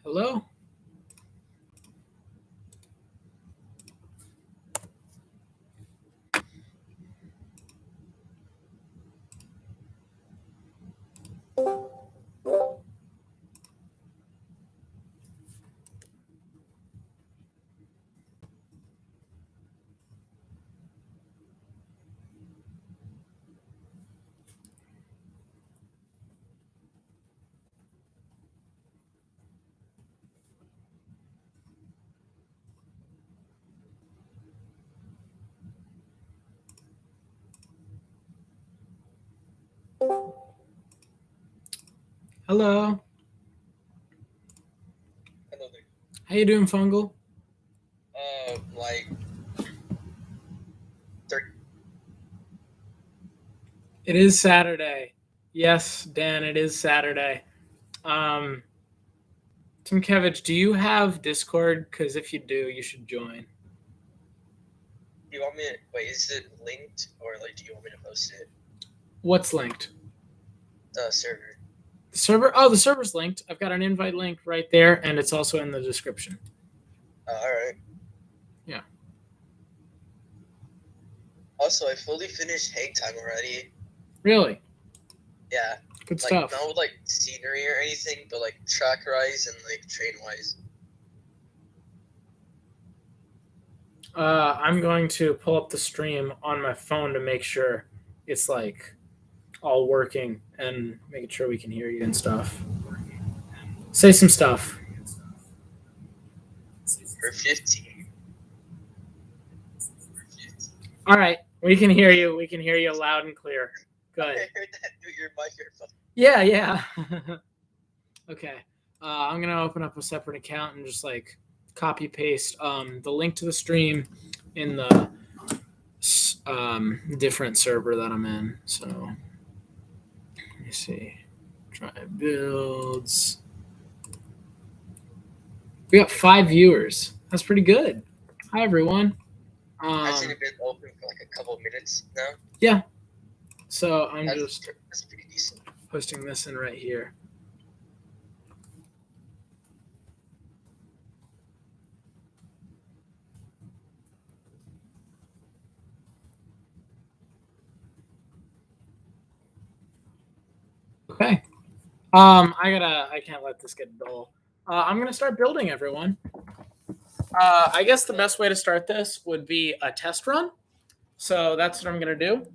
Hello? Hello? Hello there. How you doing, Fungal? Like 30. It is Saturday. Yes, Dan, it is Saturday. Timkevich, do you have Discord? Because if you do, you should join. Do you want me to wait? Is it linked or like do you want me to post it? What's linked? The server. The server? Oh, the server's linked. I've got an invite link right there, and it's also in the description. All right. Yeah. Also, I fully finished Hang Time already. Really? Yeah. Good Like stuff. not with like scenery or anything, but like track wise and like train wise. I'm going to pull up the stream on my phone to make sure it's like all working and making sure we can hear you and stuff. Say some stuff. For 15. All right, we can hear you. We can hear you loud and clear. I Good. heard that through your microphone. Yeah. Okay. I'm gonna open up a separate account and just like copy paste the link to the stream in the different server that I'm in. So let me see. Try builds. We got 5 viewers. That's pretty good. Hi everyone. Hasn't it been open for like a couple of minutes now? Yeah. So I'm That's pretty decent. Posting this in right here. Okay. I can't let this get dull. I'm gonna start building, everyone. I guess the best way to start this would be a test run. So that's what I'm gonna do.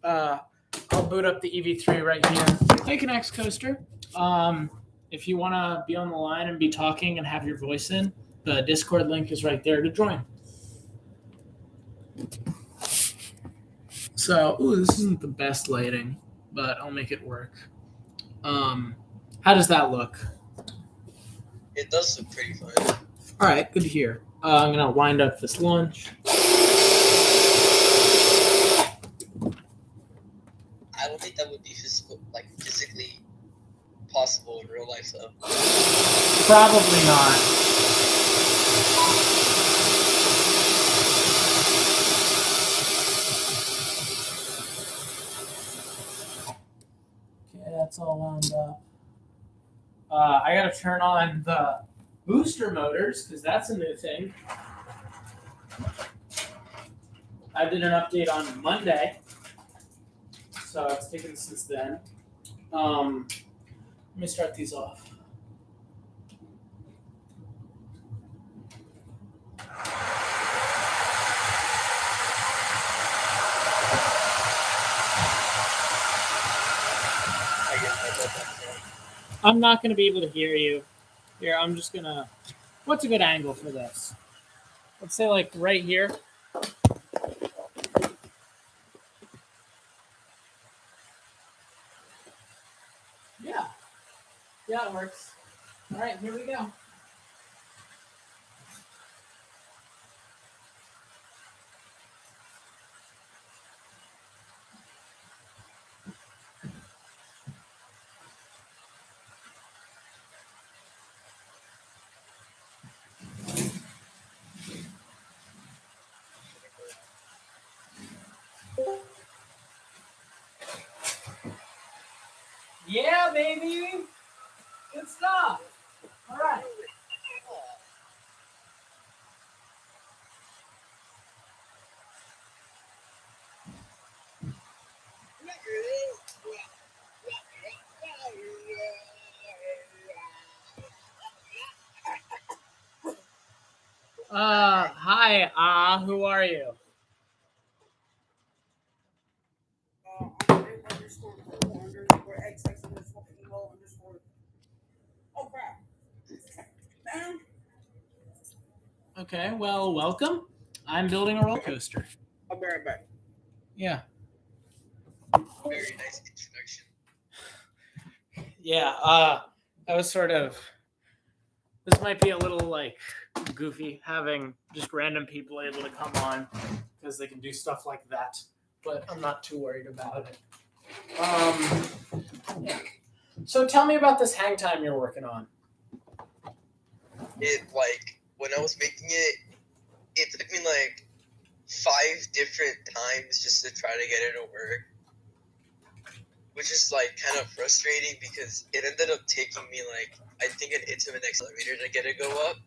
I'll boot up the EV3 right here. Thank you, Next Coaster. If you wanna be on the line and be talking and have your voice in, the Discord link is right there to join. So, this isn't the best lighting, but I'll make it work. How does that look? It does look pretty fun. All right, good to hear. I'm gonna wind up this lunch. I don't think that would be physically possible in real life though. Probably not. Okay, that's all wound up. I gotta turn on the booster motors because that's a new thing. I did an update on Monday, so it's taken since then. Let me start these off. I'm not going to be able to hear you. Here, I'm just going to... What's a good angle for this? Let's say like right here. Yeah, it works. All right, here we go. Yeah, baby. Good stuff. All right. Hi. Who are you? I'm underscore underscore XX underscore emo underscore. Oh crap. Man. Okay. Well, welcome. I'm building a roller coaster. I'll be right back. Yeah. Very nice introduction. Yeah. I was sort of. This might be a little like goofy having just random people able to come on because they can do stuff like that, but I'm not too worried about it. Yeah. So tell me about this hang time you're working on. It like when I was making it, it took me like 5 different times just to try to get it to work, which is like kind of frustrating because it ended up taking me like I think an intimate accelerator to get it go up,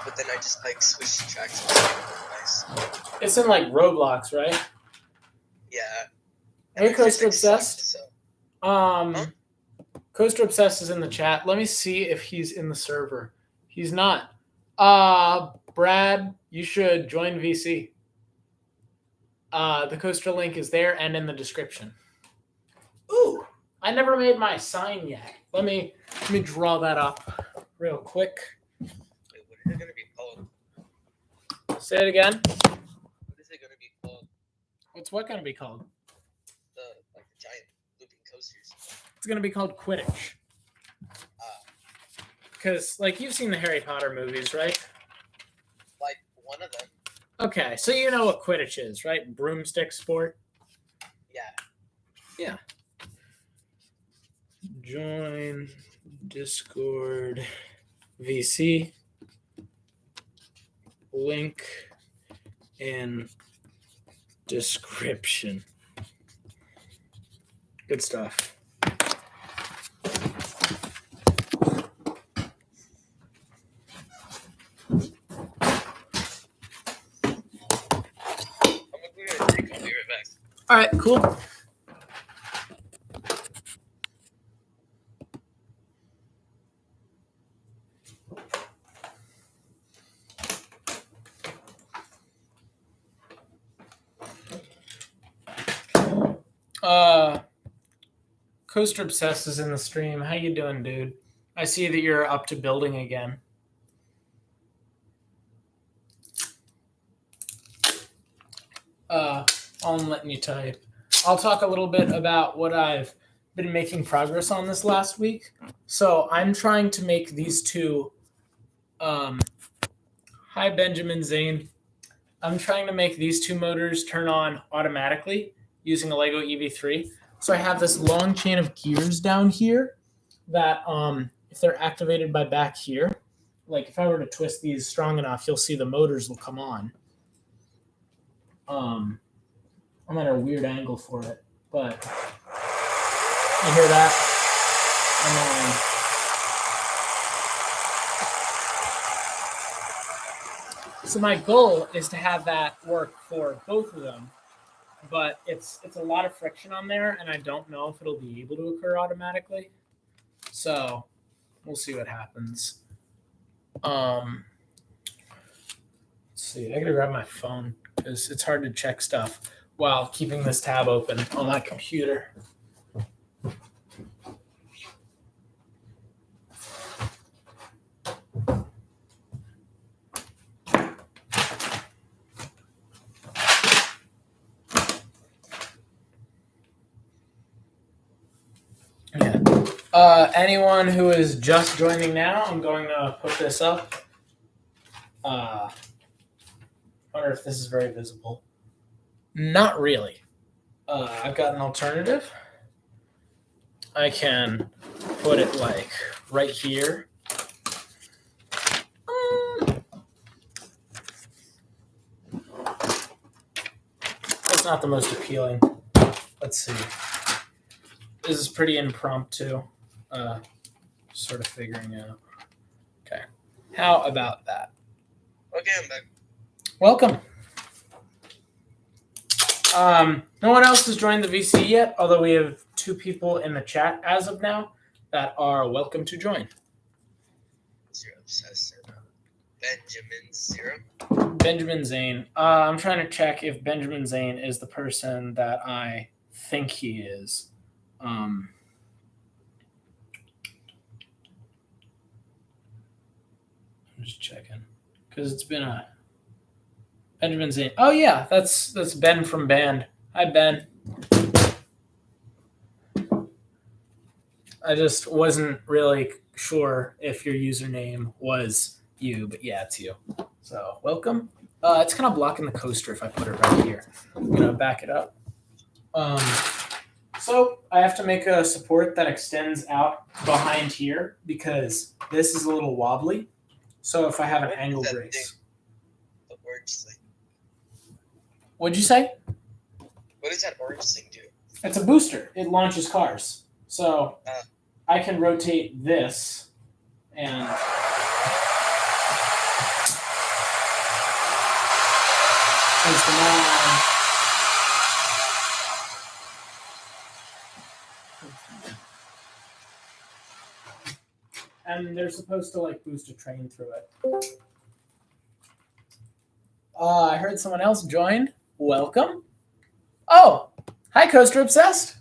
but then I just like switched tracks twice. It's in like Roblox, right? Yeah. Hey, And the Coaster physics sucked, Obsessed. so Coaster Obsessed is in the chat. Let me see if he's in the server. He's not. Brad, you should join VC. The Coaster link is there and in the description. Ooh, I never made my sign yet. Let me draw that up real quick. wait, what is it gonna be called? Say it again. What is it gonna be called? What's what gonna be called? The giant looping coasters. It's gonna be called Quidditch. Because like you've seen the Harry Potter movies, right? Like one of them. Okay, so you know what Quidditch is, right? Broomstick sport. Yeah. Join Discord VC. Link in description. Good stuff. I'll be right back. All right, cool. Coaster Obsessed is in the stream. How you doing, dude? I see that you're up to building again. I'm letting you type. I'll talk a little bit about what I've been making progress on this last week. So I'm trying to make these two. Hi, Benjamin Zane. I'm trying to make these two motors turn on automatically using a Lego EV3. So I have this long chain of gears down here that if they're activated by back here, like if I were to twist these strong enough, you'll see the motors will come on. I'm at a weird angle for it, but you hear that? So my goal is to have that work for both of them, but it's a lot of friction on there, and I don't know if it'll be able to occur automatically. So we'll see what happens. Let's see. I gotta grab my phone because it's hard to check stuff while keeping this tab open on my computer. Anyone who is just joining now, I'm going to put this up. Wonder if this is very visible. Not really. I've got an alternative. I can put it like right here. That's not the most appealing. Let's see. This is pretty impromptu. Sort of figuring out. Okay. How about that? Okay, I'm back. Welcome. No one else has joined the VC yet, although we have 2 people in the chat as of now that are welcome to join. You're obsessed. Benjamin Zero. Benjamin Zane. I'm trying to check if Benjamin Zane is the person that I think he is. I'm just checking because it's been a Benjamin Zane. Oh yeah, that's Ben from Band. Hi Ben. I just wasn't really sure if your username was you, but yeah, it's you. So welcome. It's kind of blocking the coaster if I put it right here. I'm gonna back it up. So I have to make a support that extends out behind here because this is a little wobbly. So if I have an What is angle that brace. thing? The orange thing. What'd you say? What does that orange thing do? It's a booster. It launches cars. So I can rotate this and place them on. And they're supposed to like boost a train through it. I heard someone else joined. Welcome. Oh, hi, Coaster Obsessed.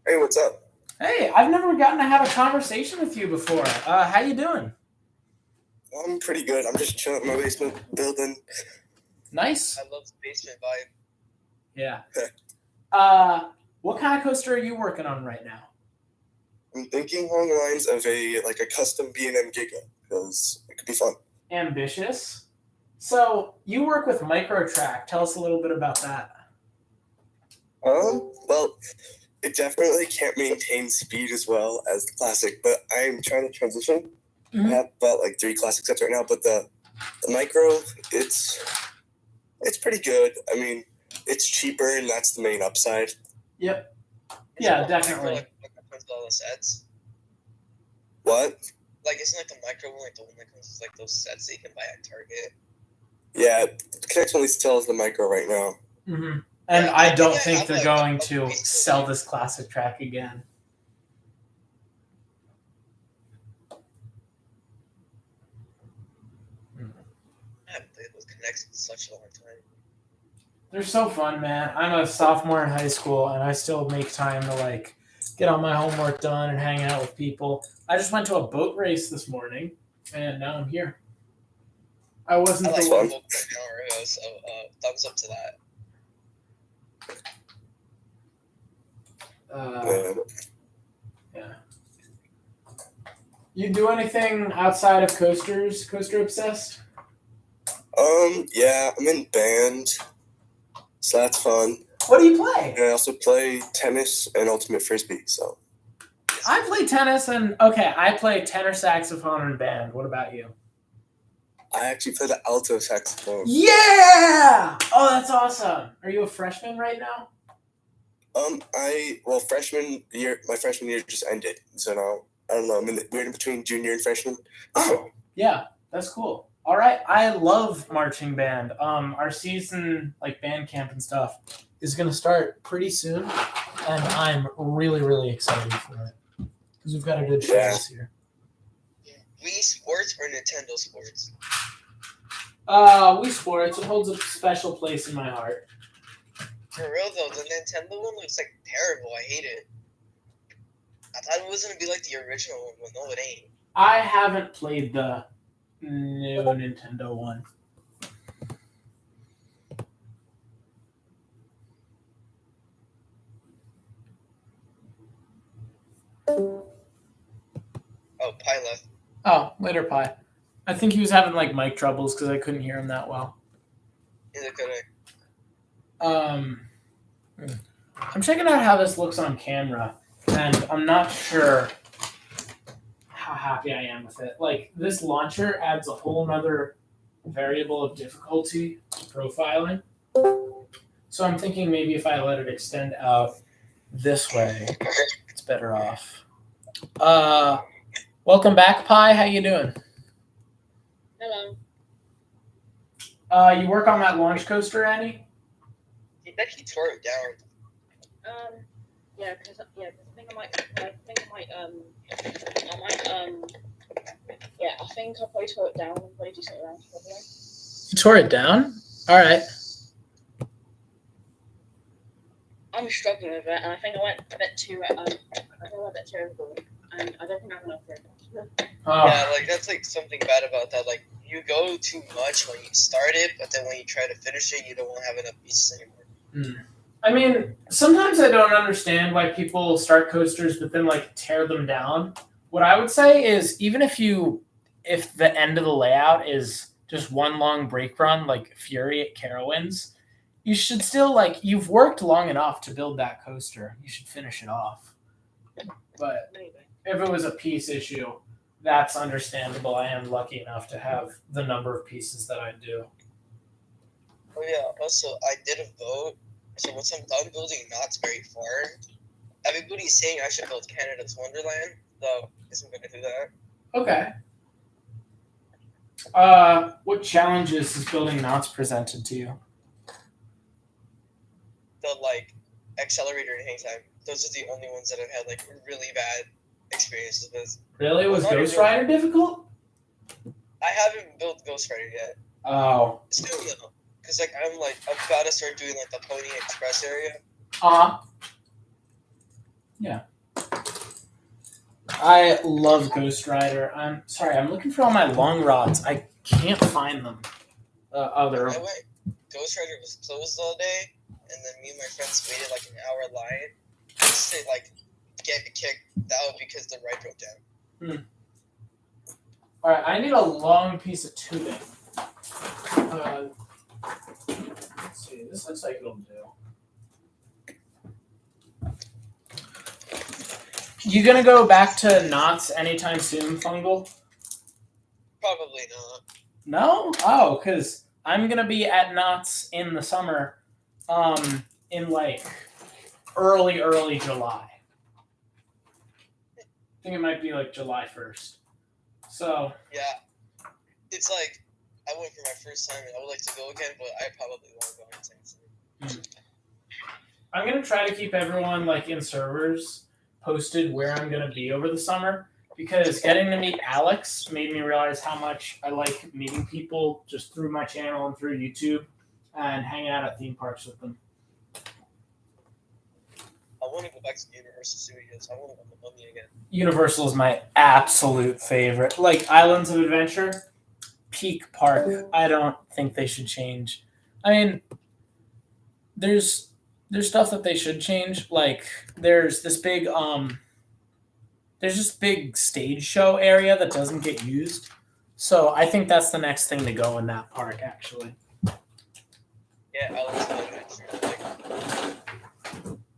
Hey, what's up? Hey, I've never gotten to have a conversation with you before. How you doing? I'm pretty good. I'm just chilling in my basement building. Nice. I love the basement vibe. Yeah. What kind of coaster are you working on right now? I'm thinking along the lines of a custom B&M Giga because it could be fun. Ambitious. So you work with Microtrack. Tell us a little bit about that. Well, it definitely can't maintain speed as well as the classic, but I'm trying to transition. Mhm. I have about like 3 classic sets right now, but the micro, it's pretty good. I mean, it's cheaper, and that's the main upside. Yep. Is Yeah, it the definitely. Micro, like comes with all the sets? What? Like, isn't like the micro one like the one that comes with like those sets that you can buy at Target? Yeah, Connect only sells the micro right now. Mm-hmm. And Yeah, I don't I think have, they're like, going a to piece of sell it. this classic track again. I haven't played with Connects in such a long time. They're so fun, man. I'm a sophomore in high school, and I still make time to like get all my homework done and hang out with people. I just went to a boat race this morning, and now I'm here. I wasn't I like the fun. Pokemon Naruto, so thumbs up to that. Yeah. You do anything outside of coasters? Coaster obsessed? Yeah, I'm in band, so that's fun. What do you play? And I also play tennis and ultimate frisbee. So I play tennis and I play tenor saxophone and band. What about you? I actually play the alto saxophone. Yeah! Oh, that's awesome. Are you a freshman right now? My freshman year just ended, so now I don't know. We're in between junior and freshman. Oh, yeah, that's cool. All right, I love marching band. Our season, like band camp and stuff, is gonna start pretty soon, and I'm really, really excited for it because we've got a good show this year. Wii Sports or Nintendo Sports? Wii Sports. It holds a special place in my heart. For real though, the Nintendo one looks like terrible. I hate it. I thought it was gonna be like the original one, but no, it ain't. I haven't played the new Nintendo one. Oh, Pi left. Oh, later, Pi. I think he was having like mic troubles because I couldn't hear him that well. Neither could I. I'm checking out how this looks on camera, and I'm not sure how happy I am with it. Like, this launcher adds a whole nother variable of difficulty to profiling. So I'm thinking maybe if I let it extend out this way, it's better off. Welcome back, Pi. How you doing? Hello. You work on that launch coaster, Annie? He bet he tore it down. Yeah, because I think I might think I'll probably tore it down and play decent rounds probably. You tore it down? All right. I'm struggling with it, and I think I went a bit too. I think I went a bit too overboard, and I don't think I'm enough for it. Oh, Yeah, like that's like something bad about that. Like you go too much when you start it, but then when you try to finish it, you don't have enough pieces anymore. I mean, sometimes I don't understand why people start coasters but then like tear them down. What I would say is even if the end of the layout is just one long brake run like Fury at Carowinds, you should still you've worked long enough to build that coaster. You should finish it off. But Maybe. if it was a piece issue, that's understandable. I am lucky enough to have the number of pieces that I do. Oh yeah. Also, I did a vote. So once I'm done building Knott's Berry Farm, everybody's saying I should build Canada's Wonderland. So I guess I'm gonna do that. Okay. What challenges is building Knott's presented to you? The accelerator and hang time. Those are the only ones that I've had really bad experiences with. Really? Was Well, not Ghost even- Rider difficult? I haven't built Ghost Rider yet. Oh. Still no. Cause I've gotta start doing the Pony Express area. Yeah. I love Ghost Rider. I'm sorry, I'm looking for all my long rods. I can't find them. They're I went. Ghost Rider was closed all day, and then me and my friends waited an hour line just to get kicked out because the ride broke down. all right. I need a long piece of tubing. Let's see. This looks like it'll do. You gonna go back to Knott's anytime soon, Fungal? Probably not. No? Oh, because I'm gonna be at Knott's in the summer, in early July. I think it might be July 1st. So Yeah. It's I went for my first time, and I would like to go again, but I probably won't go anytime soon. I'm gonna try to keep everyone in servers posted where I'm gonna be over the summer, because getting to meet Alex made me realize how much I like meeting people just through my channel and through YouTube and hanging out at theme parks with them. I want to go back to Universal Studios. I want to go to Mummy again. Universal is my absolute favorite. Islands of Adventure, peak park. I don't think they should change. I mean, there's stuff that they should change. There's this big there's this big stage show area that doesn't get used. So I think that's the next thing to go in that park, actually. Yeah, Islands of Adventure.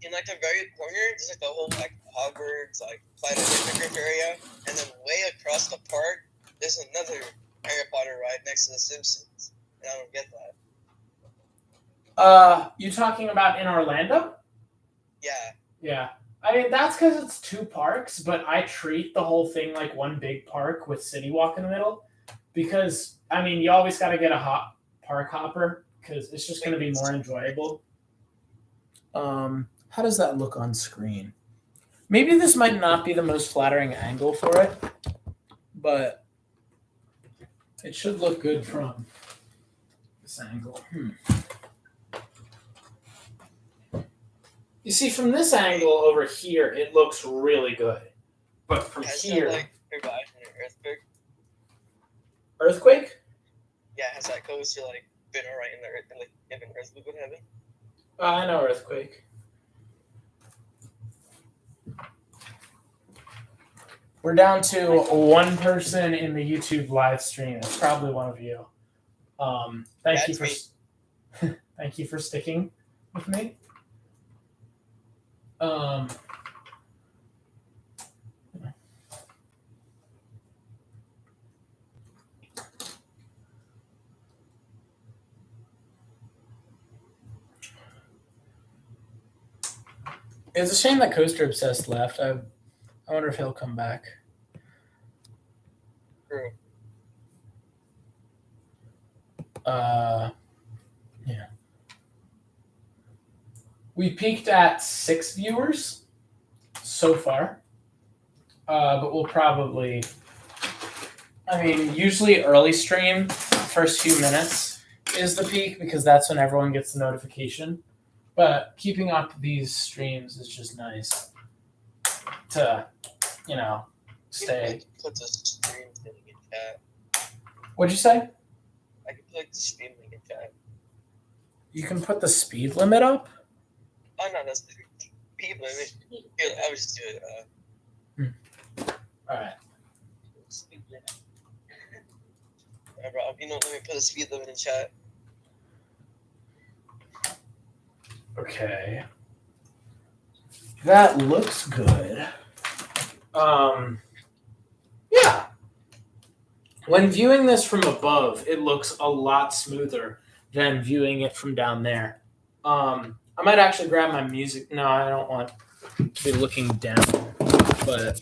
In the very corner, there's the whole Hogwarts, Flight of the Hippogriff area, and then way across the park, there's another Harry Potter ride next to The Simpsons, and I don't get that. You talking about in Orlando? Yeah, Yeah. I mean, that's because it's two parks, but I treat the whole thing like one big park with City Walk in the middle. Because, I mean, you always got to get a park hopper because it's just going to be more enjoyable. How does that look on screen? Maybe this might not be the most flattering angle for it, but it should look good from this angle. You see, from this angle over here, it looks really good. But from has here... that survived an earthquake? Earthquake? Yeah, has that coaster been alright in the earth, if an earthquake would happen? I know Earthquake. We're down to one person in the YouTube live stream. It's probably one of you. Thank you for thank you for sticking with me. It's a shame that Coaster Obsessed left. I wonder if he'll come back. True. Yeah. We peaked at 6 viewers so far, but we'll probably I mean, usually early stream, first few minutes is the peak because that's when everyone gets the notification. But keeping up these streams is just nice to, you know, stay. Put the stream thing in chat. What'd you say? I can put the stream link in chat. You can put the speed limit up? Oh no, that's the speed limit. Here, I was just doing All right. Speed limit. Rob, let me put a speed limit in chat. Okay. That looks good. Yeah. When viewing this from above, it looks a lot smoother than viewing it from down there. I might actually grab my music. No, I don't want to be looking down, but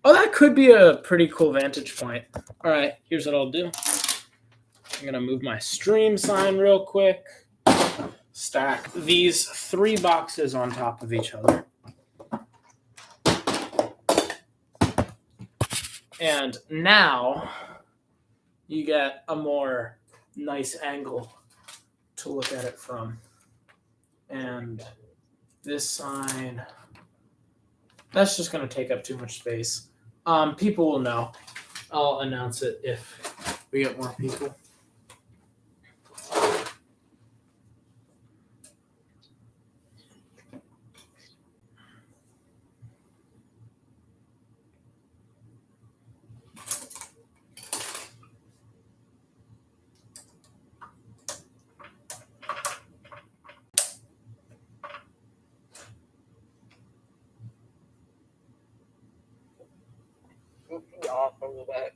oh, that could be a pretty cool vantage point. All right, here's what I'll do. I'm gonna move my stream sign real quick. Stack these 3 boxes on top of each other. And now you get a more nice angle to look at it from. And this sign, that's just going to take up too much space. People will know. I'll announce it if we get more people. Off a little bit.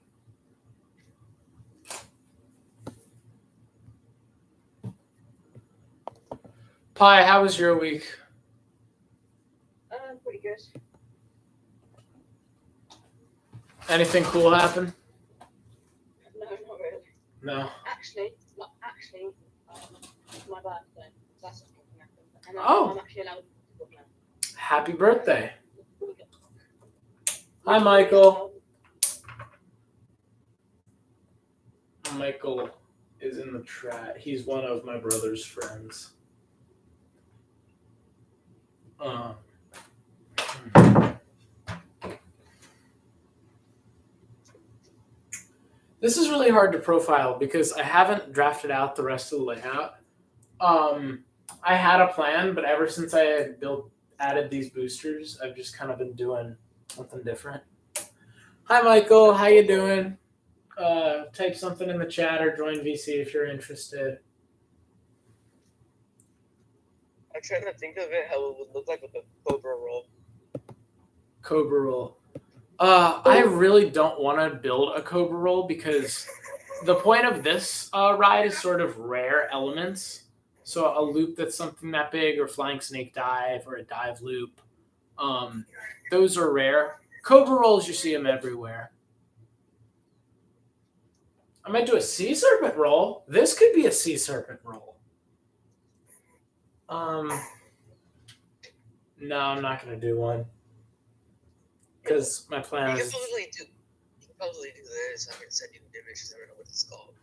Pi, how was your week? Pretty good. Anything cool happen? No, not really. No. Actually, it's my birthday. That's what's going to happen. And Oh. I'm actually allowed to book now. Happy birthday. Hi, Michael. Michael is in the chat. He's one of my brother's friends. This is really hard to profile because I haven't drafted out the rest of the layout. I had a plan, but ever since I had added these boosters, I've just kind of been doing something different. Hi, Michael. How you doing? Type something in the chat or join VC if you're interested. I'm trying to think of it how it would look like with the Cobra roll. Cobra roll. I really don't want to build a Cobra roll because the point of this ride is sort of rare elements. So a loop that's something that big, or flying snake dive, or a dive loop. Those are rare. Cobra rolls, you see them everywhere. I might do a sea serpent roll. This could be a sea serpent roll. No, I'm not going to do one. Because my plan You is... can probably do this. I'm going to send you the image. I don't know what it's called.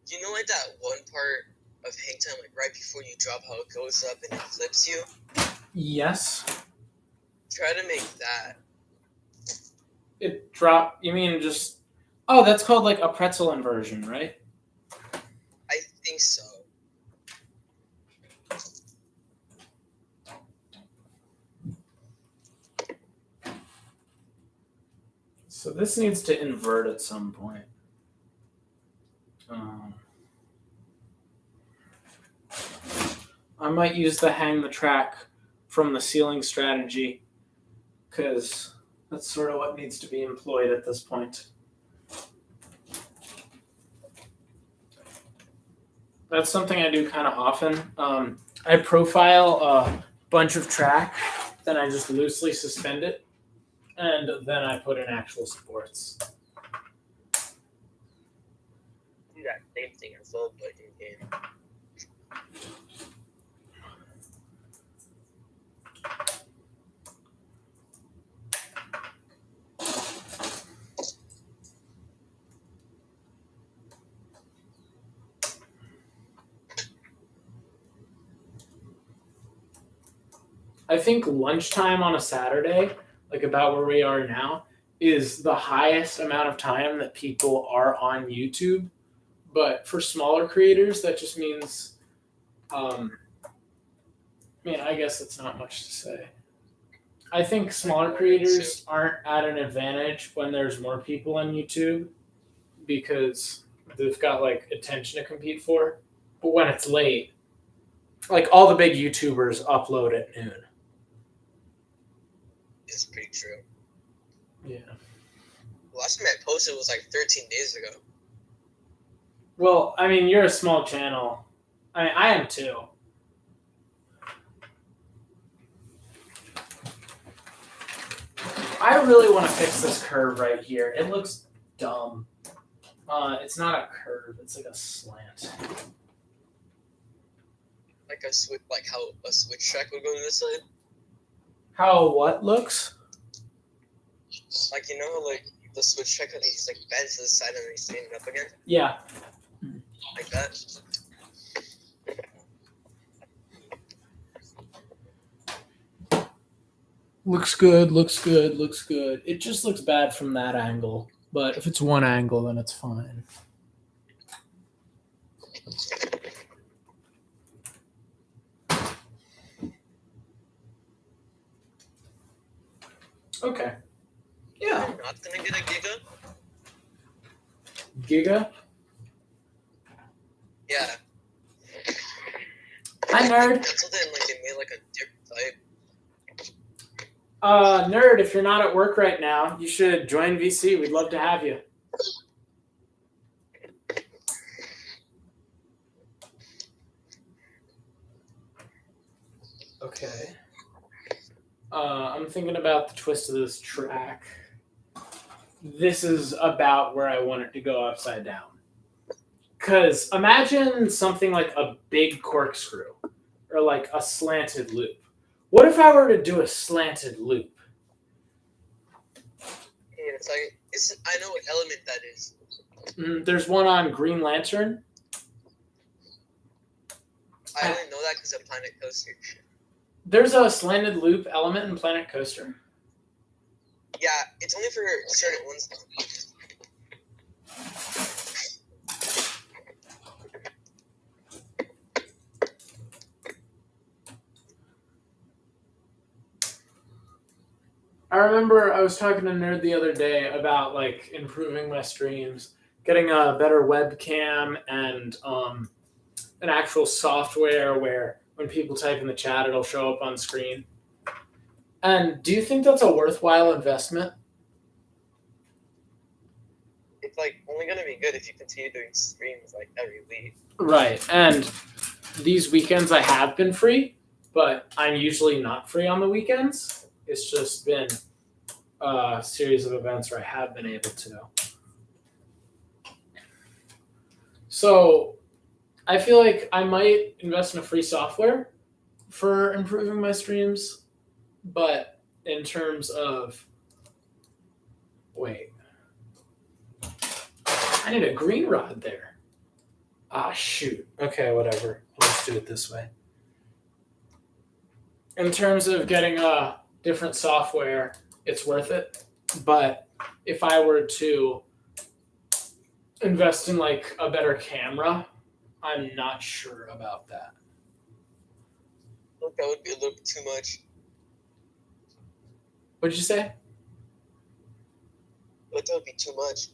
You know, like that one part of Hang Time, like right before you drop, how it goes up and it flips you? Yes. Try to make that. It drop. You mean just? Oh, that's called like a pretzel inversion, right? I think so. So this needs to invert at some point. I might use the hang the track from the ceiling strategy because that's sort of what needs to be employed at this point. That's something I do kind of often. I profile a bunch of track, then I just loosely suspend it, and then I put in actual supports. Do that same thing in full, but in game. I think lunchtime on a Saturday, like about where we are now, is the highest amount of time that people are on YouTube. But for smaller creators, that just means, I mean, I guess it's not much to say. I think smaller creators aren't at an advantage when there's more people on YouTube because they've got like attention to compete for. But when it's late, like all the big YouTubers upload at noon. It's pretty true. Yeah. The last time I posted was like 13 days ago. Well, I mean, you're a small channel. I mean, I am too. I really want to fix this curve right here. It looks dumb. It's not a curve. It's like a slant. Like a switch, like how a switch track would go to this side. How what looks? Like you know, like the switch track that he's like bends to the side and then he's standing up again, Yeah. like that. Looks good, looks good, looks good. It just looks bad from that angle. But if it's one angle, then it's fine. Okay. Yeah. I'm not gonna get a Giga. Giga? Yeah. Hi, nerd. Canceled it and like they made like a different type. Nerd, if you're not at work right now, you should join VC. We'd love to have you. Okay. I'm thinking about the twist of this track. This is about where I want it to go upside down. Because imagine something like a big corkscrew or like a slanted loop. What if I were to do a slanted loop? Yeah, it's like I know what element that is. There's one on Green Lantern. I only know that because of Planet Coaster. There's a slanted loop element in Planet Coaster. Yeah, it's only for certain ones. I remember I was talking to Nerd the other day about like improving my streams, getting a better webcam and an actual software where when people type in the chat, it'll show up on screen. And do you think that's a worthwhile investment? It's like only gonna be good if you continue doing streams like every week. Right. And these weekends I have been free, but I'm usually not free on the weekends. It's just been a series of events where I have been able to. So I feel like I might invest in a free software for improving my streams, but in terms of, wait, I need a green rod there. Ah, shoot. Okay, whatever. Let's do it this way. In terms of getting a different software, it's worth it. But if I were to invest in like a better camera, I'm not sure about that. Look, that would be a little bit too much. What'd you say? Look, that would be too much.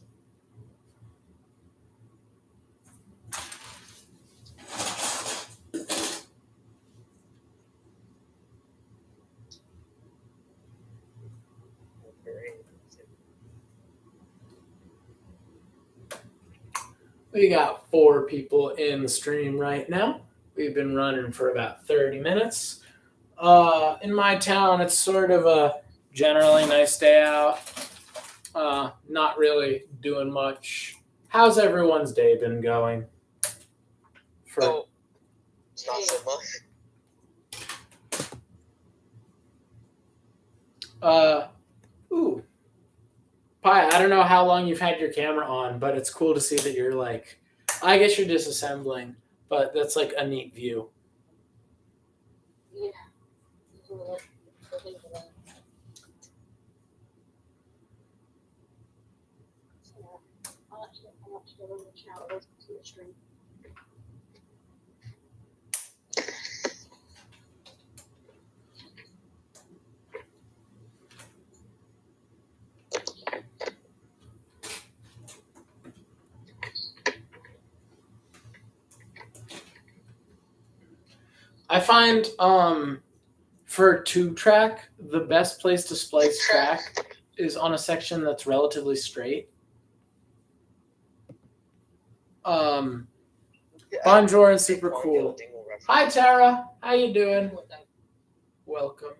We got 4 people in the stream right now. We've been running for about 30 minutes. In my town, it's sort of a generally nice day out. Not really doing much. How's everyone's day been going? Oh, not so much. Ooh. Pi, I don't know how long you've had your camera on, but it's cool to see that you're like, I guess you're disassembling, but that's like a neat view. Yeah. how it was to the stream. I find for tube track, the best place to splice track is on a section that's relatively straight. Bonjour and super cool. Hi Tara, how you doing? Welcome.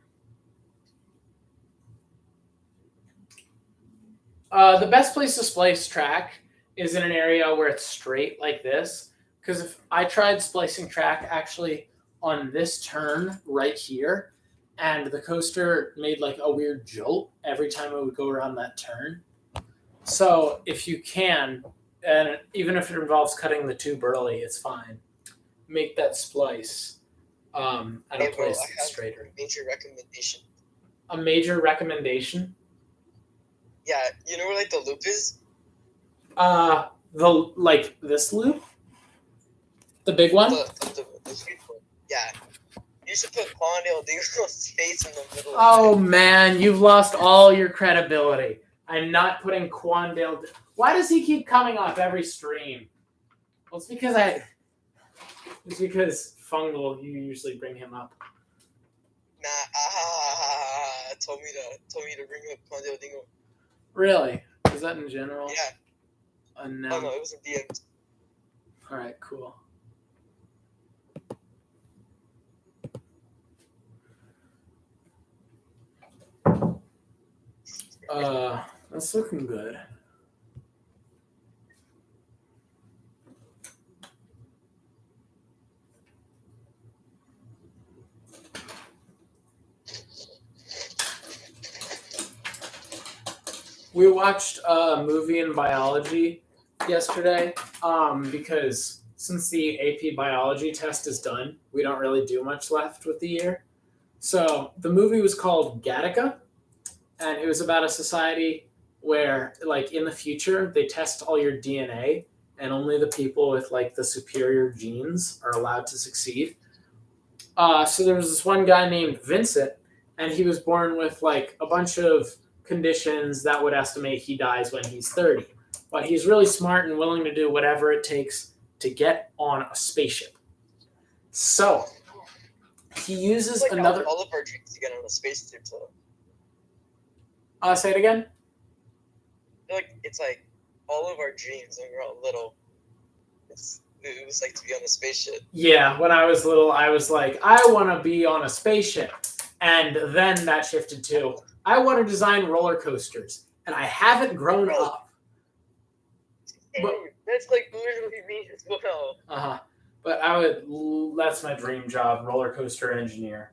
The best place to splice track is in an area where it's straight like this. Because if I tried splicing track actually on this turn right here, and the coaster made like a weird jolt every time it would go around that turn. So if you can, and even if it involves cutting the tube early, it's fine. Make that splice at a place that's straighter. Major recommendation. A major recommendation? Yeah, you know where like the loop is? The like this loop? The big one? The huge one. Yeah. You should put Quandale Dingle's face in the middle Oh of it. man, you've lost all your credibility. I'm not putting Quandale. Why does he keep coming up every stream? Well, it's because Fungal, you usually bring him up. Nah, told me to bring up Quandale Dingle. Really? Is that in general? Yeah. No. Oh no, it was in DMs. All right, cool. That's looking good. We watched a movie in biology yesterday because since the AP biology test is done, we don't really do much left with the year. So the movie was called Gattaca, and it was about a society where, like, in the future, they test all your DNA, and only the people with, like, the superior genes are allowed to succeed. So there was this one guy named Vincent, and he was born with, like, a bunch of conditions that would estimate he dies when he's 30. But he's really smart and willing to do whatever it takes to get on a spaceship. So he uses It's like another. all of our dreams to get on a space trip. So Say it again. I feel like it's like all of our dreams when we were all little. It was like to be on a spaceship. Yeah, when I was little, I was like, I want to be on a spaceship. And then that shifted to, I want to design roller coasters. And I haven't grown up. But- That's like literally me as well. Uh-huh. But that's my dream job, roller coaster engineer.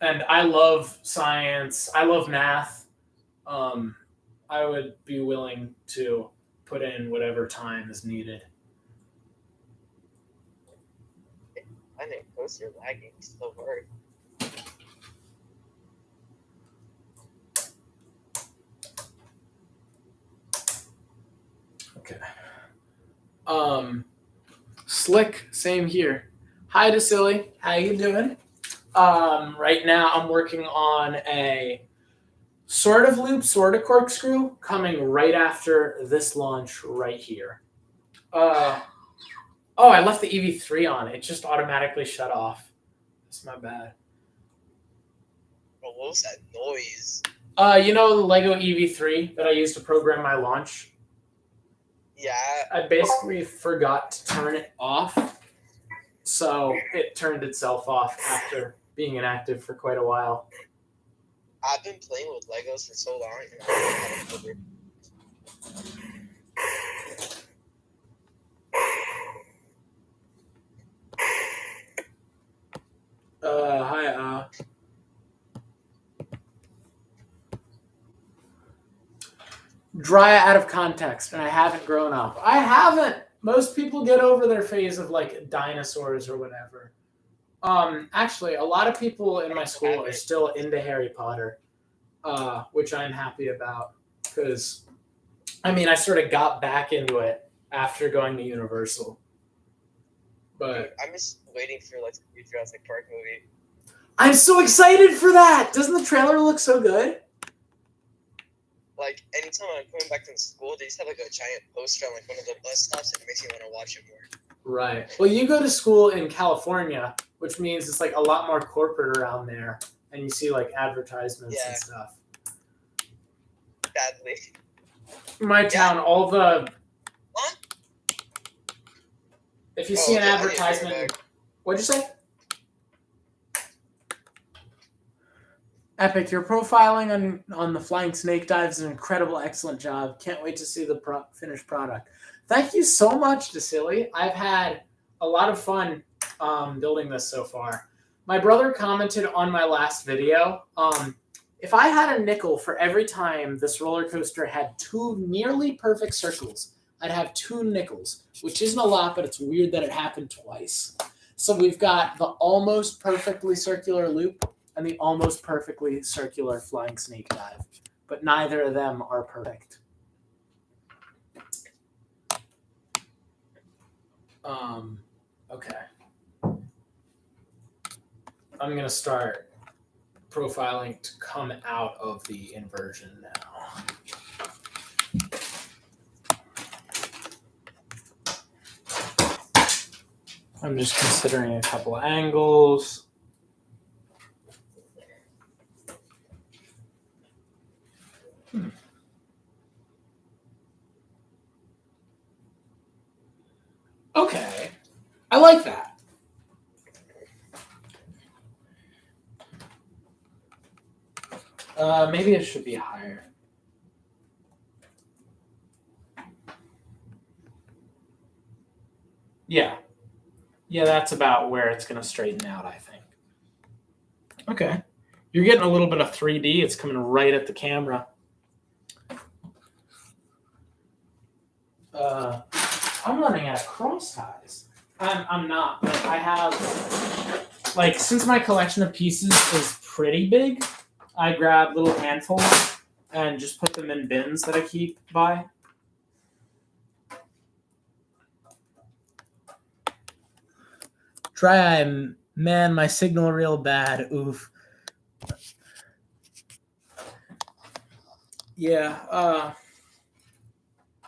And I love science. I love math. I would be willing to put in whatever time is needed. I think coaster lagging so hard. Okay. Slick, same here. Hi to Silly. How you doing? Right now I'm working on a sort of loop, sort of corkscrew coming right after this launch right here. Oh, I left the EV3 on. It just automatically shut off. That's my bad. Bro, what was that noise? You know the Lego EV3 that I used to program my launch? Yeah. I basically forgot to turn it off, so it turned itself off after being inactive for quite a while. I've been playing with Legos for so long. And I don't know how to cover. Hi, Dry out of context, and I haven't grown up. I haven't. Most people get over their phase of like dinosaurs or whatever. Actually, a lot of people in my school are still into Harry Potter, which I'm happy about because I mean, I sort of got back into it after going to Universal. But I'm just waiting for like the new Jurassic Park movie. I'm so excited for that. Doesn't the trailer look so good? Like anytime I'm coming back from school, they just have like a giant poster on like one of the bus stops, and it makes me want to watch it more. Right. Well, you go to school in California, which means it's like a lot more corporate around there, and you see like advertisements Yeah. and stuff. Badly. My town, all the What? if you see an okay, I need to bring it advertisement, back. what'd you say? Epic, your profiling on the Flying Snake Dive is an incredible, excellent job. Can't wait to see the finished product. Thank you so much, Dasili. I've had a lot of fun building this so far. My brother commented on my last video. If I had a nickel for every time this roller coaster had 2 nearly perfect circles, I'd have 2 nickels, which isn't a lot, but it's weird that it happened twice. So we've got the almost perfectly circular loop and the almost perfectly circular Flying Snake Dive, but neither of them are perfect. Okay. I'm gonna start profiling to come out of the inversion now. I'm just considering a couple angles. Okay, I like that. Maybe it should be higher. Yeah. Yeah, that's about where it's going to straighten out, I think. Okay. You're getting a little bit of 3D. It's coming right at the camera. I'm running out of cross ties. I'm not, but I have, like, since my collection of pieces is pretty big, I grab little handfuls and just put them in bins that I keep by. Dry eye, man, my signal real bad. Oof. Yeah, I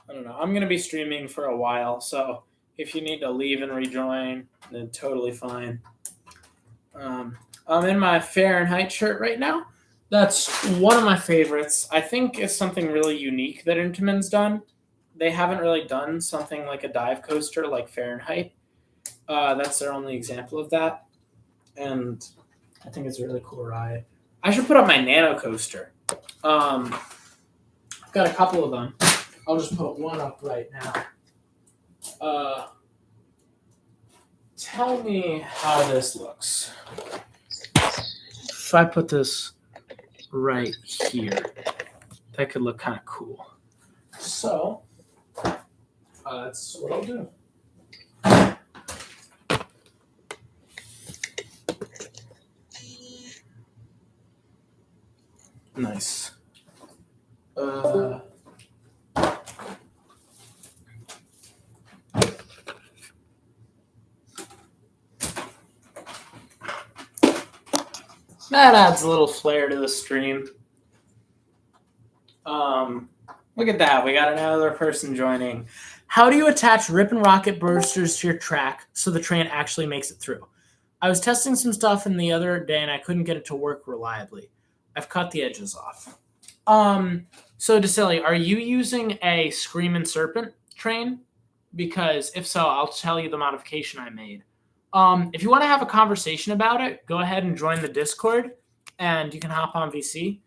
don't know. I'm going to be streaming for a while, so if you need to leave and rejoin, then totally fine. I'm in my Fahrenheit shirt right now. That's one of my favorites. I think it's something really unique that Intamin's done. They haven't really done something like a dive coaster like Fahrenheit. That's their only example of that. And I think it's a really cool ride. I should put up my Nano coaster. I've got a couple of them. I'll just put one up right now. Tell me how this looks. If I put this right here, that could look kind of cool. So that's what I'll do. Nice. That adds a little flair to the stream. Look at that. We got another person joining. How do you attach rip and rocket boosters to your track so the train actually makes it through? I was testing some stuff in the other day and I couldn't get it to work reliably. I've cut the edges off. So Dasili, are you using a Screamin' Serpent train? Because if so, I'll tell you the modification I made. If you want to have a conversation about it, go ahead and join the Discord and you can hop on VC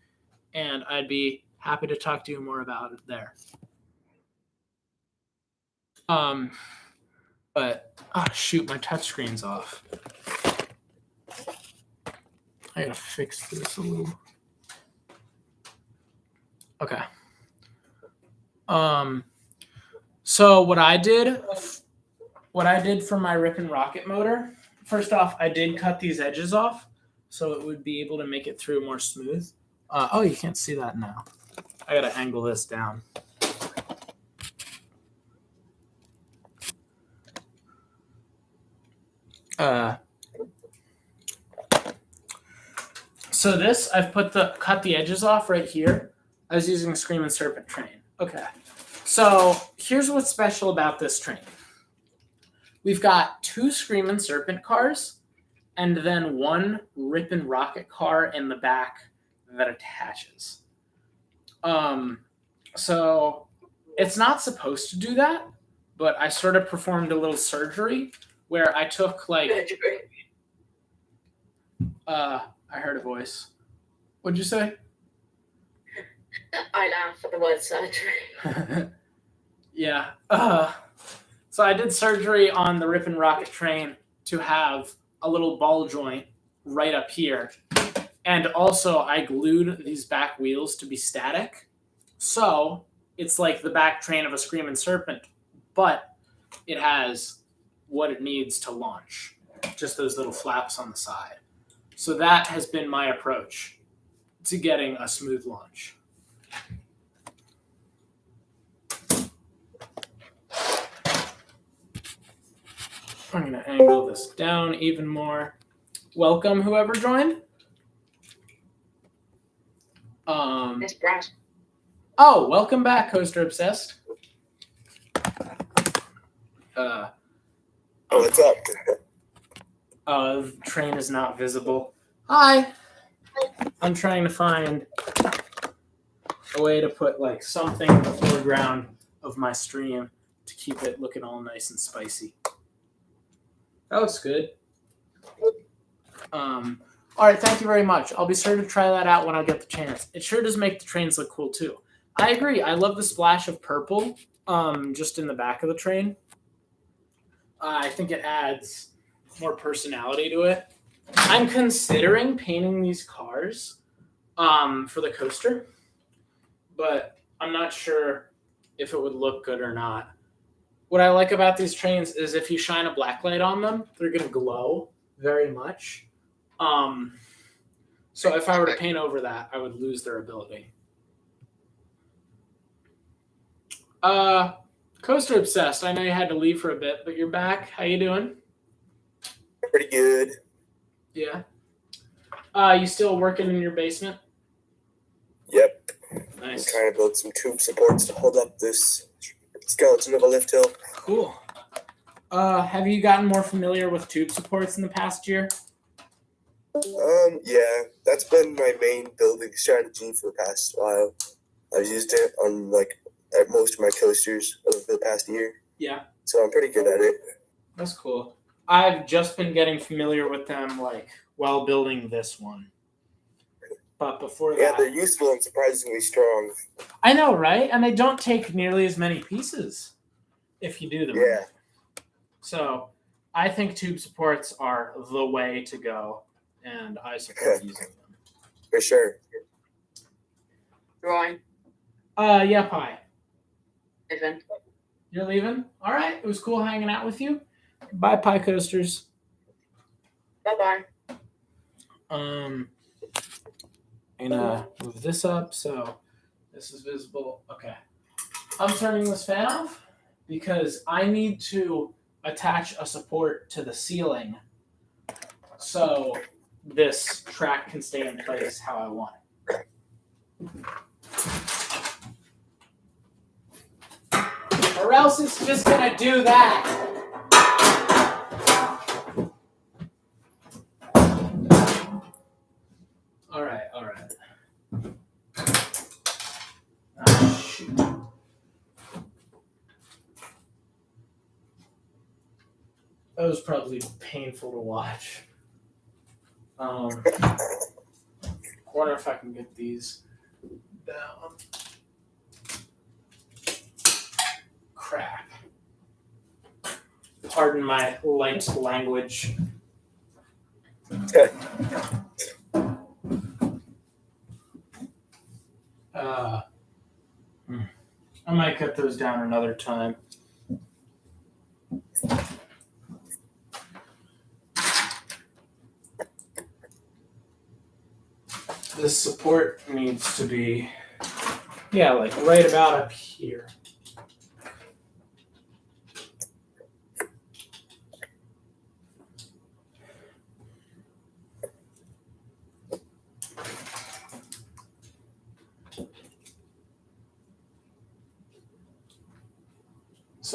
and I'd be happy to talk to you more about it there. But, oh shoot, my touchscreen's off. I gotta fix this a little. Okay. So what I did for my Rip and Rocket motor, first off, I did cut these edges off so it would be able to make it through more smooth. Oh, you can't see that now. I gotta angle this down. So this, I've cut the edges off right here. I was using Screaming Serpent train. Okay. So here's what's special about this train. We've got 2 Screaming Serpent cars and then 1 Rippin' Rocket car in the back that attaches. So it's not supposed to do that, but I sort of performed a little surgery where I took like I heard a voice. What'd you say? I laugh at the word surgery. Yeah. So I did surgery on the Rippin' Rocket train to have a little ball joint right up here. And also I glued these back wheels to be static. So it's like the back train of a Screaming Serpent, but it has what it needs to launch. Just those little flaps on the side. So that has been my approach to getting a smooth launch. I'm going to angle this down even more. Welcome, whoever joined. It's Brad. Oh, welcome back, Coaster Obsessed. Oh, what's up? The train is not visible. Hi. I'm trying to find a way to put like something in the foreground of my stream to keep it looking all nice and spicy. That looks good. All right, thank you very much. I'll be sure to try that out when I get the chance. It sure does make the trains look cool too. I agree. I love the splash of purple just in the back of the train. I think it adds more personality to it. I'm considering painting these cars for the coaster, but I'm not sure if it would look good or not. What I like about these trains is if you shine a black light on them, they're going to glow very much. So if I were to paint over that, I would lose their ability. Coaster Obsessed, I know you had to leave for a bit, but you're back. How you doing? Pretty good. Yeah. You still working in your basement? Yep. Nice. I'm trying to build some tube supports to hold up this skeleton of a lift hill. Cool. Have you gotten more familiar with tube supports in the past year? Yeah, that's been my main building strategy for the past while. I've used it on like at most of my coasters over the past year. Yeah. So I'm pretty good at it. That's cool. I've just been getting familiar with them like while building this one. But before Yeah, that, they're useful and surprisingly strong. I know, right? And they don't take nearly as many pieces if you do them. Yeah. So I think tube supports are the way to go, and I support using them. For sure. Drawing. Yeah, Pi. Event. You're leaving? All right. It was cool hanging out with you. Bye, Pi Coasters. Bye-bye. I'm gonna move this up so this is visible. Okay. I'm turning this fan off because I need to attach a support to the ceiling so this track can stay in place how I want it. Or else it's just gonna do that. All right. Ah, shoot. That was probably painful to watch. Wonder if I can get these down. Crap. Pardon my light language. I might cut those down another time. This support needs to be, yeah, like right about up here.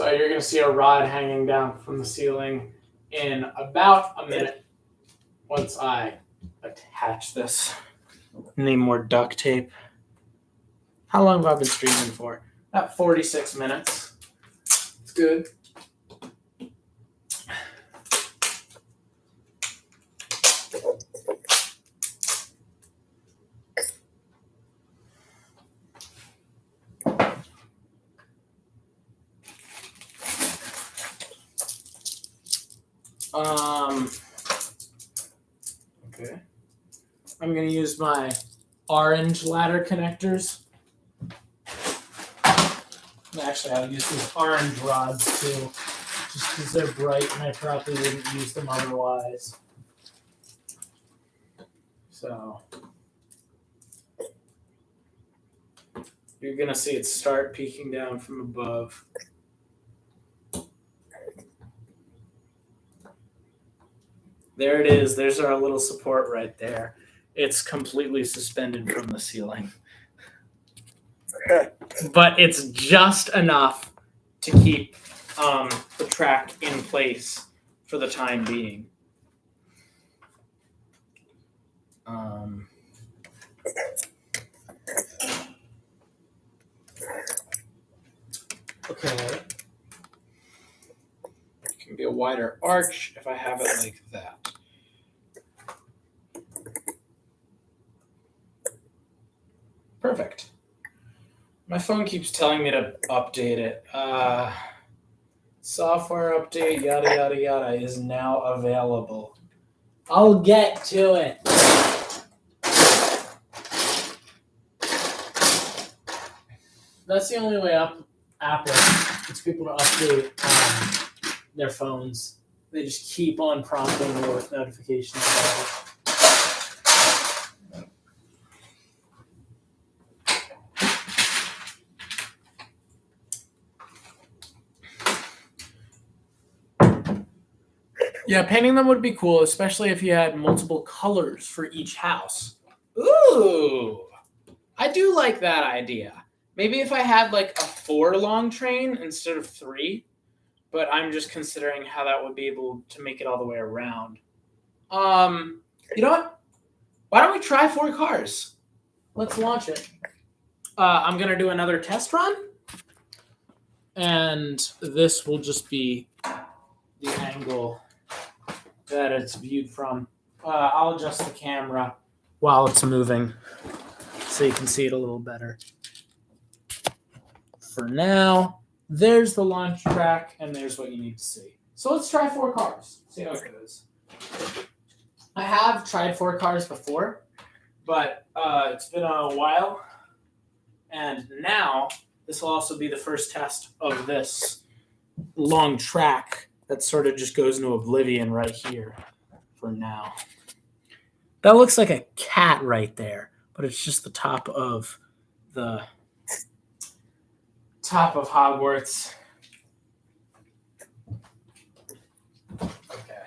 So you're going to see a rod hanging down from the ceiling in about a minute once I attach this. Need more duct tape. How long have I been streaming for? About 46 minutes. It's good. Okay. I'm going to use my orange ladder connectors. Actually, I'll use these orange rods too, just because they're bright and I probably wouldn't use them otherwise. So you're going to see it start peeking down from above. There it is. There's our little support right there. It's completely suspended from the ceiling. But it's just enough to keep the track in place for the time being. Okay. It can be a wider arch if I have it like that. Perfect. My phone keeps telling me to update it. Software update, yada, yada, yada, is now available. I'll get to it. That's the only way Apple gets people to update their phones. They just keep on prompting me with notifications about it. Yeah, painting them would be cool, especially if you had multiple colors for each house. Ooh, I do like that idea. Maybe if I had like a 4 long train instead of 3, but I'm just considering how that would be able to make it all the way around. You know what? Why don't we try 4 cars? Let's launch it. I'm gonna do another test run, and this will just be the angle that it's viewed from. I'll adjust the camera while it's moving so you can see it a little better. For now, there's the launch track and there's what you need to see. So let's try 4 cars, see how it goes. I have tried 4 cars before, but it's been a while. And now this will also be the first test of this long track that sort of just goes into oblivion right here for now. That looks like a cat right there, but it's just the top of Hogwarts. Okay.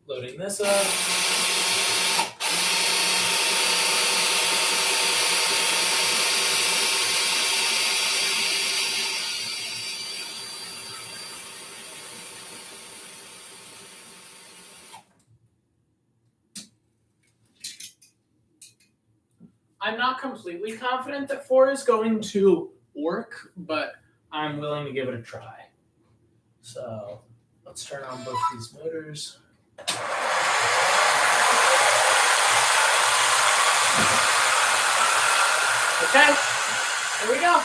Loading this up. I'm not completely confident that 4 is going to work, but I'm willing to give it a try. So let's turn on both these motors. Okay, here we go.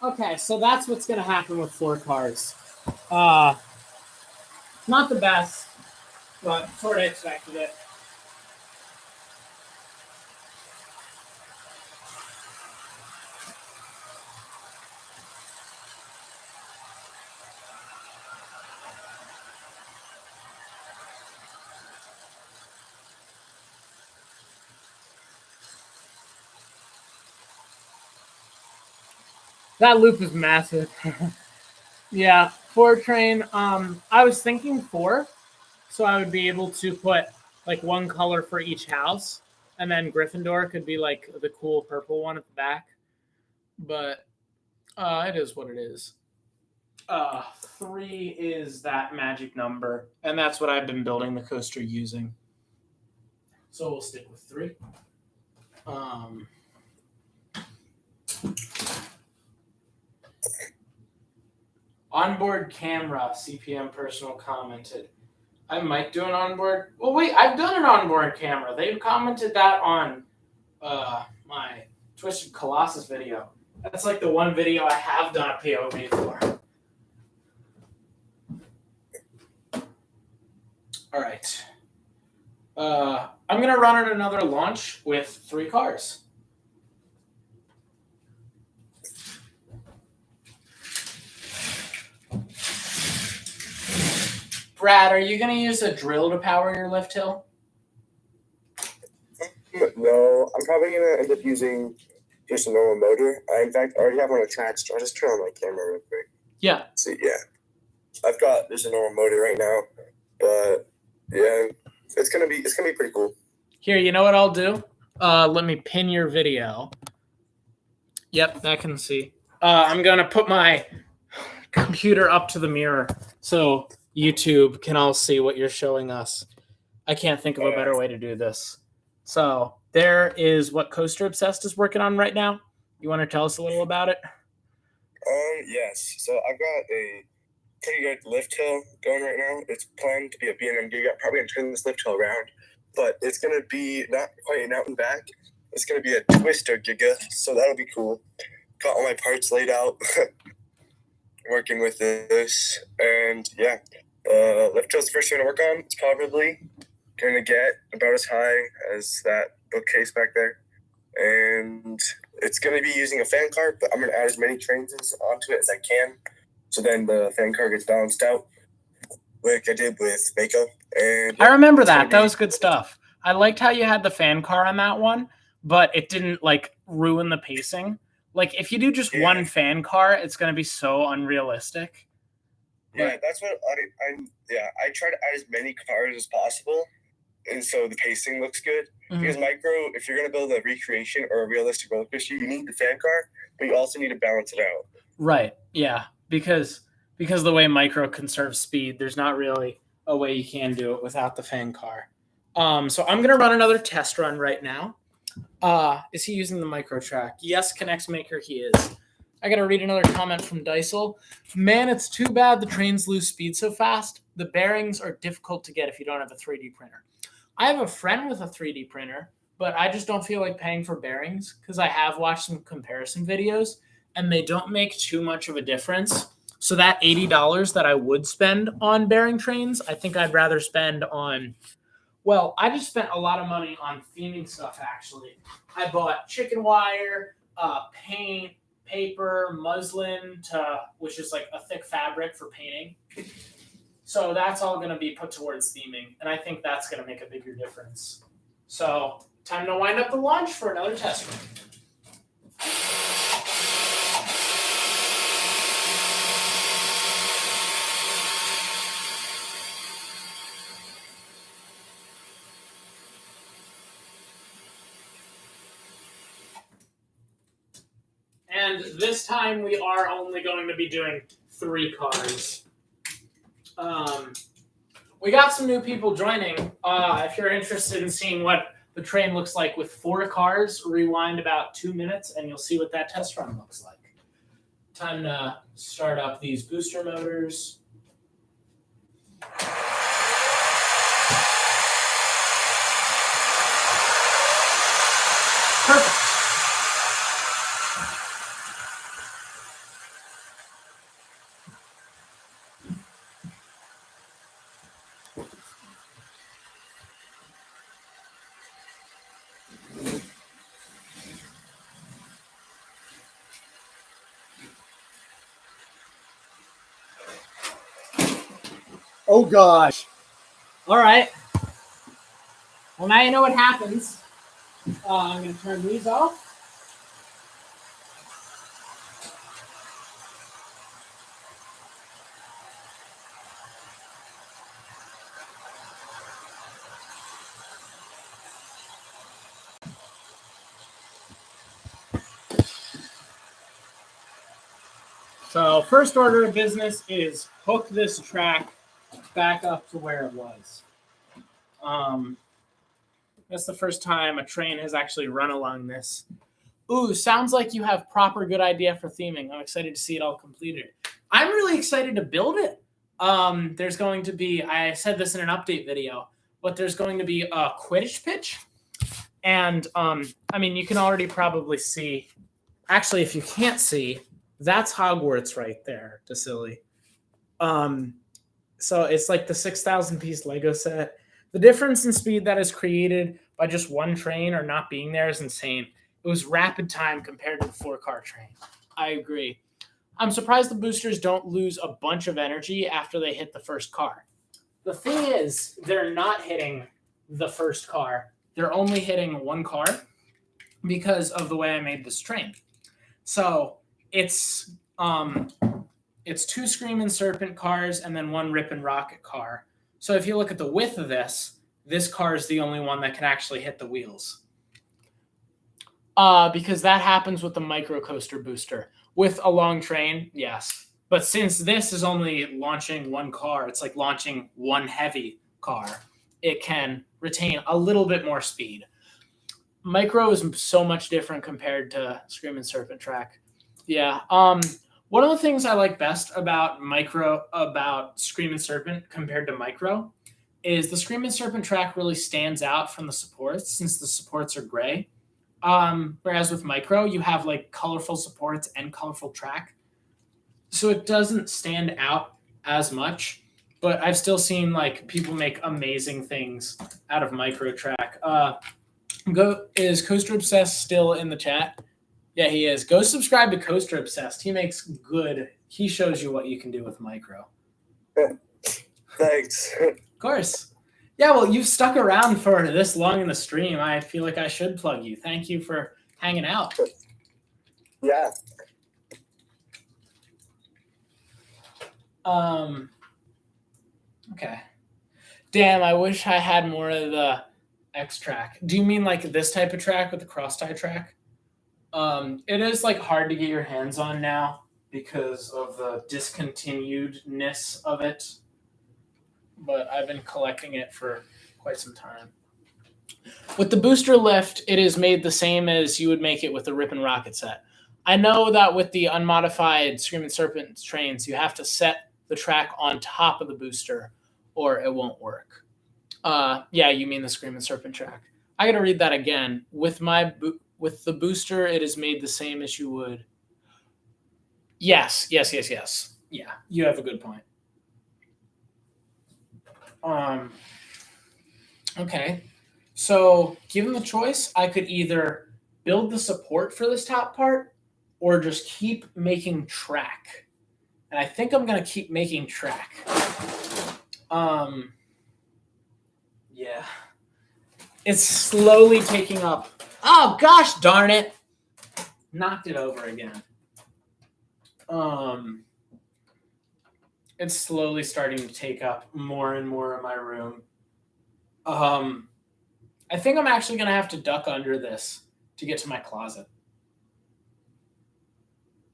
Okay, so that's what's going to happen with 4 cars. Not the best, but sort of expected it. That loop is massive. Yeah, 4 train. I was thinking 4, so I would be able to put like one color for each house, and then Gryffindor could be like the cool purple one at the back. But it is what it is. 3 is that magic number, and that's what I've been building the coaster using. So we'll stick with 3. Onboard camera, CPM personal commented. I might do an onboard. Well, wait, I've done an onboard camera. They've commented that on my Twisted Colossus video. That's like the one video I have done a POV for. All right. I'm going to run at another launch with 3 cars. Brad, are you going to use a drill to power your lift hill? No, I'm probably going to end up using just a normal motor. I, in fact, already have one attached. So I'll just turn on my camera real quick. Yeah. See, yeah. I've got just a normal motor right now, but yeah, it's gonna be pretty cool. Here, you know what I'll do? Let me pin your video. Yep, that can see. I'm gonna put my computer up to the mirror so YouTube can all see what you're showing us. I can't think of a better way to do this. So there is what Coaster Obsessed is working on right now. You want to tell us a little about it? Yes. So I've got a pretty good lift hill going right now. It's planned to be a B&M Giga. Probably gonna turn this lift hill around, but it's gonna be not quite an out and back. It's gonna be a twister Giga, so that'll be cool. Got all my parts laid out, working with this, and yeah, lift hill's the first thing to work on. It's probably gonna get about as high as that bookcase back there, and it's gonna be using a fan car, but I'm gonna add as many trains onto it as I can. So then the fan car gets balanced out, like I did with Mako. And I remember that. That was good stuff. I liked how you had the fan car on that one, but it didn't like ruin the pacing. Like if you do just one fan car, it's going to be so unrealistic. Yeah, that's what I try to add as many cars as possible, and so the pacing looks good. Mm-hmm. Because Micro, if you're going to build a recreation or a realistic roller coaster, you need the fan car, but you also need to balance it out. Right. Yeah. Because the way Micro conserves speed, there's not really a way you can do it without the fan car. So I'm going to run another test run right now. Is he using the Micro track? Yes, Connects Maker, he is. I got to read another comment from Dysel. Man, it's too bad the trains lose speed so fast. The bearings are difficult to get if you don't have a 3D printer. I have a friend with a 3D printer, but I just don't feel like paying for bearings because I have watched some comparison videos and they don't make too much of a difference. So that $80 that I would spend on bearing trains, I think I'd rather spend on, well, I just spent a lot of money on theming stuff, actually. I bought chicken wire, paint, paper, muslin, which is like a thick fabric for painting. So that's all going to be put towards theming, and I think that's going to make a bigger difference. So time to wind up the launch for another test run. And this time we are only going to be doing 3 cars. We got some new people joining. If you're interested in seeing what the train looks like with 4 cars, rewind about 2 minutes and you'll see what that test run looks like. Time to start up these booster motors. Perfect. Oh gosh. All right. Well, now you know what happens. I'm going to turn these off. So first order of business is hook this track back up to where it was. That's the first time a train has actually run along this. Ooh, sounds like you have proper good idea for theming. I'm excited to see it all completed. I'm really excited to build it. There's going to be, I said this in an update video, but there's going to be a Quidditch pitch. And I mean, you can already probably see, actually, if you can't see, that's Hogwarts right there, Dasili. So it's like the 6,000 piece Lego set. The difference in speed that is created by just one train or not being there is insane. It was rapid time compared to the 4-car train. I agree. I'm surprised the boosters don't lose a bunch of energy after they hit the first car. The thing is, they're not hitting the first car. They're only hitting one car because of the way I made this train. So it's 2 Screaming Serpent cars and then 1 Rip and Rocket car. So if you look at the width of this car is the only one that can actually hit the wheels. Because that happens with the microcoaster booster. With a long train, yes. But since this is only launching 1 car, it's like launching 1 heavy car. It can retain a little bit more speed. Micro is so much different compared to Screaming Serpent track. Yeah. One of the things I like best about Screaming Serpent compared to Micro is the Screaming Serpent track really stands out from the supports since the supports are gray. Whereas with Micro, you have like colorful supports and colorful track. So it doesn't stand out as much, but I've still seen like people make amazing things out of Micro track. Is Coaster Obsessed still in the chat? Yeah, he is. Go subscribe to Coaster Obsessed. He makes good. He shows you what you can do with Micro. Thanks. Of course. Yeah, well, you've stuck around for this long in the stream. I feel like I should plug you. Thank you for hanging out. Yeah. Okay. Damn, I wish I had more of the X track. Do you mean like this type of track with the cross tie track? It is like hard to get your hands on now because of the discontinuedness of it. But I've been collecting it for quite some time. With the booster lift, it is made the same as you would make it with the Rip and Rocket set. I know that with the unmodified Screaming Serpent trains, you have to set the track on top of the booster or it won't work. Yeah, you mean the Screaming Serpent track. I got to read that again. With the booster, it is made the same as you would. Yes. Yeah, you have a good point. Okay. So given the choice, I could either build the support for this top part or just keep making track. And I think I'm going to keep making track. Yeah. It's slowly taking up. Oh, gosh darn it. Knocked it over again. It's slowly starting to take up more and more of my room. I think I'm actually going to have to duck under this to get to my closet.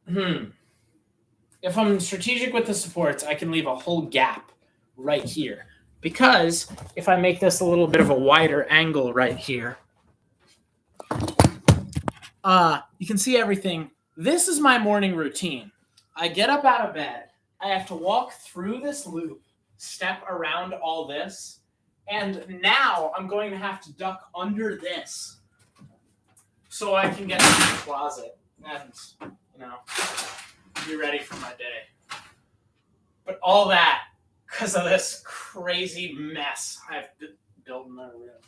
If I'm strategic with the supports, I can leave a whole gap right here. Because if I make this a little bit of a wider angle right here, you can see everything. This is my morning routine. I get up out of bed. I have to walk through this loop, step around all this, and now I'm going to have to duck under this so I can get to the closet and, be ready for my day. But all that because of this crazy mess I've built in my room.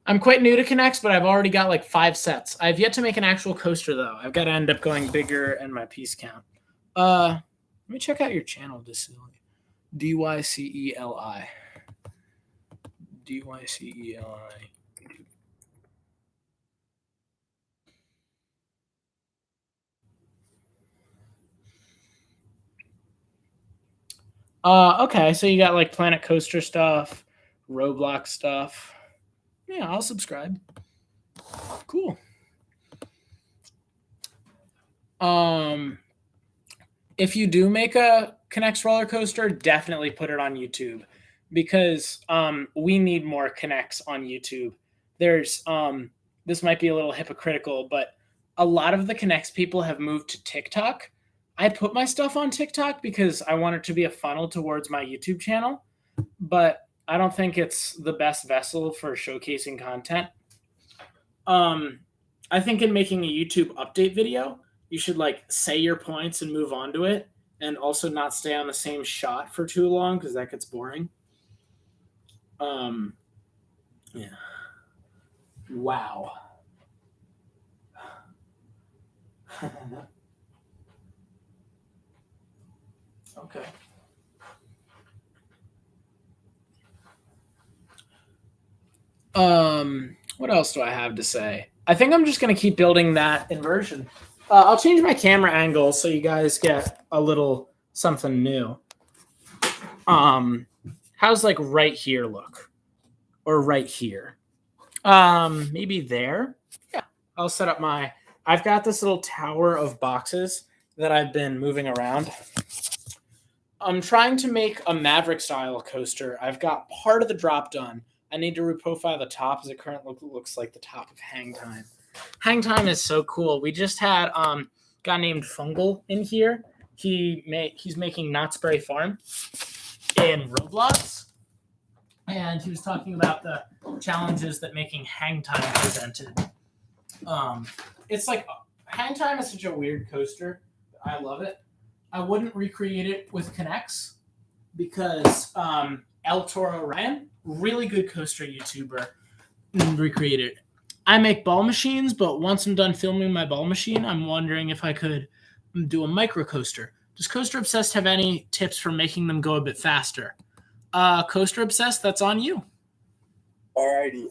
I'm quite new to K'NEX, but I've already got like 5 sets. I've yet to make an actual coaster, though. I've got to end up going bigger and my piece count. Let me check out your channel, Dasili. DYCELI. DYCELI. Okay, so you got like Planet Coaster stuff, Roblox stuff. Yeah, I'll subscribe. Cool. If you do make a K'NEX roller coaster, definitely put it on YouTube because we need more K'NEX on YouTube. There's this might be a little hypocritical, but a lot of the K'NEX people have moved to TikTok. I put my stuff on TikTok because I want it to be a funnel towards my YouTube channel, but I don't think it's the best vessel for showcasing content. I think in making a YouTube update video, you should like say your points and move on to it, and also not stay on the same shot for too long because that gets boring. Yeah. Wow. Okay. What else do I have to say? I think I'm just gonna keep building that inversion. I'll change my camera angle so you guys get a little something new. How's like right here look? Or right here? Maybe there? Yeah. I'll set up my, I've got this little tower of boxes that I've been moving around. I'm trying to make a Maverick style coaster. I've got part of the drop done. I need to reprofile the top as it currently looks like the top of Hang Time. Hang Time is so cool. We just had a guy named Fungal in here. He's making Knott's Berry Farm in Roblox. And he was talking about the challenges that making Hang Time presented. It's like Hang Time is such a weird coaster. I love it. I wouldn't recreate it with K'NEX because El Toro Ryan, really good coaster YouTuber, recreated it. I make ball machines, but once I'm done filming my ball machine, I'm wondering if I could do a micro coaster. Does Coaster Obsessed have any tips for making them go a bit faster? Coaster Obsessed, that's on you. Alrighty.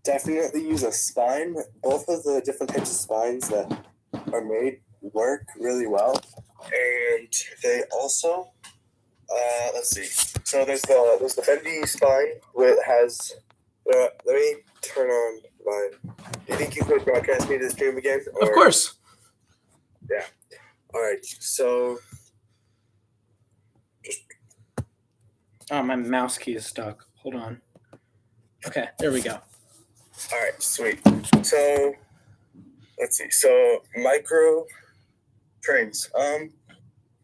Definitely use a spine. Both of the different types of spines that are made work really well, and they also let's see. So there's the bendy spine which has. Let me turn on mine. Do you think you could broadcast me to the stream again? Of course. Yeah. All right. So. Oh, my mouse key is stuck. Hold on. Okay, there we go. All right, sweet. So, let's see. So, micro trains.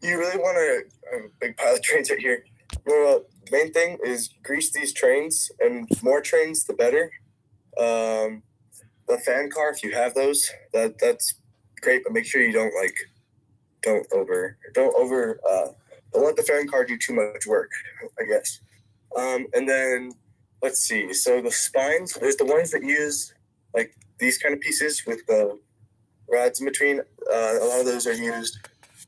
You really want a big pile of trains right here. The main thing is grease these trains, and more trains, the better. The fan car, if you have those, that's great, but make sure you don't let the fan car do too much work, I guess. And then let's see. So the spines, there's the ones that use like these kind of pieces with the rods in between. A lot of those are used,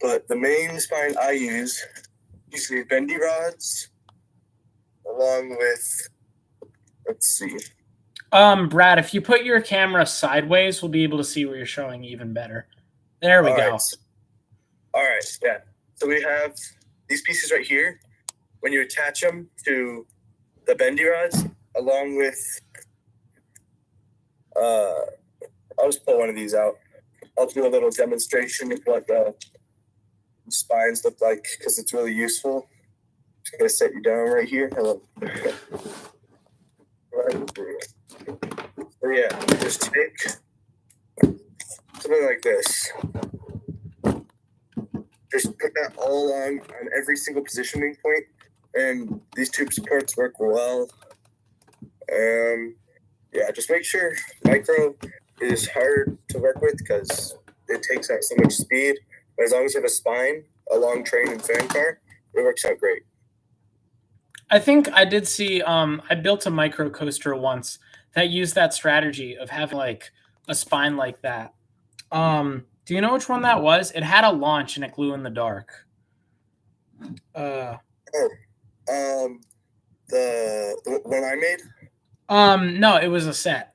but the main spine I use usually bendy rods, along with, let's see. Brad, if you put your camera sideways, we'll be able to see what you're showing even better. There we go. All right, yeah. So we have these pieces right here. When you attach them to the bendy rods, along with, I'll just pull one of these out. I'll do a little demonstration of what the spines look like because it's really useful. Just gonna set you down right here. Hello. Right. So yeah, just take something like this. Just put that all on every single positioning point, and these tube supports work well. Yeah, just make sure micro is hard to work with because it takes out so much speed. But as long as you have a spine, a long train, and fan car, it works out great. I think I did see. I built a micro coaster once that used that strategy of having like a spine like that. Do you know which one that was? It had a launch and it glue in the dark. The one I made? No, it was a set.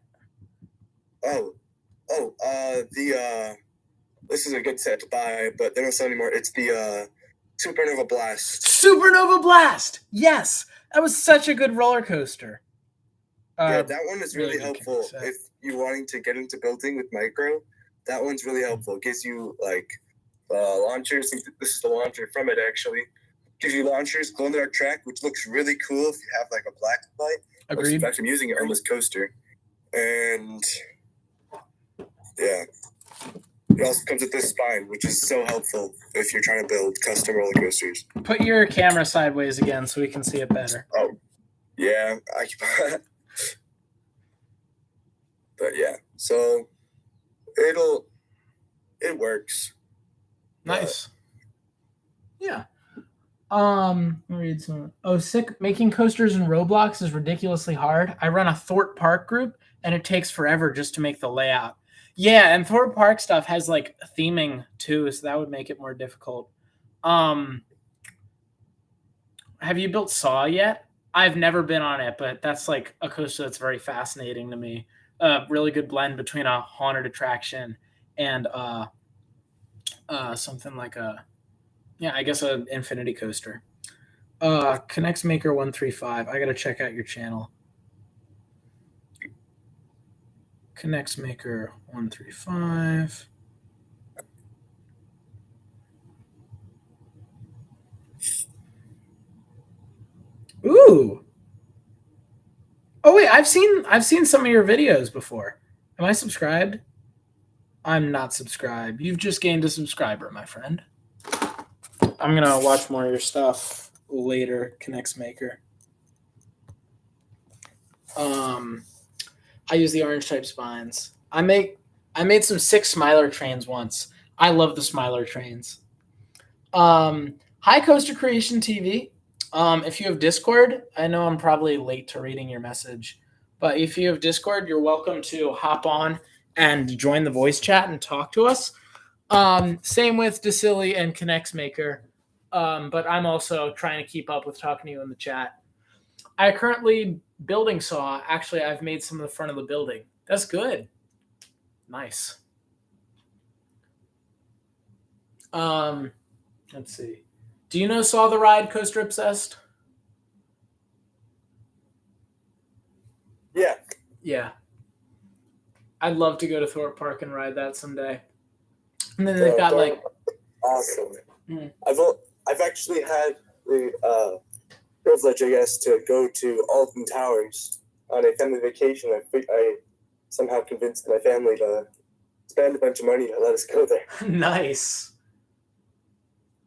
This is a good set to buy, but they don't sell anymore. It's the Supernova Blast. Supernova Blast! Yes! That was such a good roller coaster. Yeah, that one is really good helpful set. if you're wanting to get into building with micro. That one's really helpful. It gives you like launchers. This is the launcher from it actually. Gives you launchers, glow in the dark track, which looks really cool if you have like a black light. Agreed. In fact, I'm using it on this coaster, and yeah, it also comes with this spine, which is so helpful if you're trying to build custom roller coasters. Put your camera sideways again so we can see it better. Oh, yeah, but yeah, so it works. Nice. Yeah. Let me read some. Oh, sick. Making coasters in Roblox is ridiculously hard. I run a Thorpe Park group, and it takes forever just to make the layout. Yeah, and Thorpe Park stuff has like theming too, so that would make it more difficult. Have you built Saw yet? I've never been on it, but that's like a coaster that's very fascinating to me. A really good blend between a haunted attraction and something like I guess an infinity coaster. Connects Maker 135. I gotta check out your channel. Connects Maker 135. Ooh. Oh wait, I've seen some of your videos before. Am I subscribed? I'm not subscribed. You've just gained a subscriber, my friend. I'm gonna watch more of your stuff later, Connects Maker. I use the orange type spines. I made some 6 Smiler trains once. I love the Smiler trains. Hi Coaster Creation TV. If you have Discord, I know I'm probably late to reading your message, but if you have Discord, you're welcome to hop on and join the voice chat and talk to us. Same with Decilly and Connects Maker. But I'm also trying to keep up with talking to you in the chat. I currently building Saw. Actually, I've made some of the front of the building. That's good. Nice. Let's see. Do you know Saw the Ride, Coaster Obsessed? Yeah. Yeah. I'd love to go to Thorpe Park and ride that someday. And then they've got like awesome. Mm. I've actually had the privilege, I guess, to go to Alton Towers on a family vacation. I somehow convinced my family to spend a bunch of money to let us go there. Nice.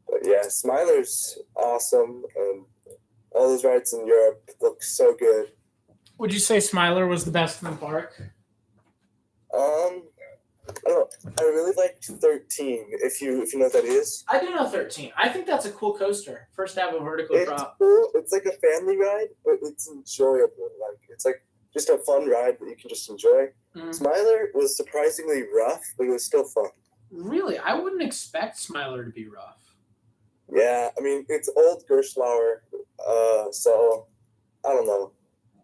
But yeah, Smiler's awesome, and all those rides in Europe look so good. Would you say Smiler was the best in the park? I don't know. I really liked 13. If you know what that is. I do know 13. I think that's a cool coaster. First to have a vertical It's drop. cool. It's like a family ride, but it's enjoyable. Like it's like just a fun ride that you can just enjoy. Mm. Smiler was surprisingly rough, but it was still fun. Really? I wouldn't expect Smiler to be rough. Yeah, I mean it's old Gerstlauer, so I don't know.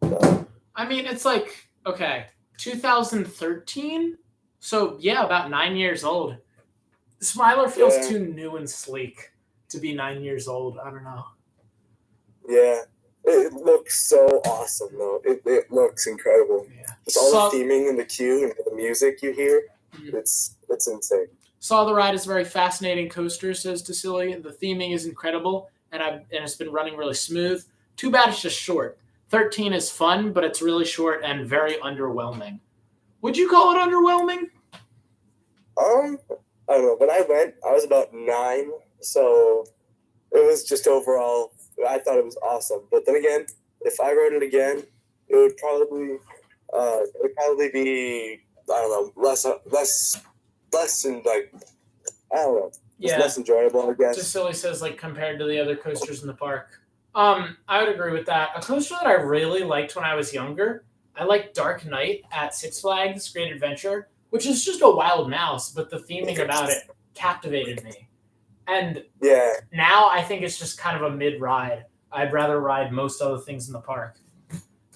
No. I mean, it's like, okay, 2013? So, yeah, about 9 years old. Smiler feels Yeah. too new and sleek to be 9 years old. I don't know. Yeah, it looks so awesome though. It looks incredible. Yeah. Just all the theming and the cue and the music you hear. Mhm. It's insane. Saw the Ride is a very fascinating coaster, says Decilly. The theming is incredible, and it's been running really smooth. Too bad it's just short. 13 is fun, but it's really short and very underwhelming. Would you call it underwhelming? I don't know. When I went, I was about 9, so it was just overall. I thought it was awesome. But then again, if I rode it again, it would probably be I don't know less than like I don't know. Just less enjoyable, I guess. Decilly says like compared to the other coasters in the park. I would agree with that. A coaster that I really liked when I was younger, I liked Dark Knight at Six Flags Great Adventure, which is just a wild mouse, but the theming about it captivated me. And Yeah, now I think it's just kind of a mid-ride. I'd rather ride most other things in the park.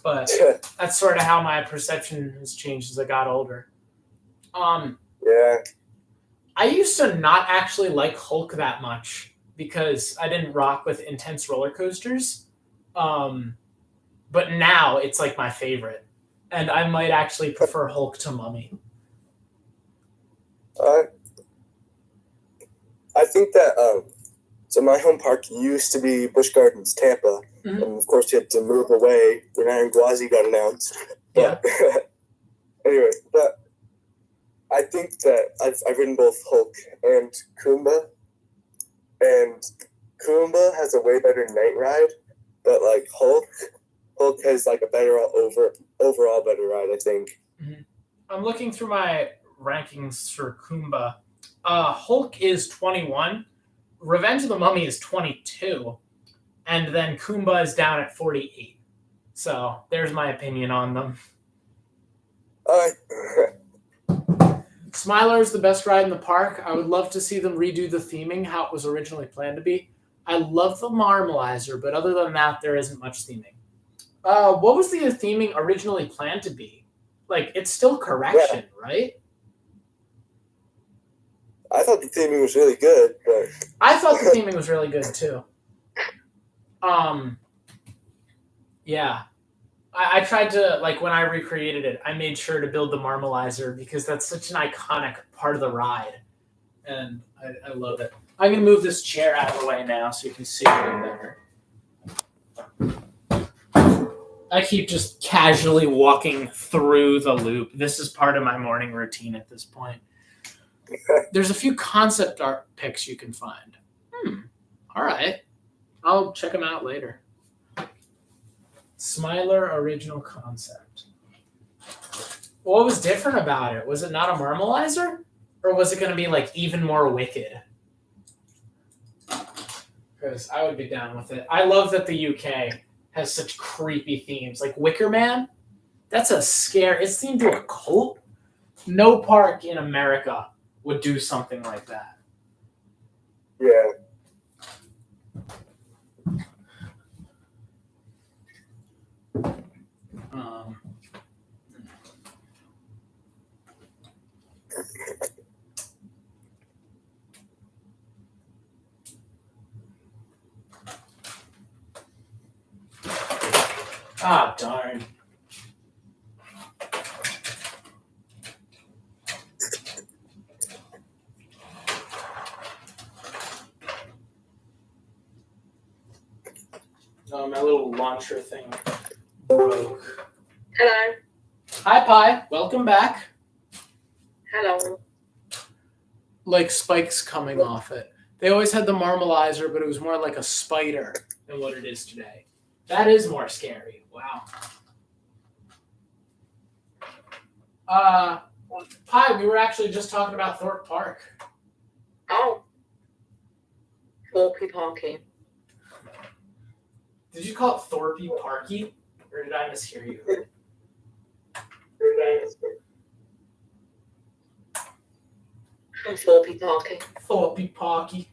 But that's sort of how my perception has changed as I got older. yeah. I used to not actually like Hulk that much because I didn't rock with intense roller coasters. But now it's like my favorite. And I might actually prefer Hulk to Mummy. Uh, I think that so my home park used to be Busch Gardens, Tampa, Mhm. and of course you had to move away when Iron Gwazi got announced. Yeah. But anyway, but I think that I've ridden both Hulk and Kumba, and Kumba has a way better night ride, but like Hulk has like a better overall better ride, I think. I'm looking through my rankings for Kumba. Hulk is 21. Revenge of the Mummy is 22. And then Kumba is down at 48. So there's my opinion on them. Smiler is the best ride in the park. I would love to see them redo the theming how it was originally planned to be. I love the Marmalizer, but other than that, there isn't much theming. What was the theming originally planned to be? Like, it's still correction, right? I thought the theming was really good, but I thought the theming was really good too. Yeah. I tried to, like, when I recreated it, I made sure to build the Marmalizer because that's such an iconic part of the ride. And I love it. I'm going to move this chair out of the way now so you can see it better. I keep just casually walking through the loop. This is part of my morning routine at this point. There's a few concept art pics you can find. All right. I'll check them out later. Smiler original concept. What was different about it? Was it not a Marmalizer? Or was it going to be like even more wicked? Because I would be down with it. I love that the UK has such creepy themes. Like Wicker Man, that's a scare. It's themed to a cult. No park in America would do something like that. yeah. Darn. Oh, my little launcher thing broke. Hello. Hi, Pi. Welcome back. Hello. Like spikes coming off it. They always had the Marmalizer, but it was more like a spider than what it is today. That is more scary. Wow. Pi, we were actually just talking about Thorpe Park. Oh. Walkie Parky. Did you call it Thorpe Parky? Or did I mishear you? Thorpe Parky. Thorpe Parky.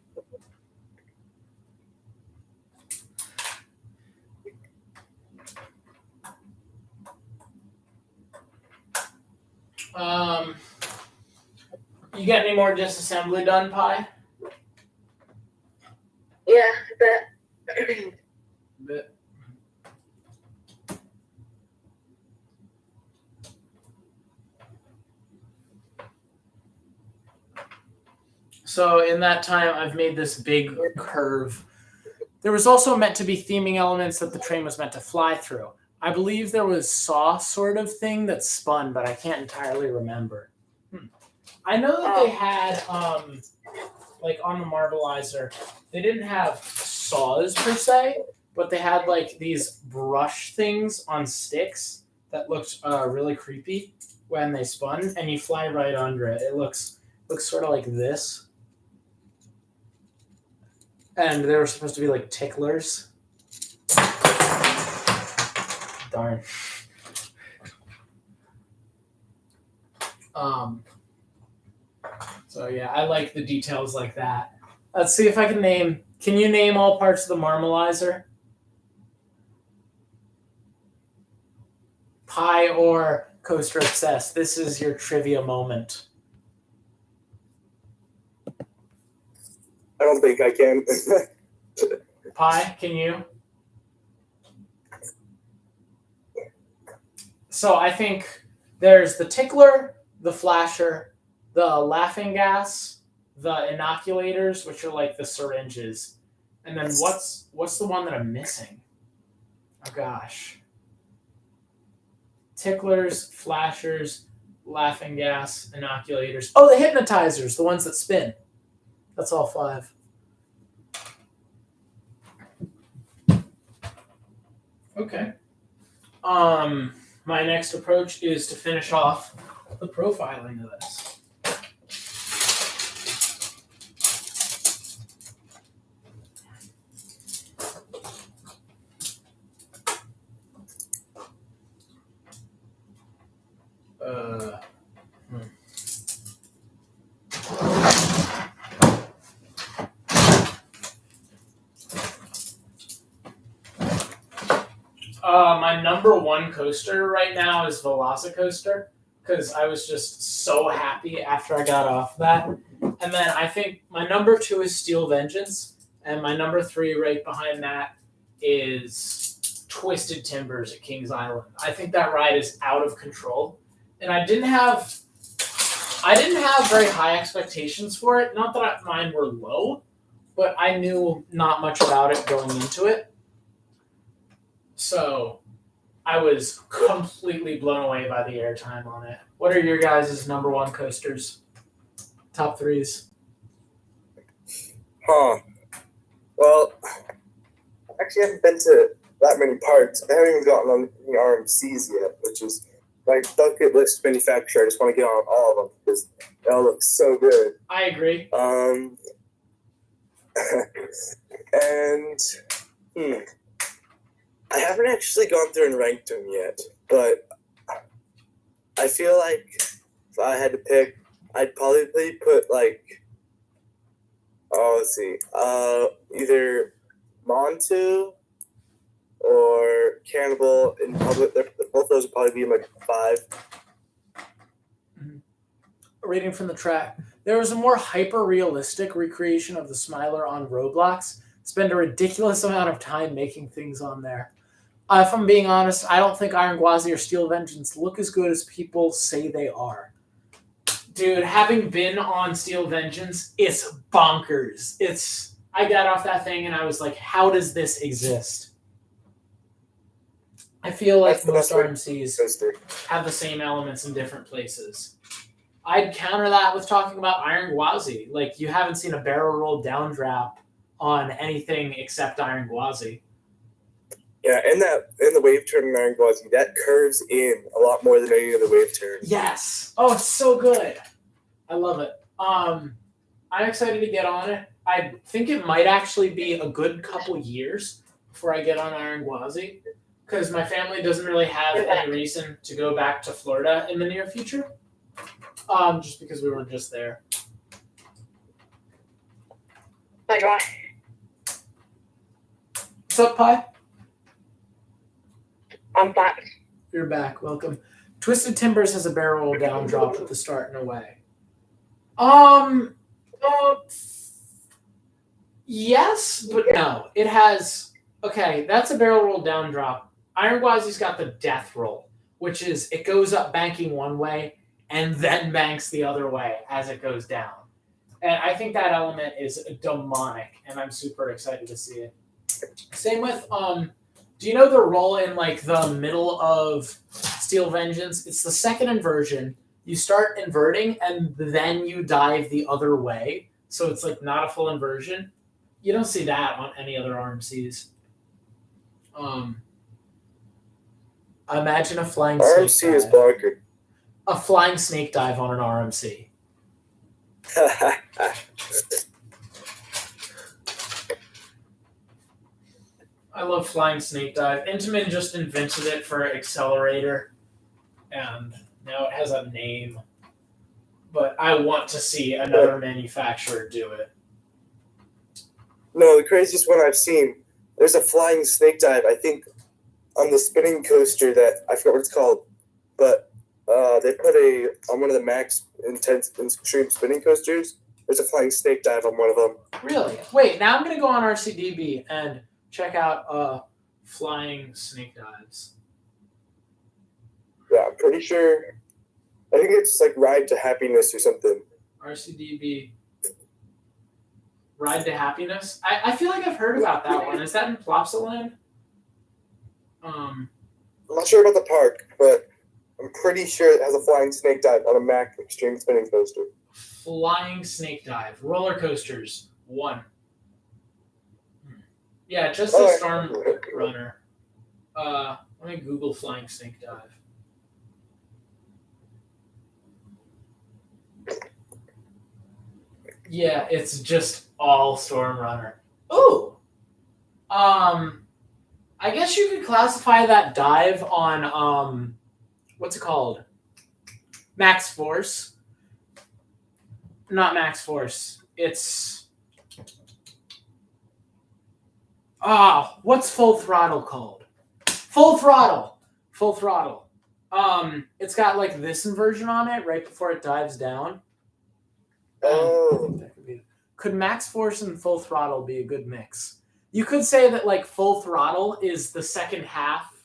You got any more disassembly done, Pi? Yeah, but Bit. So in that time, I've made this big curve. There was also meant to be theming elements that the train was meant to fly through. I believe there was saw sort of thing that spun, but I can't entirely remember. I know that they had, like on the Marmalizer, they didn't have saws per se, but they had like these brush things on sticks that looked really creepy when they spun, and you fly right under it. It looks sort of like this. And they were supposed to be like ticklers. Darn. So yeah, I like the details like that. Let's see if I can name. Can you name all parts of the Marmalizer? Pi or Coaster Obsessed. This is your trivia moment. I don't think I can. Pi, can you? So I think there's the Tickler, the Flasher, the laughing gas, the inoculators, which are like the syringes, and then what's the one that I'm missing? Oh gosh. Ticklers, flashers, laughing gas, inoculators. Oh, the hypnotizers, the ones that spin. That's all 5. Okay. My next approach is to finish off the profiling of this. My number 1 coaster right now is Velocicoaster because I was just so happy after I got off that. And then I think my number 2 is Steel Vengeance, and my number 3 right behind that is Twisted Timbers at Kings Island. I think that ride is out of control, and I didn't have very high expectations for it. Not that mine were low, but I knew not much about it going into it. So I was completely blown away by the airtime on it. What are your guys' number 1 coasters? Top 3s? Huh. Well, I actually haven't been to that many parks. I haven't even gotten on any RMCs yet, which is my bucket list manufacturer. I just want to get on all of them because they all look so good. I agree. And I haven't actually gone through and ranked them yet, but I feel like if I had to pick, I'd probably put like, let's see, either Montu or Cannibal in public. Both of those would probably be like 5. Reading from the track, there was a more hyper-realistic recreation of the Smiler on Roblox. Spend a ridiculous amount of time making things on there. If I'm being honest, I don't think Iron Gwazi or Steel Vengeance look as good as people say they are. Dude, having been on Steel Vengeance, it's bonkers. I got off that thing and I was like, how does this exist? I feel like most RMCs have the same elements in different places. I'd counter that with talking about Iron Gwazi. Like, you haven't seen a barrel roll down drop on anything except Iron Gwazi. Yeah, and the wave turn in Iron Gwazi, that curves in a lot more than any other wave turn. Yes. Oh, it's so good. I love it. I'm excited to get on it. I think it might actually be a good couple years before I get on Iron Gwazi, because my family doesn't really have any reason to go back to Florida in the near future. Just because we were just there. My dry. What's up, Pi? I'm back. You're back. Welcome. Twisted Timbers has a barrel roll down drop at the start and away. Yes, but no. It has. Okay, that's a barrel roll down drop. Iron Gwazi's got the death roll, which is it goes up banking one way and then banks the other way as it goes down. And I think that element is demonic, and I'm super excited to see it. Same with do you know the roll in like the middle of Steel Vengeance? It's the second inversion. You start inverting and then you dive the other way. So it's like not a full inversion. You don't see that on any other RMCs. Imagine a flying RMC snake is dive. bonkers. A flying snake dive on an RMC. I love flying snake dive. Intamin just invented it for accelerator, and now it has a name. But I want to see another manufacturer do it. No, the craziest one I've seen, there's a flying snake dive, I think, on the spinning coaster that, I forgot what it's called, but they put on one of the max intense extreme spinning coasters, there's a flying snake dive on one of them. Really? Wait, now I'm going to go on RCDB and check out flying snake dives. Yeah, I'm pretty sure I think it's like Ride to Happiness or something. RCDB. Ride to Happiness. I feel like I've heard about that one. Is that in Plopsaland? I'm not sure about the park, but I'm pretty sure it has a flying snake dive on a Mack Extreme Spinning Coaster. Flying snake dive. Roller coasters. 1. Yeah, just a Storm Runner. Let me Google flying snake dive. Yeah, it's just all Storm Runner. Ooh. I guess you could classify that dive on what's it called? Max Force. Not Max Force. It's what's Full Throttle called? Full Throttle. Full Throttle. It's got like this inversion on it right before it dives down. Oh. Could Max Force and Full Throttle be a good mix? You could say that like Full Throttle is the second half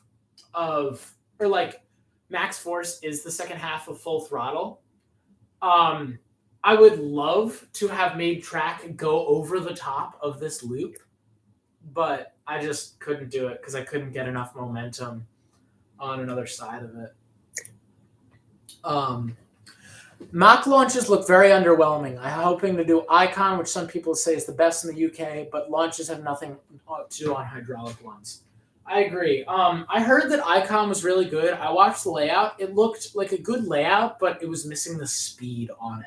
of, or like Max Force is the second half of Full Throttle. I would love to have made track go over the top of this loop, but I just couldn't do it because I couldn't get enough momentum on another side of it. Mock launches look very underwhelming. I'm hoping to do Icon, which some people say is the best in the UK, but launches have nothing to do on hydraulic ones. I agree. I heard that Icon was really good. I watched the layout. It looked like a good layout, but it was missing the speed on it.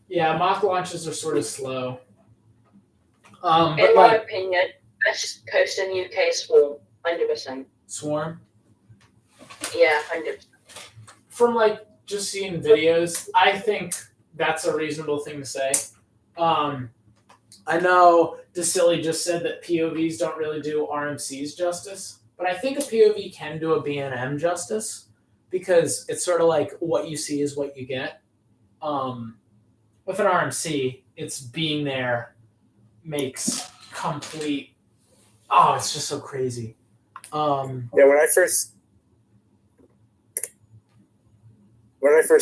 Yeah, mock launches are sort of slow. In my opinion, best coaster in the UK is Swarm, 100%. Swarm? Yeah, 100%. From like just seeing videos, I think that's a reasonable thing to say. I know DeSilly just said that POVs don't really do RMCs justice, but I think a POV can do a B&M justice because it's sort of like what you see is what you get. With an RMC, it's being there makes complete. Oh, it's just so crazy. Yeah, when I first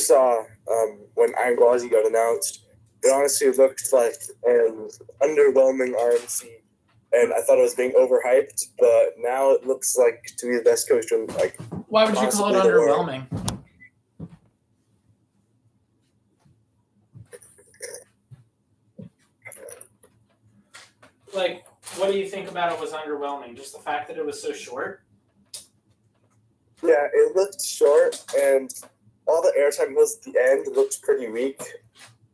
saw when Iron Gwazi got announced, it honestly looked like an underwhelming RMC, and I thought it was being overhyped. But now it looks like to be the best coaster. Like, why would you call it underwhelming? Like, what do you think about it was underwhelming? Just the fact that it was so short? Yeah, it looked short, and all the airtime was at the end looked pretty weak.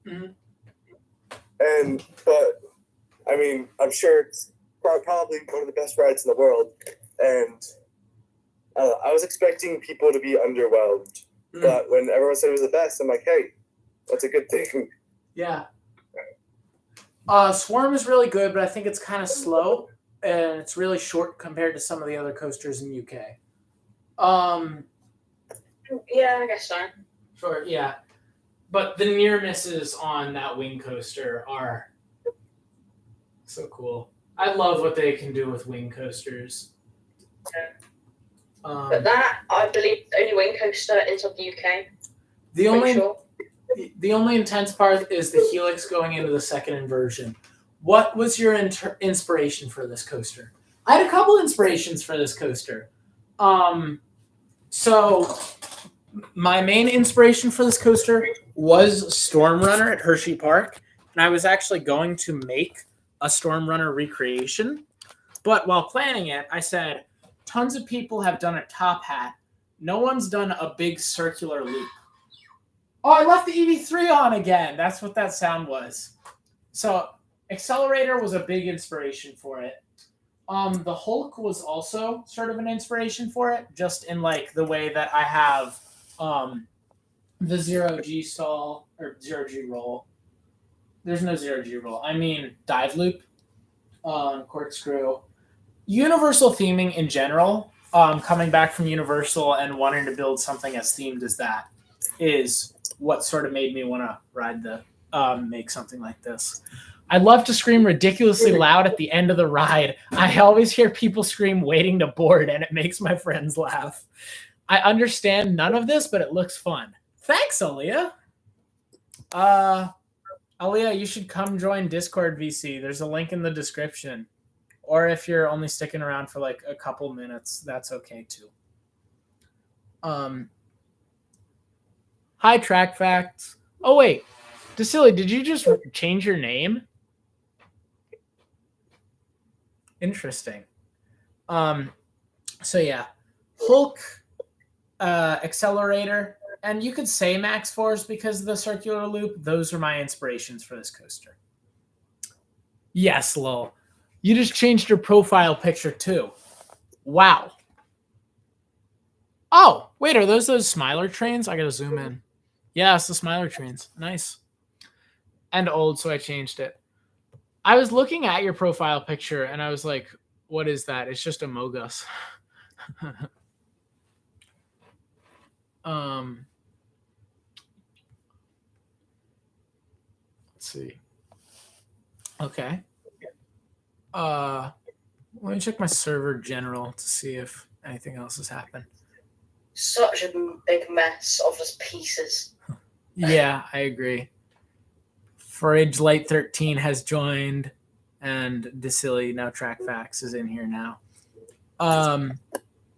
Mm-hmm. But I mean, I'm sure it's probably one of the best rides in the world, and I was expecting people to be underwhelmed. Mm. But when everyone said it was the best, I'm like, hey, that's a good thing. Yeah. Swarm is really good, but I think it's kind of slow, and it's really short compared to some of the other coasters in the UK. Yeah, I guess so. Sure, yeah. But the near misses on that wing coaster are so cool. I love what they can do with wing coasters. But that, I believe, the only wing coaster inside the UK. The only intense part is the helix going into the second inversion. What was your inspiration for this coaster? I had a couple inspirations for this coaster. So my main inspiration for this coaster was Storm Runner at Hershey Park, and I was actually going to make a Storm Runner recreation. But while planning it, I said, tons of people have done a top hat. No one's done a big circular loop. Oh, I left the EV3 on again. That's what that sound was. So Accelerator was a big inspiration for it. The Hulk was also sort of an inspiration for it, just in like the way that I have the 0G stall or 0G roll. There's no 0G roll. I mean dive loop, corkscrew. Universal theming in general, coming back from Universal and wanting to build something as themed as that is what sort of made me want to ride make something like this. I'd love to scream ridiculously loud at the end of the ride. I always hear people scream waiting to board, and it makes my friends laugh. I understand none of this, but it looks fun. Thanks, Aaliyah. Aaliyah, you should come join Discord VC. There's a link in the description. Or if you're only sticking around for like a couple minutes, that's okay too. Hi, Track Facts. Oh, wait. Dasili, did you just change your name? Interesting. So yeah, Hulk, Accelerator, and you could say Max Force because of the circular loop. Those are my inspirations for this coaster. Yes, lol. You just changed your profile picture too. Wow. Oh, wait, are those Smiler trains? I gotta zoom in. Yeah, it's the Smiler trains. Nice. And old, so I changed it. I was looking at your profile picture and I was like, what is that? It's just a Mogus. Let's see. Okay. Let me check my server general to see if anything else has happened. Such a big mess of just pieces. Yeah, I agree. Forage Light 13 has joined, and Dasili, now Track Facts, is in here now.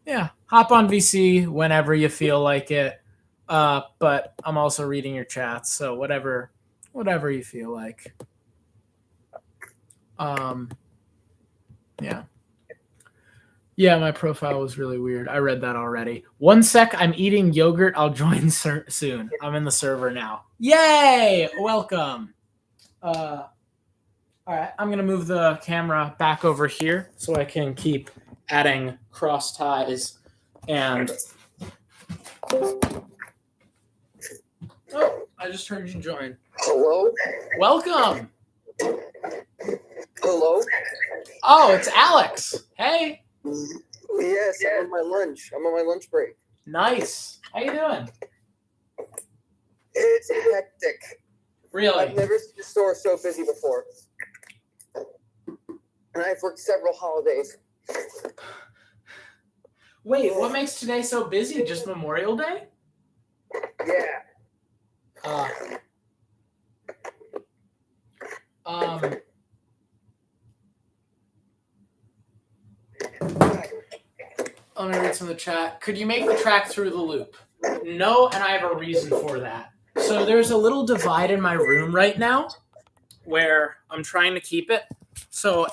Yeah, hop on VC whenever you feel like it. But I'm also reading your chats, so whatever you feel like. Yeah. Yeah, my profile was really weird. I read that already. 1 sec, I'm eating yogurt. I'll join soon. I'm in the server now. Yay! Welcome. All right, I'm going to move the camera back over here so I can keep adding cross ties and... Oh, I just heard you join. Hello? Welcome. Hello? Oh, it's Alex. Hey. Yes, I'm on my lunch. I'm on my lunch break. Nice. How you doing? It's hectic. Really? I've never seen a store so busy before. And I've worked several holidays. Wait, what makes today so busy? Just Memorial Day? Yeah. Let me read some of the chat. Could you make the track through the loop? No, and I have a reason for that. So there's a little divide in my room right now where I'm trying to keep it. So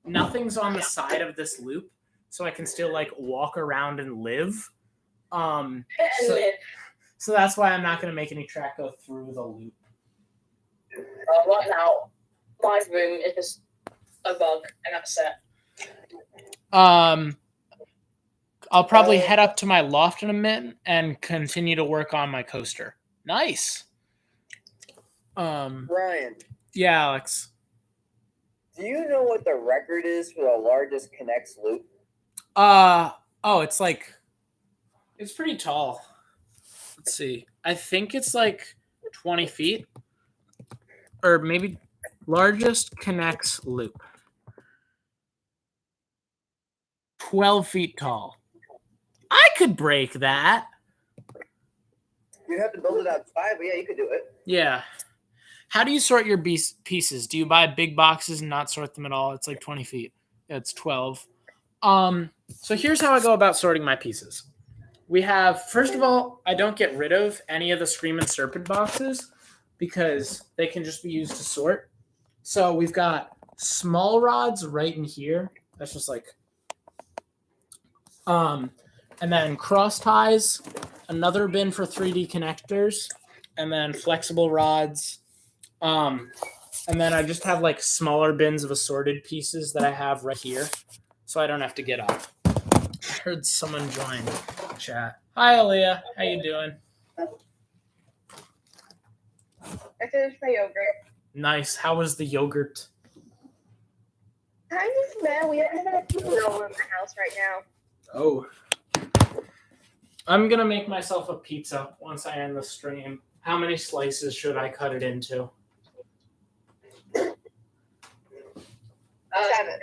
nothing's on the side of this loop, so I can still like walk around and live. So that's why I'm not going to make any track go through the loop. Right now, my room is just a bug, and that's it. I'll probably head up to my loft in a minute and continue to work on my coaster. Nice. Ryan, Yeah, Alex. do you know what the record is for the largest Connects loop? It's pretty tall. Let's see. I think it's like 20 feet. Or maybe largest Connects loop. 12 feet tall. I could break that. You'd have to build it outside, but yeah, you could do it. Yeah. How do you sort your pieces? Do you buy big boxes and not sort them at all? It's like 20 feet. Yeah, it's 12. So here's how I go about sorting my pieces. We have, first of all, I don't get rid of any of the Screamin' Serpent boxes because they can just be used to sort. So we've got small rods right in here. That's just like, and then cross ties, another bin for 3D connectors, and then flexible rods. And then I just have like smaller bins of assorted pieces that I have right here, so I don't have to get up. I heard someone join chat. Hi, Aaliyah. How you doing? I finished my yogurt. Nice. How was the yogurt? Kind of bad. We don't have enough people over in my house right now. Oh. I'm going to make myself a pizza once I end the stream. How many slices should I cut it into? 7.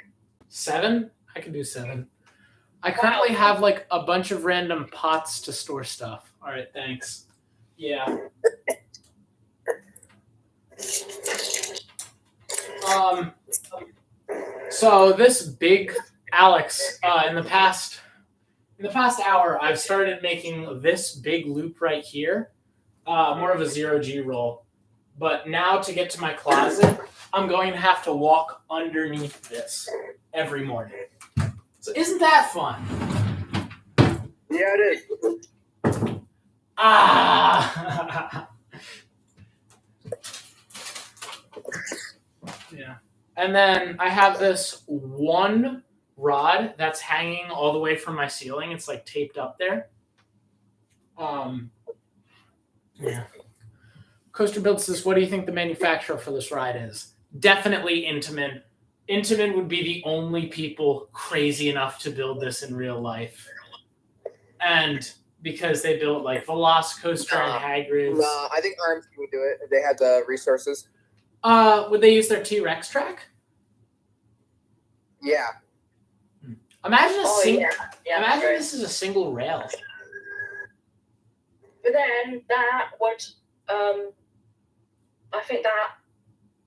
7? I can do 7. I currently have like a bunch of random pots to store stuff. All right, thanks. Yeah. So this big Alex, in the past hour, I've started making this big loop right here, more of a 0G roll. But now to get to my closet, I'm going to have to walk underneath this every morning. So isn't that fun? Yeah, it is. Ah. Yeah. And then I have this one rod that's hanging all the way from my ceiling. It's like taped up there. Yeah. Coaster Build says, what do you think the manufacturer for this ride is? Definitely Intamin. Intamin would be the only people crazy enough to build this in real life. And because they built like Velocicoaster and Hagrid's. Nah, I think RMC would do it if they had the resources. Would they use their T-Rex track? Yeah. Imagine Yeah, great. this is a single rail. But then that would, I think that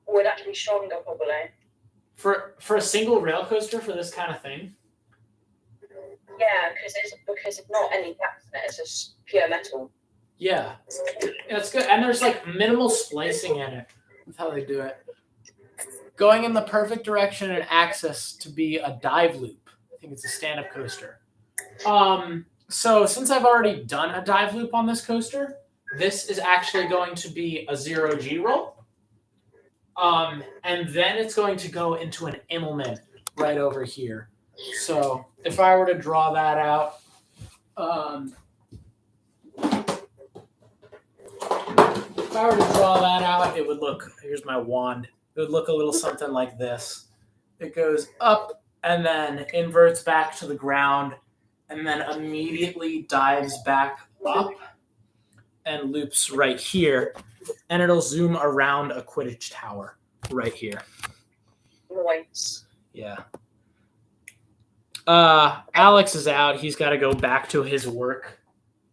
would actually be stronger probably. For a single rail coaster for this kind of thing? Yeah, because it's not any gaps in it. It's just pure metal. Yeah. That's good. And there's like minimal splicing in it. That's how they do it. Going in the perfect direction and access to be a dive loop. I think it's a stand-up coaster. So since I've already done a dive loop on this coaster, this is actually going to be a 0G roll. And then it's going to go into an Immelman right over here. So if I were to draw that out, it would look, here's my wand. It would look a little something like this. It goes up and then inverts back to the ground and then immediately dives back up and loops right here. And it'll zoom around a Quidditch tower right here. Nice. Yeah. Alex is out. He's got to go back to his work.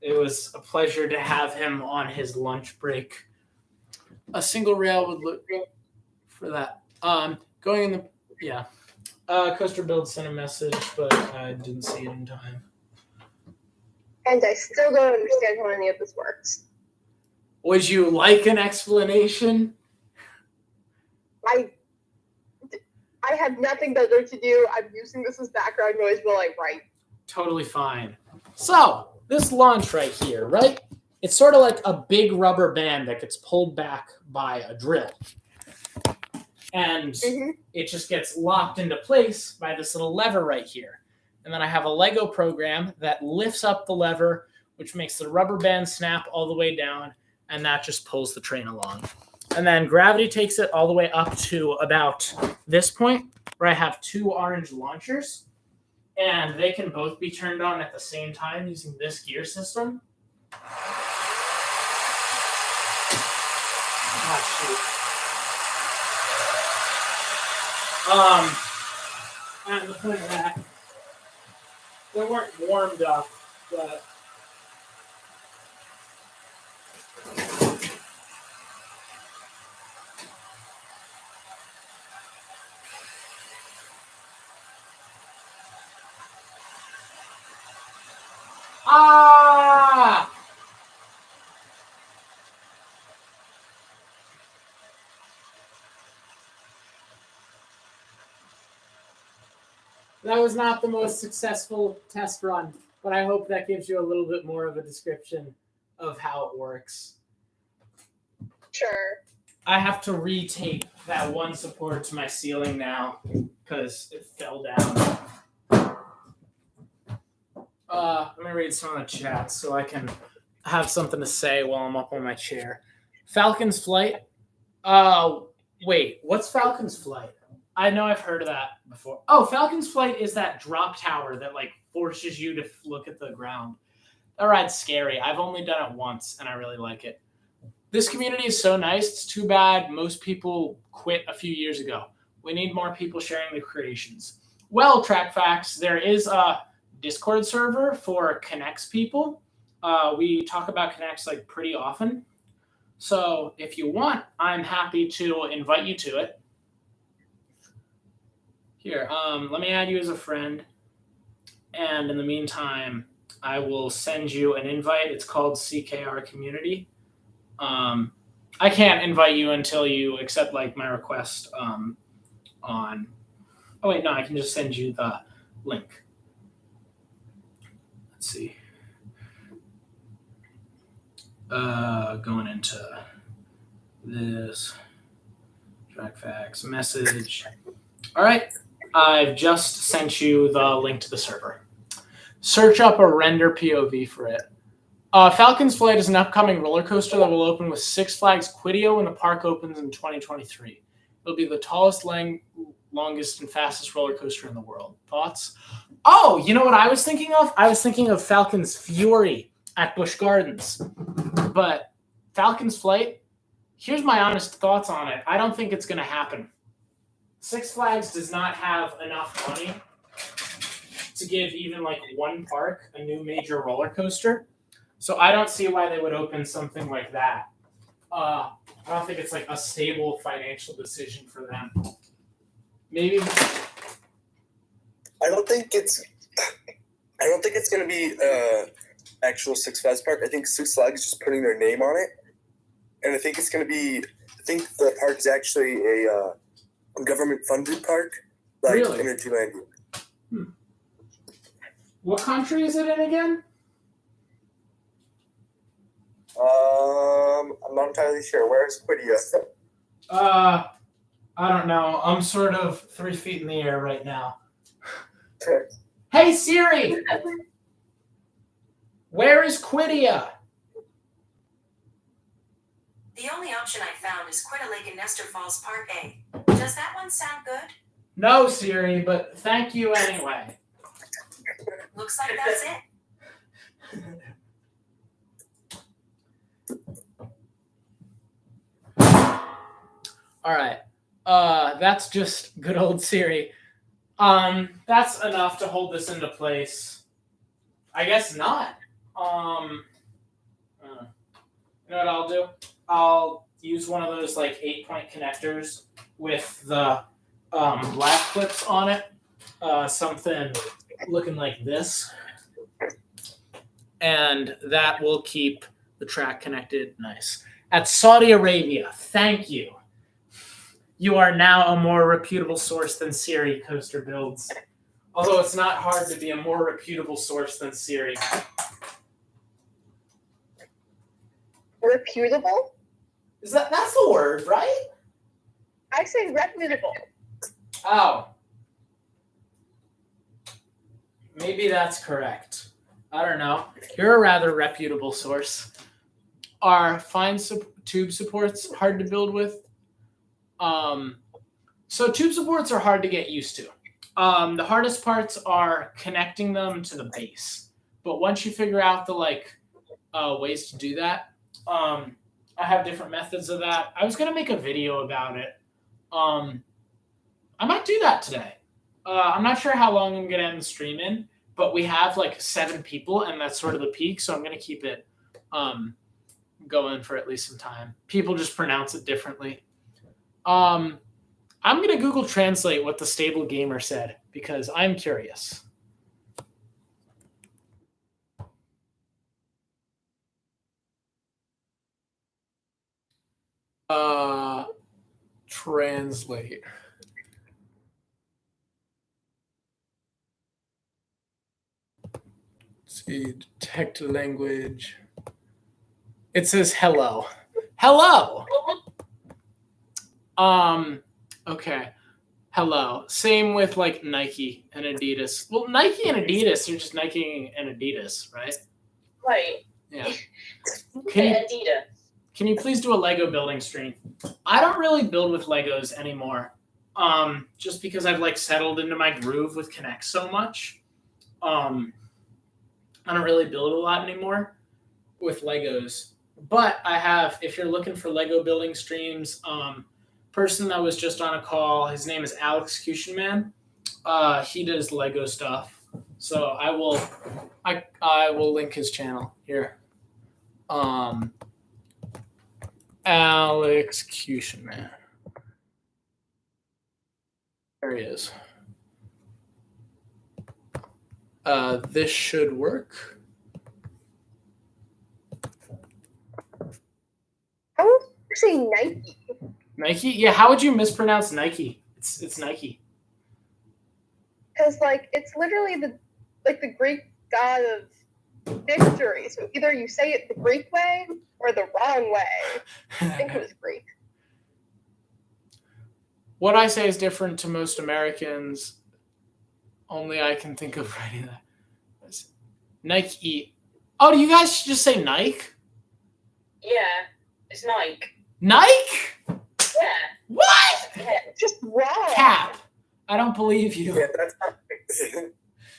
It was a pleasure to have him on his lunch break. A single rail would look for that. Going in the Coaster Build sent a message, but I didn't see it in time. And I still don't understand how any of this works. Would you like an explanation? I have nothing better to do. I'm using this as background noise while I write. Totally fine. So, this launch right here, right? It's sort of like a big rubber band that gets pulled back by a drill. And it just gets locked into place by this little lever right here. And then I have a Lego program that lifts up the lever, which makes the rubber band snap all the way down, and that just pulls the train along. And then gravity takes it all the way up to about this point, where I have 2 orange launchers, and they can both be turned on at the same time using this gear system. And the point of that, they weren't warmed up, but that was not the most successful test run, but I hope that gives you a little bit more of a description of how it works. Sure. I have to retape that one support to my ceiling now because it fell down. Let me read some of the chats so I can have something to say while I'm up on my chair. Falcon's Flight. Wait, what's Falcon's Flight? I know I've heard of that before. Oh, Falcon's Flight is that drop tower that like forces you to look at the ground. That ride's scary. I've only done it once and I really like it. This community is so nice. It's too bad most people quit a few years ago. We need more people sharing the creations. Well, Track Facts, there is a Discord server for Connects people. We talk about Connects like pretty often. So if you want, I'm happy to invite you to it. Here, let me add you as a friend. And in the meantime, I will send you an invite. It's called CKR Community. I can't invite you until you accept like my request on. Oh wait, no, I can just send you the link. Let's see. Going into this Track Facts message. All right, I've just sent you the link to the server. Search up a render POV for it. Falcon's Flight is an upcoming roller coaster that will open with Six Flags Quidio when the park opens in 2023. It'll be the tallest, longest, and fastest roller coaster in the world. Thoughts? Oh, you know what I was thinking of? I was thinking of Falcon's Fury at Busch Gardens. But Falcon's Flight, here's my honest thoughts on it. I don't think it's going to happen. Six Flags does not have enough money to give even like one park a new major roller coaster. So I don't see why they would open something like that. I don't think it's like a stable financial decision for them. Maybe. I don't think it's going to be actual Six Flags park. I think Six Flags is just putting their name on it, and I think it's going to be. I think the park is actually a government-funded park, like Really? Energyland. What country is it in again? I'm not entirely sure. Where's Quidia? I don't know. I'm sort of 3 feet in the air right now. Hey Siri, where is Quidia? The only option I found is Quitta Lake in Nestor Falls Part A. Does that one sound good? No, Siri, but thank you anyway. Looks like that's it. All right. That's just good old Siri. That's enough to hold this into place. I guess not. You know what I'll do? I'll use one of those like 8-point connectors with the black clips on it. Something looking like this. And that will keep the track connected nice. At Saudi Arabia, thank you. You are now a more reputable source than Siri, Coaster Builds. Although it's not hard to be a more reputable source than Siri. Reputable? That's the word, right? I say reputable. Oh. Maybe that's correct. I don't know. You're a rather reputable source. Are fine tube supports hard to build with? So tube supports are hard to get used to. The hardest parts are connecting them to the base. But once you figure out the ways to do that, I have different methods of that. I was gonna make a video about it. I might do that today. I'm not sure how long I'm gonna end the stream in, but we have like 7 people, and that's sort of the peak. So I'm gonna keep it going for at least some time. People just pronounce it differently. I'm gonna Google Translate what the Stable Gamer said because I'm curious. Translate. Let's see, detect language. It says hello. Hello. Okay. Hello. Same with like Nike and Adidas. Well, Nike and Adidas are just Nike and Adidas, right? Right. Yeah. Adidas. Can you please do a Lego building stream? I don't really build with Legos anymore. Just because I've like settled into my groove with Connect so much. I don't really build a lot anymore with Legos. But I have, if you're looking for Lego building streams, person that was just on a call, his name is Alex Man. He does Lego stuff. So I will link his channel here. Alex Man. There he is. This should work. I would say Nike. Nike? Yeah, how would you mispronounce Nike? It's Nike. Because like it's literally the Greek god of victory. So either you say it the Greek way or the wrong way. I think it was Greek. What I say is different to most Americans. Only I can think of writing that. Nike. Oh, do you guys just say Nike? Yeah, it's Nike. Nike? Yeah. What? Yeah. Just wrong. Cap. I don't believe you. Yeah, that's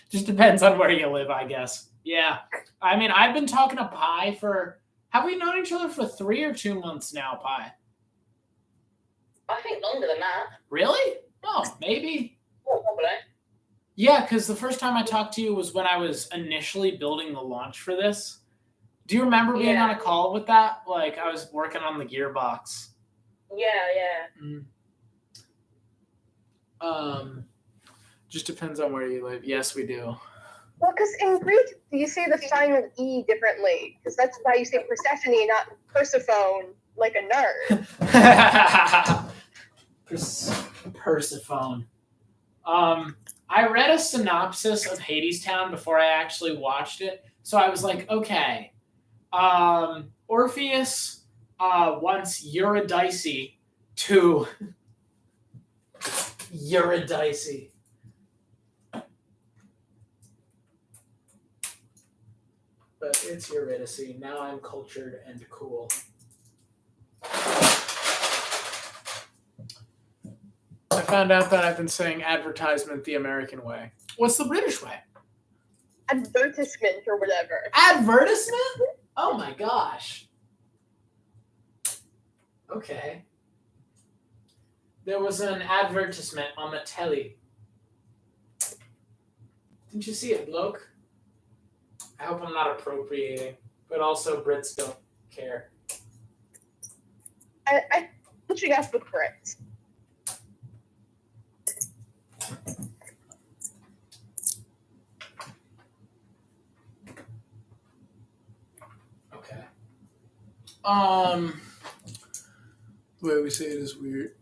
Just depends on where you live, I guess. Yeah. I mean, I've been talking to Pi for. Have we known each other for 3 or 2 months now, Pi? I think longer than that. Really? Oh, maybe. Oh, probably. Yeah, because the first time I talked to you was when I was initially building the launch for this. Do you remember being Yeah. on a call with that? Like, I was working on the gearbox. Yeah. Just depends on where you live. Yes, we do. Well, because in Greek, you say the sign of E differently. Because that's why you say Persephone, not Persephone, like a nerd. Persephone. I read a synopsis of Hadestown before I actually watched it, so I was like, okay. Orpheus wants Eurydice to Eurydice. But it's Eurydice. Now I'm cultured and cool. I found out that I've been saying advertisement the American way. What's the British way? Advertisement or whatever. Advertisement? Oh my gosh. Okay. There was an advertisement on the telly. Didn't you see it, bloke? I hope I'm not appropriating, but also Brits don't care. I think you guys look correct. Okay. The way we say it is weird.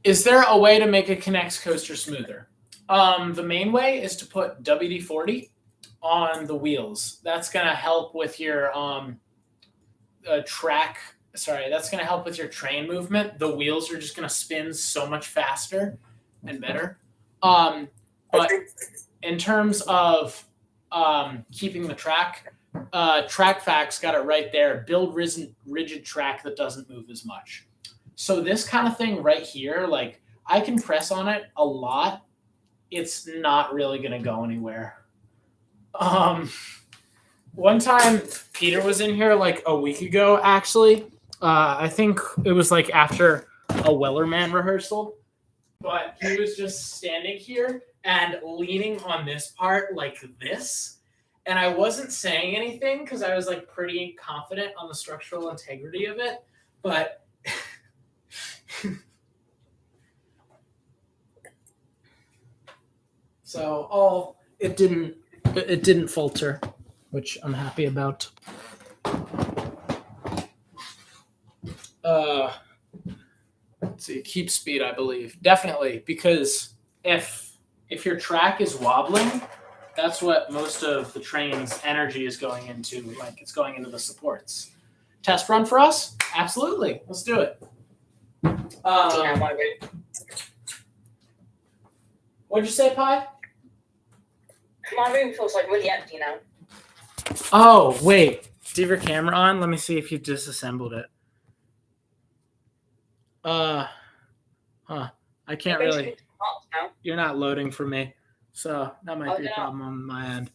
Is there a way to make a K'NEX coaster smoother? The main way is to put WD-40 on the wheels. That's gonna help with your track. Sorry, that's gonna help with your train movement. The wheels are just gonna spin so much faster and better. But in terms of keeping the track, TrackFacts got it right there. Build rigid track that doesn't move as much. So this kind of thing right here, like I can press on it a lot. It's not really gonna go anywhere. One time Peter was in here like a week ago, actually. I think it was like after a Wellerman rehearsal, but he was just standing here and leaning on this part like this. And I wasn't saying anything because I was like pretty confident on the structural integrity of it, but so it didn't falter, which I'm happy about. Let's see, keep speed, I believe. Definitely, because if your track is wobbling, that's what most of the train's energy is going into. Like it's going into the supports. Test run for us? Absolutely. Let's do it. What'd you say, Pi? My room feels like really empty now. Oh, wait. Do you have your camera on? Let me see if you disassembled it. I can't really. You're not loading for me, so that might be a problem on my end.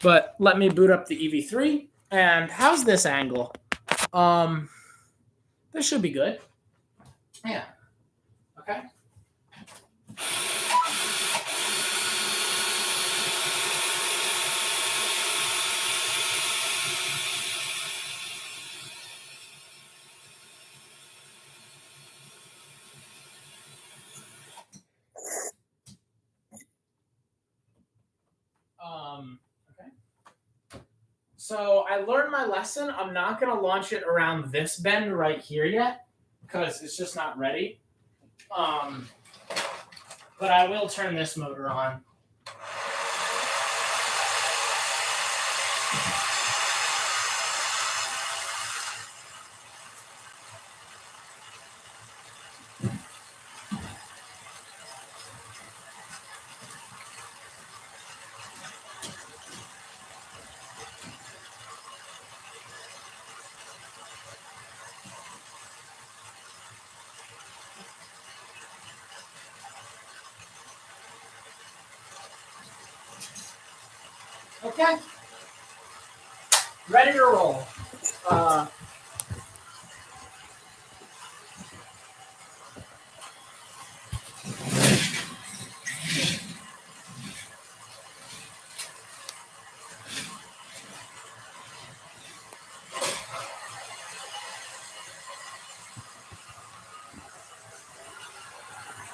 But let me boot up the EV3. And how's this angle? This should be good. Yeah. Okay. Okay. So I learned my lesson. I'm not going to launch it around this bend right here yet because it's just not ready. But I will turn this motor on. Okay. Ready to roll.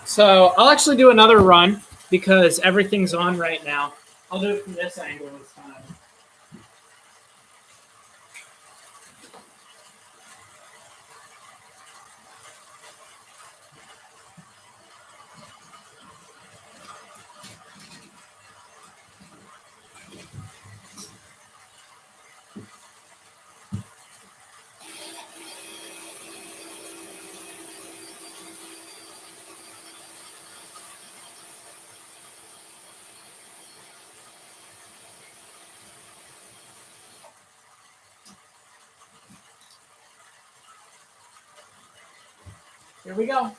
So I'll actually do another run because everything's on right now. I'll do it from this angle this time. Here we go.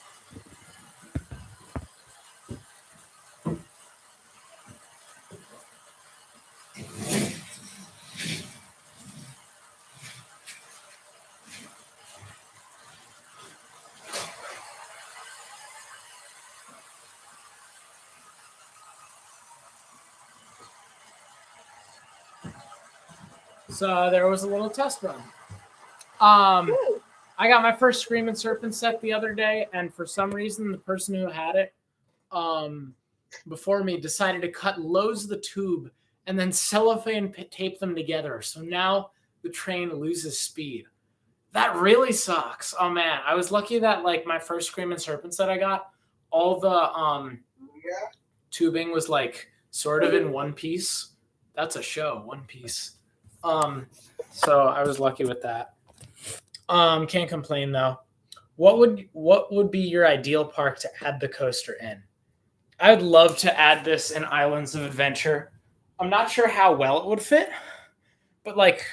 So there was a little test run. I got my first Screaming Serpent set the other day, and for some reason, the person who had it before me decided to cut loads of the tube and then cellophane tape them together. So now the train loses speed. That really sucks. Oh man, I was lucky that like my first Screaming Serpent set I got, all the tubing was like sort of in one piece. That's a show, one piece. So I was lucky with that. Can't complain though. What would be your ideal park to add the coaster in? I would love to add this in Islands of Adventure. I'm not sure how well it would fit, but like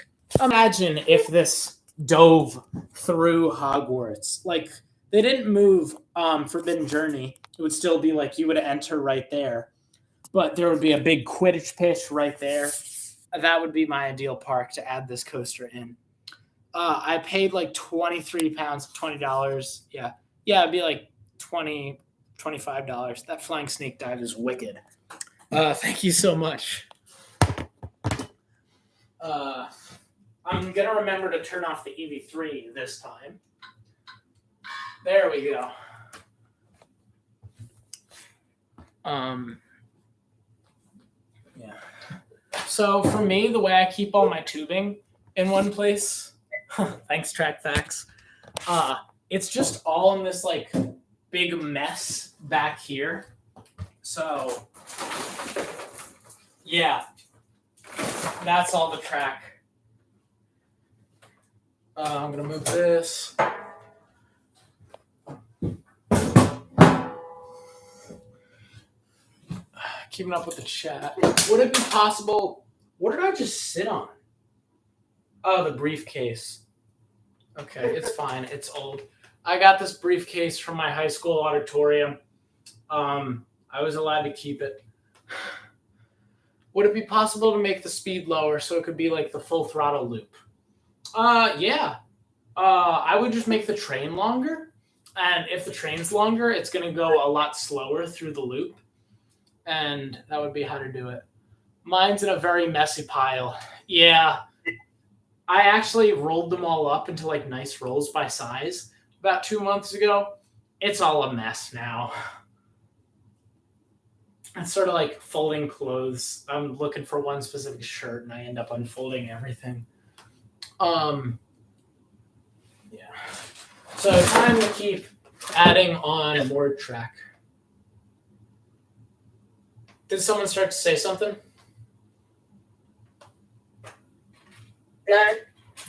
imagine if this dove through Hogwarts. Like they didn't move Forbidden Journey. It would still be like you would enter right there, but there would be a big Quidditch pitch right there. That would be my ideal park to add this coaster in. I paid like 23 pounds, $20. Yeah, it'd be like $20, $25. That flying snake dive is wicked. Thank you so much. I'm gonna remember to turn off the EV3 this time. There we go. Yeah. So for me, the way I keep all my tubing in one place, thanks Track Facts, it's just all in this like big mess back here. So yeah, that's all the track. I'm gonna move this. Keeping up with the chat. Would it be possible? What did I just sit on? Oh, the briefcase. Okay, it's fine. It's old. I got this briefcase from my high school auditorium. I was allowed to keep it. Would it be possible to make the speed lower so it could be like the full throttle loop? Yeah. I would just make the train longer And if the train's longer, it's going to go a lot slower through the loop. And that would be how to do it. Mine's in a very messy pile. Yeah. I actually rolled them all up into like nice rolls by size about 2 months ago. It's all a mess now. It's sort of like folding clothes. I'm looking for one specific shirt and I end up unfolding everything. Yeah. So time to keep adding on more track. Did someone start to say something? No.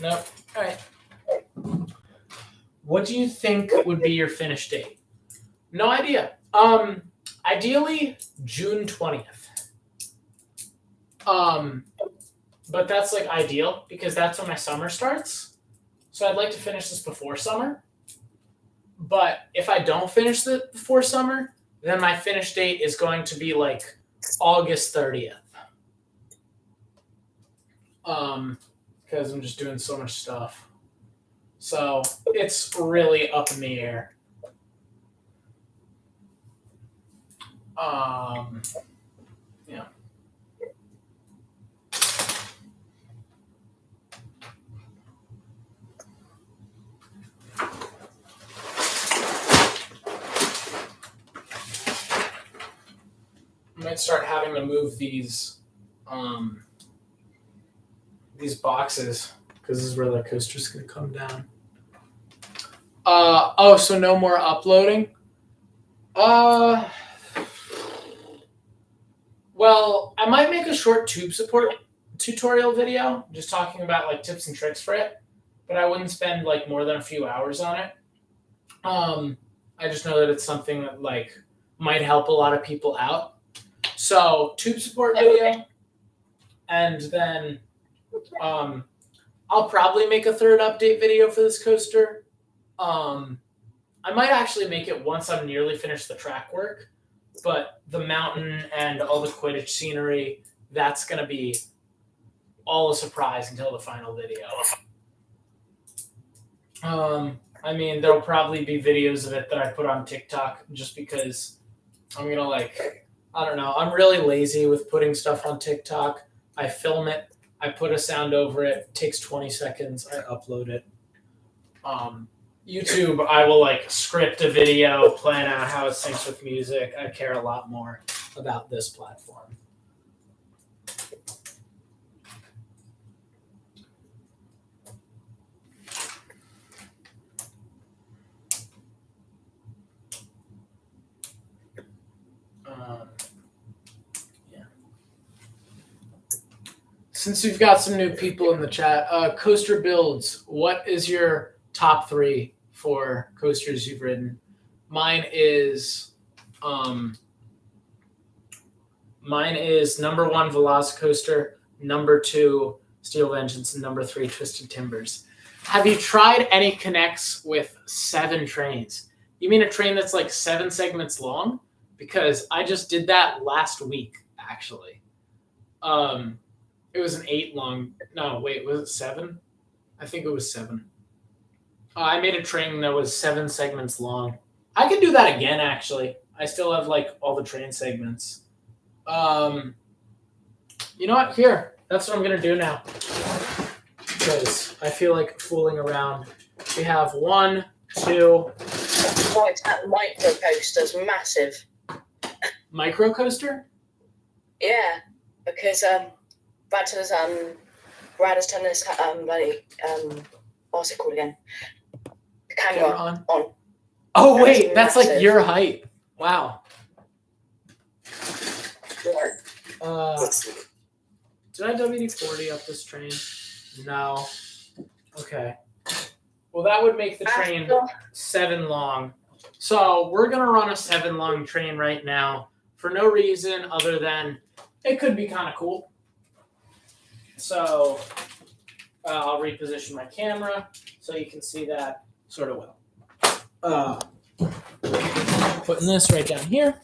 Nope. All right. What do you think would be your finish date? No idea. Ideally June 20th. But that's like ideal because that's when my summer starts. So I'd like to finish this before summer. But if I don't finish it before summer, then my finish date is going to be like August 30th. Because I'm just doing so much stuff. So it's really up in the air. Yeah. I might start having to move these boxes because this is where the coaster's gonna come down. So no more uploading. Well, I might make a short tube support tutorial video, just talking about like tips and tricks for it, but I wouldn't spend like more than a few hours on it. I just know that it's something that like might help a lot of people out. So tube support video, and then I'll probably make a third update video for this coaster. I might actually make it once I'm nearly finished the track work, but the mountain and all the Quidditch scenery, that's going to be all a surprise until the final video. I mean, there'll probably be videos of it that I put on TikTok just because I'm going to like, I don't know. I'm really lazy with putting stuff on TikTok. I film it. I put a sound over it. It takes 20 seconds. I upload it. YouTube, I will like script a video, plan out how it syncs with music. I care a lot more about this platform. Yeah. Since we've got some new people in the chat, Coaster Builds, what is your top 3 for coasters you've ridden? Mine is number 1 Velocicoaster, number 2 Steel Vengeance, and number 3 Twisted Timbers. Have you tried any connects with 7 trains? You mean a train that's like 7 segments long? Because I just did that last week, actually. It was an 8 long. No, wait, was it 7? I think it was 7. I made a train that was 7 segments long. I could do that again, actually. I still have like all the train segments. You know what? Here, that's what I'm gonna do now. Because I feel like fooling around. We have 1, 2. Right, that micro coaster's massive. Micro coaster? Yeah, because Brad has done this what's it called again? The camera on. Oh wait, that's like your height. Wow. Did I WD-40 up this train? No. Okay. Well, that would make the train 7 long. So we're gonna run a 7 long train right now for no reason other than it could be kind of cool. So I'll reposition my camera so you can see that sort of well. Putting this right down here.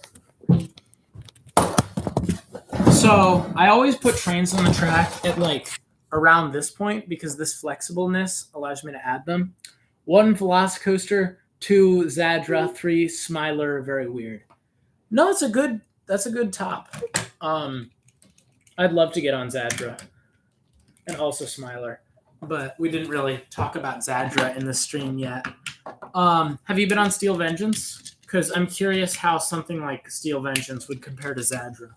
So I always put trains on the track at like around this point because this flexibleness allows me to add them. 1 Velocicoaster, 2 Zadra, 3 Smiler, very weird. No, that's a good top. I'd love to get on Zadra and also Smiler, but we didn't really talk about Zadra in the stream yet. Have you been on Steel Vengeance? Because I'm curious how something like Steel Vengeance would compare to Zadra.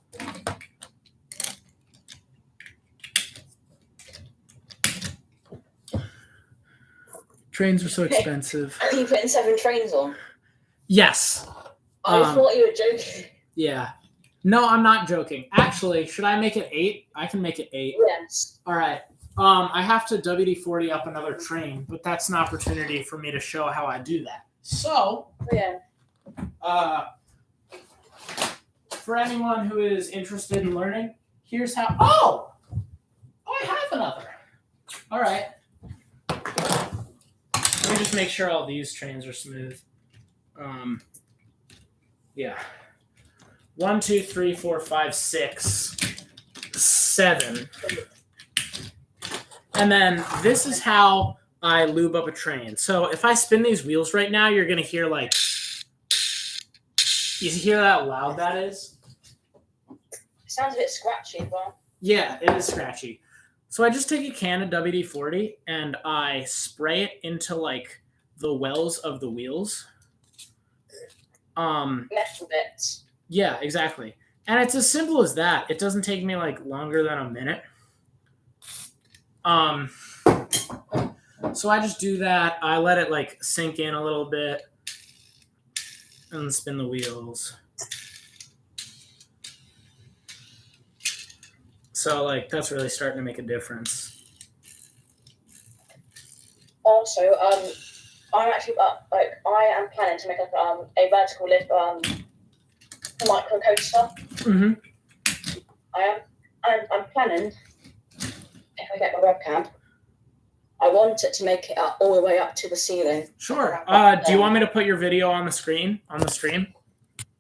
Trains are so expensive. Are you putting 7 trains on? Yes. I thought you were joking. Yeah. No, I'm not joking. Actually, should I make it 8? I can make it 8. Yes. All right. I have to WD-40 up another train, but that's an opportunity for me to show how I do that. So, Yeah. For anyone who is interested in learning, here's how. Oh, I have another. All right. Let me just make sure all these trains are smooth. Yeah. 1, 2, 3, 4, 5, 6, 7. And then this is how I lube up a train. So if I spin these wheels right now, you're going to hear like, you hear how loud that is? It sounds a bit scratchy, but... Yeah, it is scratchy. So I just take a can of WD-40 and I spray it into like the wells of the wheels. Metal bits. Yeah, exactly. And it's as simple as that. It doesn't take me like longer than a minute. So I just do that. I let it like sink in a little bit and spin the wheels. So like that's really starting to make a difference. Also, I'm actually I am planning to make like a vertical lift micro coaster. Mm-hmm. I'm planning, if I get my webcam, I want it to make it up all the way up to the ceiling. Sure. Do you want me to put your video on the screen on the stream?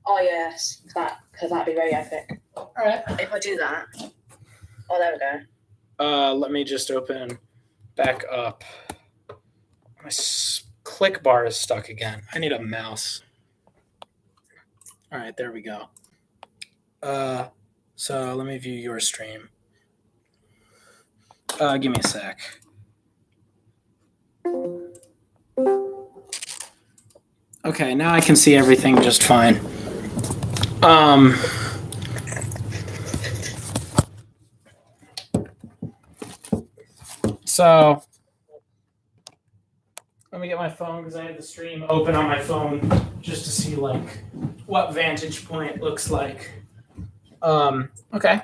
Oh yes, because that'd be very epic. All right. If I do that. Oh, there we go. Let me just open back up. My click bar is stuck again. I need a mouse. All right, there we go. So let me view your stream. Give me a sec. Okay, now I can see everything just fine. So let me get my phone because I have the stream open on my phone just to see like what vantage point looks like. Okay.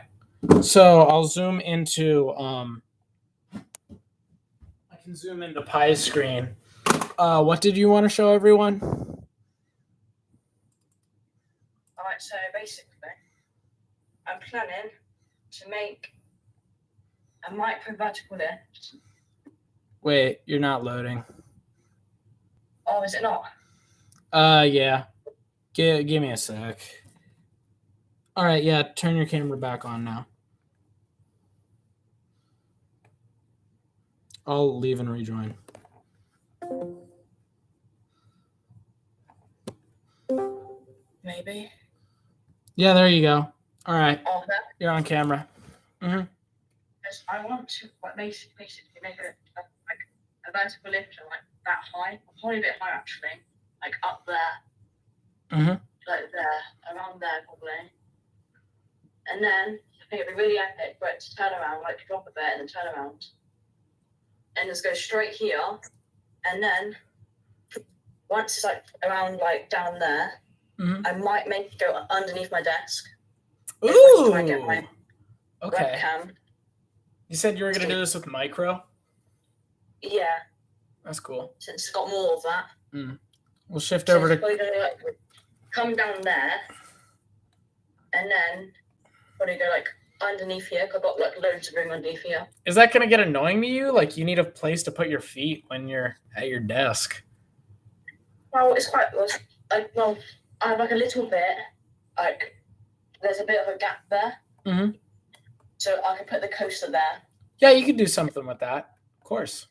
So I'll zoom into I can zoom into Pi's screen. What did you want to show everyone? Alright, so basically I'm planning to make a micro vertical lift. Wait, you're not loading. Oh, is it not? Yeah. Give me a sec. All right, yeah, turn your camera back on now. I'll leave and rejoin. Maybe. Yeah, there you go. All right, Oh, that. you're on camera. Mm-hmm. Because I want to basically make a vertical lift like that high, probably a bit higher actually, like up there, Mm-hmm. like there, around there probably. And then I think it'd be really epic for it to turn around, like drop a bit and then turn around. And just go straight here. And then once it's like around like down there, Mm-hmm. I might make it go underneath my desk. Ooh. Try and get my Okay. webcam. You said you were gonna do this with micro. Yeah, That's cool. since it's got more of that. We'll shift So over it's to. probably gonna like come down there, and then probably go like underneath here. 'Cause I've got like loads of room underneath here. Is that gonna get annoying to you? Like you need a place to put your feet when you're at your desk. Well, it's quite like I have like a little bit like there's a bit of a gap there. Mm-hmm. So I can put the coaster there. Yeah, you could do something with that. Of course.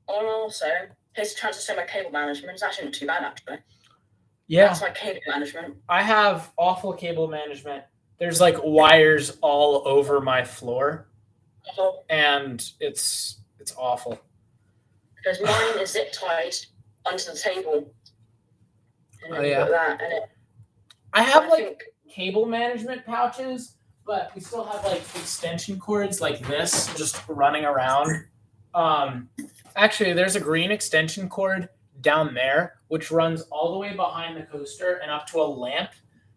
And also, Here's trying to say my cable management. It's actually not too bad, actually. Yeah, That's my cable management. I have awful cable management. There's like wires all over my floor, Oh, and it's awful. because mine is zip tied onto the table. And Oh, then you've yeah. got that, and it, I have I like think, cable management pouches, but we still have like extension cords like this just running around. Actually, there's a green extension cord down there, which runs all the way behind the coaster and up to a lamp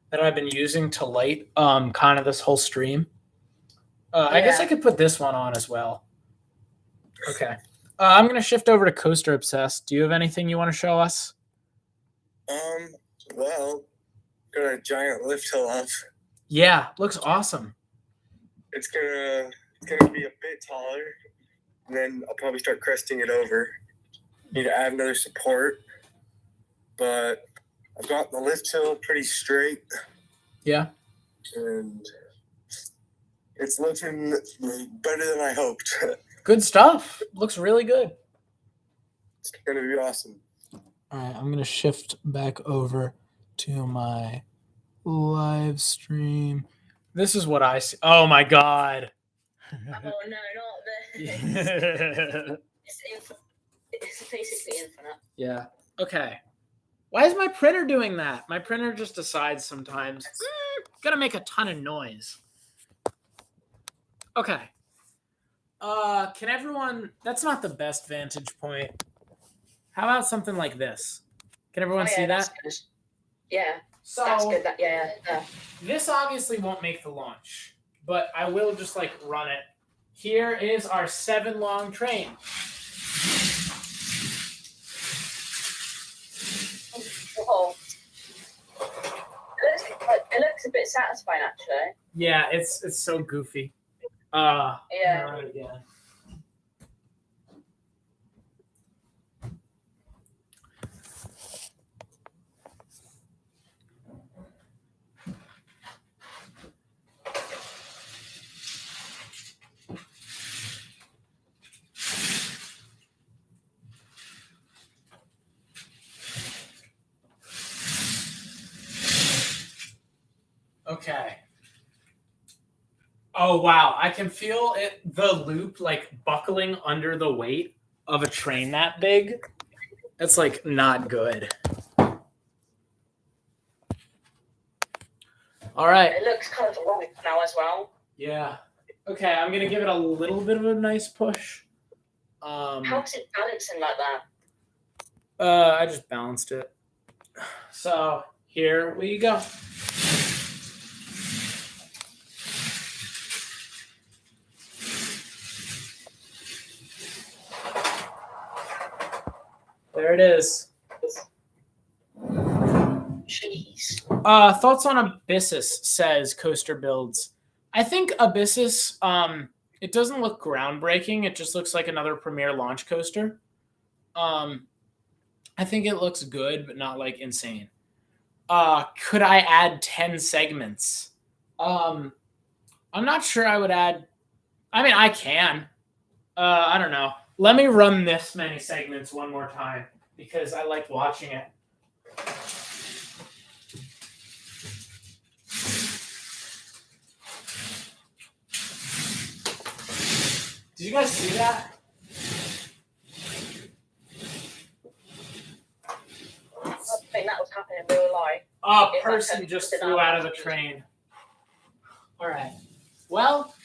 that I've been using to light kind of this whole stream. I guess I could put this one on as well. Okay. I'm going to shift over to Coaster Obsessed. Do you have anything you want to show us? Well, got a giant lift hill up. Yeah, looks awesome. It's gonna be a bit taller, and then I'll probably start cresting it over. Need to add another support, but I've got the lift hill pretty straight. Yeah. And it's looking better than I hoped. Good stuff. Looks really good. It's gonna be awesome. All right, I'm going to shift back over to my live stream. This is what I see. Oh my God. oh no, not the. Yeah. It's basically infinite. Yeah. Okay. Why is my printer doing that? My printer just decides sometimes. Gonna make a ton of noise. Okay. Can everyone? That's not the best vantage point. How about something like this? Can everyone see that's that? good. Yeah, So that's good. Yeah. this obviously won't make the launch, but I will just like run it. Here is our 7 long train. Oh. It looks a bit satisfying, actually. Yeah, it's so goofy. Yeah. Run it again. Okay. Oh wow, I can feel the loop like buckling under the weight of a train that big. That's like not good. All right. It looks kind of light now as well. Yeah. Okay, I'm gonna give it a little bit of a nice push. How is it balancing like that? I just balanced it. So here we go. There it is. Jeez. Thoughts on Abyssus, says Coaster Builds. I think Abyssus, it doesn't look groundbreaking. It just looks like another Premier launch coaster. I think it looks good, but not like insane. Could I add 10 segments? I'm not sure I would add. I mean, I can. I don't know. Let me run this many segments one more time because I like watching it. Did you guys see that? I think that was happening in real life. A person just flew out of the train. All right. Well,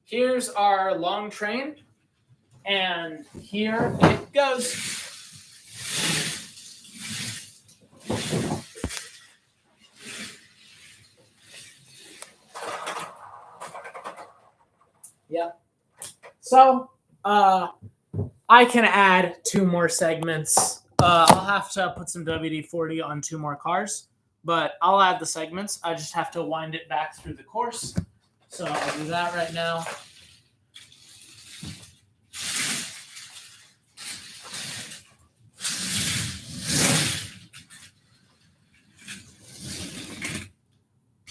here's our long train. And here it goes. Yep. So, I can add 2 more segments. I'll have to put some WD-40 on 2 more cars, but I'll add the segments. I just have to wind it back through the course. So I'll do that right now.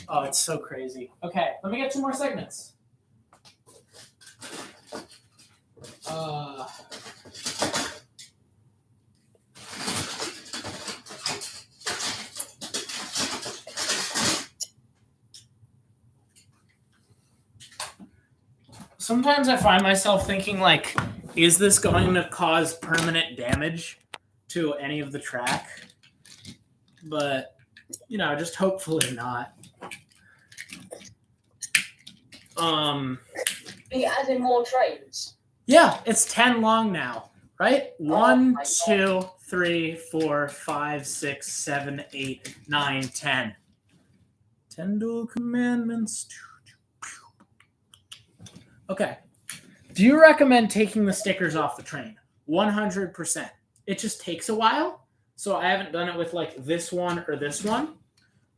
Oh, it's so crazy. Okay, let me get 2 more segments. sometimes I find myself thinking, like, is this going to cause permanent damage to any of the track? But, you know, just hopefully not. Are you adding more trains? Yeah, it's 10 long now, right? One, my two, 3, 4, 5, 6, 7, 8, 9, 10. 10 dual commandments. Okay. Do you recommend taking the stickers off the train? 100%. It just takes a while. So I haven't done it with like this one or this one.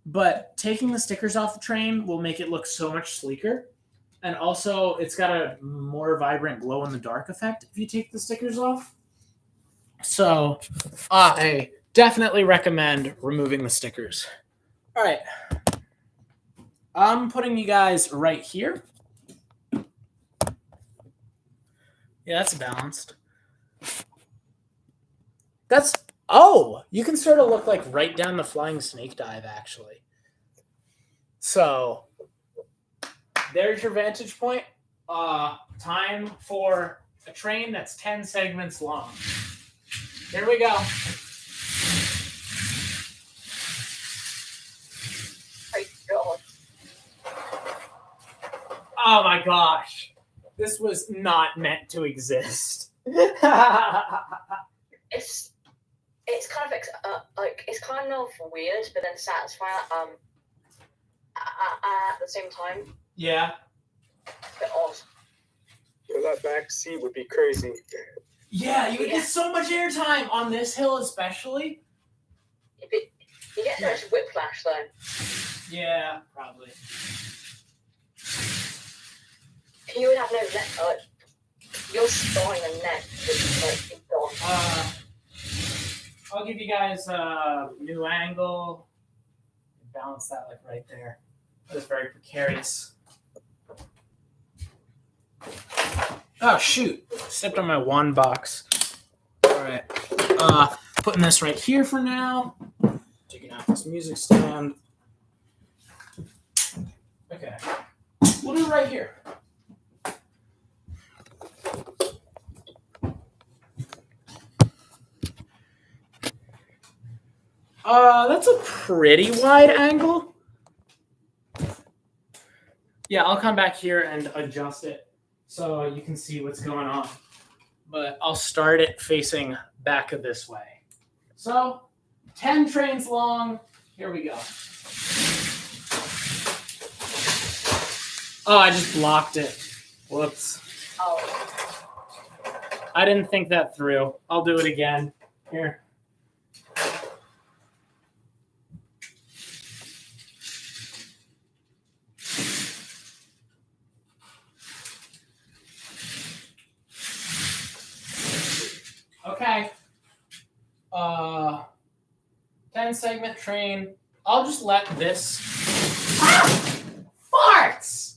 But taking the stickers off the train will make it look so much sleeker. And also, it's got a more vibrant glow-in-the-dark effect if you take the stickers off. So I definitely recommend removing the stickers. All right. I'm putting you guys right here. Yeah, that's balanced. That's, oh, you can sort of look like right down the flying snake dive, actually. So there's your vantage point. Time for a train that's 10 segments long. Here we go. God. Oh my gosh. This was not meant to exist. It's kind of like it's kind of weird, but then satisfying at the same time. Yeah. A bit odd. That back seat would be crazy. Yeah, you would get so much airtime on this hill, especially. You get so much whiplash though. Yeah, probably. You would have no neck. Your spine and neck would like be gone. I'll give you guys a new angle. Balance that like right there. That is very precarious. Oh shoot! Stepped on my wand box. All right. Putting this right here for now. Taking out this music stand. Okay. We'll do it right here. That's a pretty wide angle. Yeah, I'll come back here and adjust it so you can see what's going on. But I'll start it facing back of this way. So, 10 trains long. Here we go. Oh, I just blocked it. Whoops. Oh, I didn't think that through. I'll do it again. Here. Okay. 10 segment train. I'll just let this. Ah! Farts!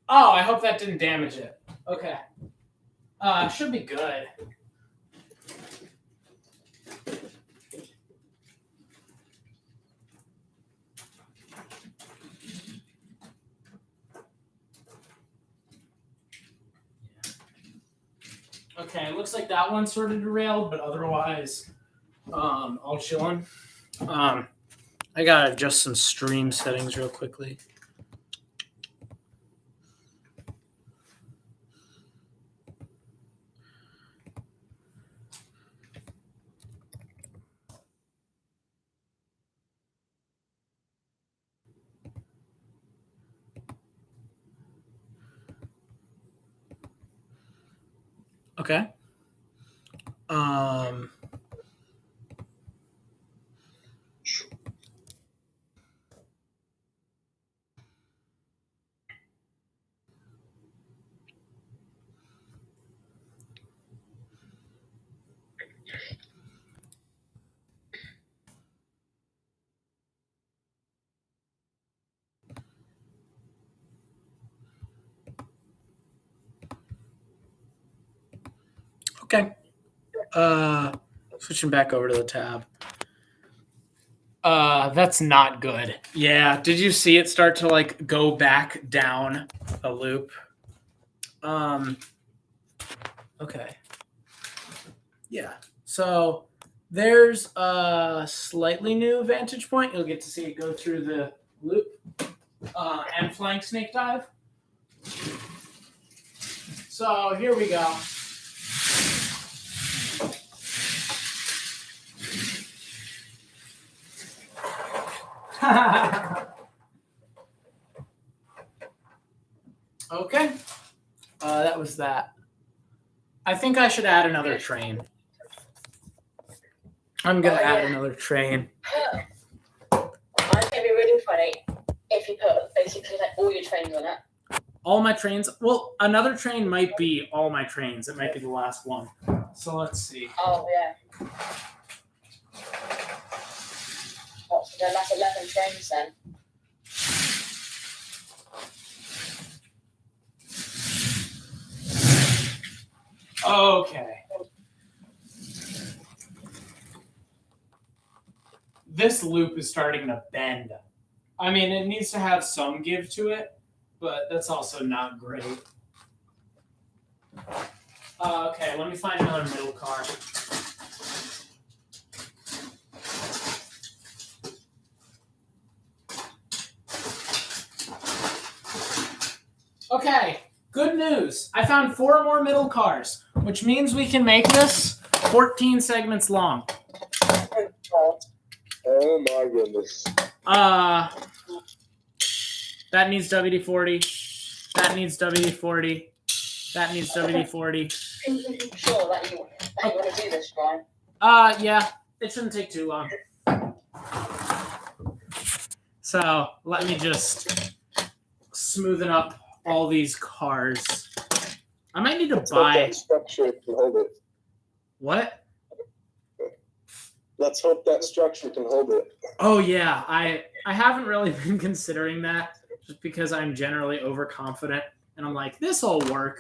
Oh, I hope that didn't damage it. Okay. Should be good. Okay, it looks like that one sort of derailed, but otherwise, all chilling. I gotta adjust some stream settings real quickly. Okay. Okay. Switching back over to the tab. That's not good. Yeah, did you see it start to like go back down a loop? Okay. Yeah. So there's a slightly new vantage point. You'll get to see it go through the loop and flying snake dive. So here we go. Okay. That was that. I think I should add another train. I'm gonna add another train. I think it'd be really funny if you put basically like all your trains on it. All my trains. Well, another train might be all my trains. It might be the last one. So let's see. Oh yeah. What, so then that's 11 trains then. Okay. This loop is starting to bend. I mean, it needs to have some give to it, but that's also not great. Okay, let me find another middle car. Okay, good news. I found 4 more middle cars, which means we can make this 14 segments long. Oh my goodness. That needs WD-40. That needs WD-40. That needs WD-40. Sure that you want to do this, Brian. Yeah, it shouldn't take too long. So let me just smoothen up all these cars. I might need to buy. That structure can hold it. What? Let's hope that structure can hold it. Oh yeah, I haven't really been considering that just because I'm generally overconfident and I'm like, this'll work.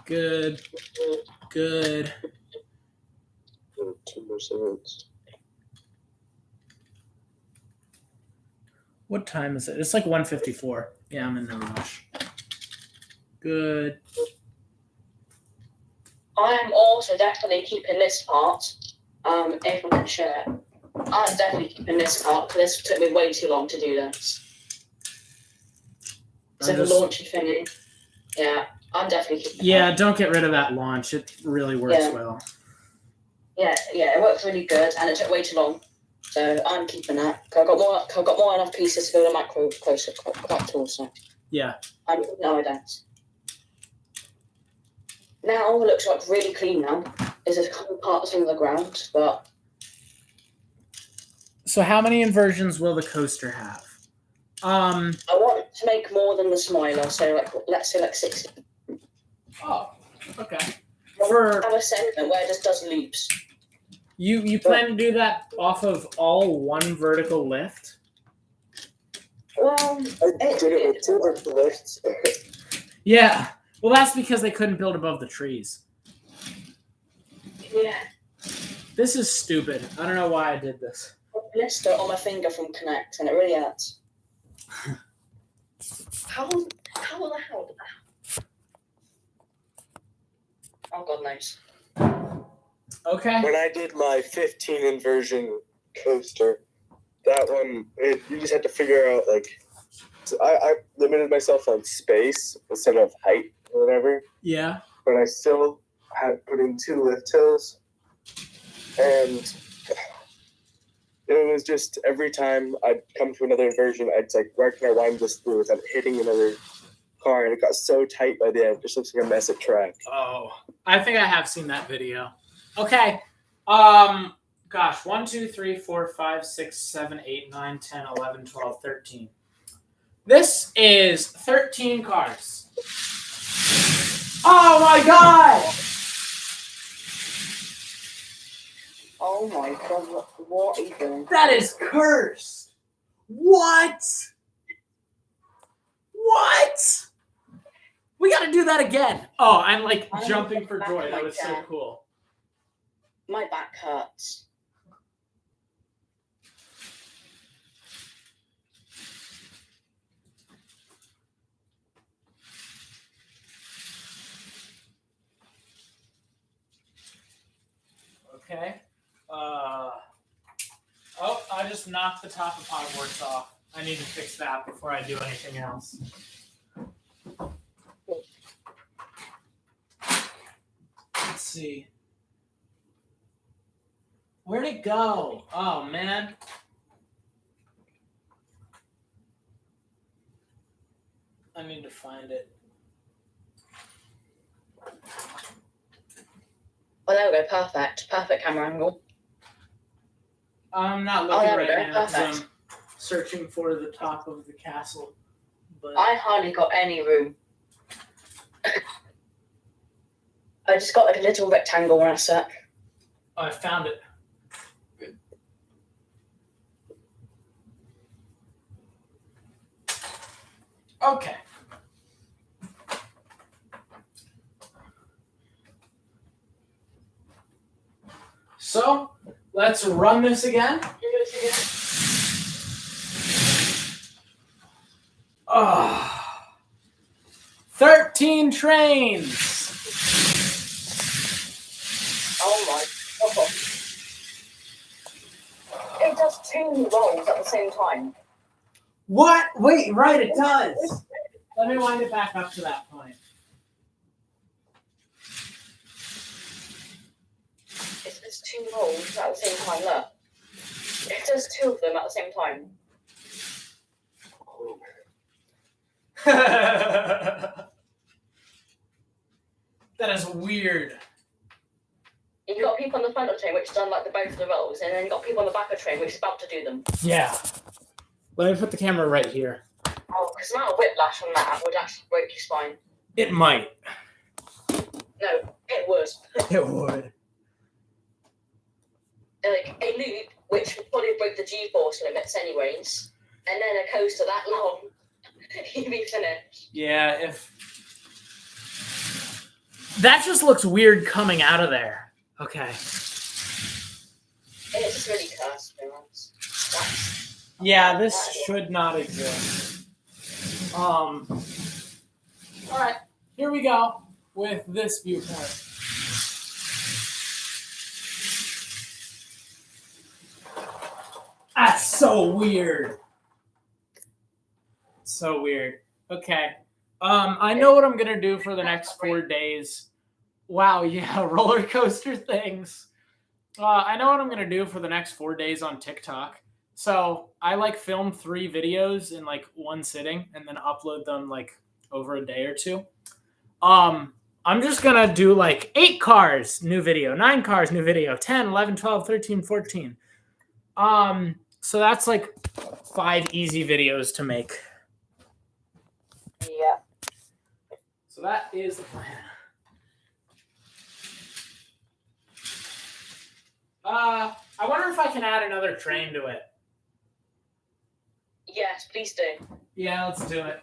Good. 2 more segments. What time is it? It's like 1:54. Yeah, I'm in no rush. Good. I'm also definitely keeping this part. If I can share, I'm definitely keeping this part because this took me way too long to do this. So the launching thingy. Yeah, I'm definitely keeping. Yeah, don't get rid of that launch. It really works well. Yeah, it worked really good, and it took way too long. So I'm keeping that. I've got more enough pieces to build a macro closer quite tall. So yeah, no, I don't. Now it looks like really clean now. There's a couple parts on the ground, but. So how many inversions will the coaster have? I want to make more than the Smiler, so let's say 60. Oh, okay. For have a segment where it just does loops. You plan to do that off of all one vertical lift? Well, I did it with 2 vertical lifts. Yeah. Well, that's because they couldn't build above the trees. Yeah. This is stupid. I don't know why I did this. Blister on my finger from Connect, and it really hurts. How the hell did that? Oh, God knows. Okay. When I did my 15 inversion coaster, that one, you just had to figure out, like, so I limited myself on space instead of height or whatever. Yeah. But I still had put in 2 lift hills. And it was just every time I'd come to another inversion, I'd say, where can I wind this through without hitting another car? And it got so tight by the end, it just looks like a mess of track. Oh, I think I have seen that video. Okay. Gosh, 1, 2, 3, 4, 5, 6, 7, 8, 9, 10, 11, 12, 13. This is 13 cars. Oh my God! Oh my God, what are you doing? That is cursed. What? What? We got to do that again. Oh, I'm like I'm jumping for back joy. in That my was so chair. cool. My back hurts. Okay. Oh, I just knocked the top of Hogwarts off. I need to fix that before I do anything else. Let's see. Where'd it go? Oh, man. I need to find it. Oh, there we go. Perfect. Perfect camera angle. I'm not Oh, looking there we right go. now because Perfect. I'm searching for the top of the castle. But I hardly got any room. I just got like a little rectangle when I sat. I found it. Okay. So let's run this again. Oh, 13 trains. Oh my god. It does 2 rolls at the same time. What? Wait, right, it does. Let me wind it back up to that point. It does 2 rolls at the same time. Look. It does 2 of them at the same time. That is weird. You got people on the front of the train which has done like the both of the rolls, and then you got people on the back of the train which is about to do them. Yeah. Let me put the camera right here. Oh, because the amount of whiplash on that would actually break your spine. It might. No, it would. It would. Like a loop, which would probably break the G-force limits anyways, and then a coaster that long, you'd be finished. Yeah, if that just looks weird coming out of there. Okay. It's just really cursed, to be honest. That's, Yeah, this should not exist. All right, here we go with this viewpoint. That's so weird. So weird. Okay. I know what I'm gonna do for the next 4 days. Wow, yeah, roller coaster things. I know what I'm gonna do for the next 4 days on TikTok. So I like film 3 videos in like one sitting and then upload them like over a day or 2. I'm just gonna do like 8 cars, new video, 9 cars, new video, 10, 11, 12, 13, 14. So that's like 5 easy videos to make. yeah. So that is the plan. I wonder if I can add another train to it. Yes, please do. Yeah, let's do it.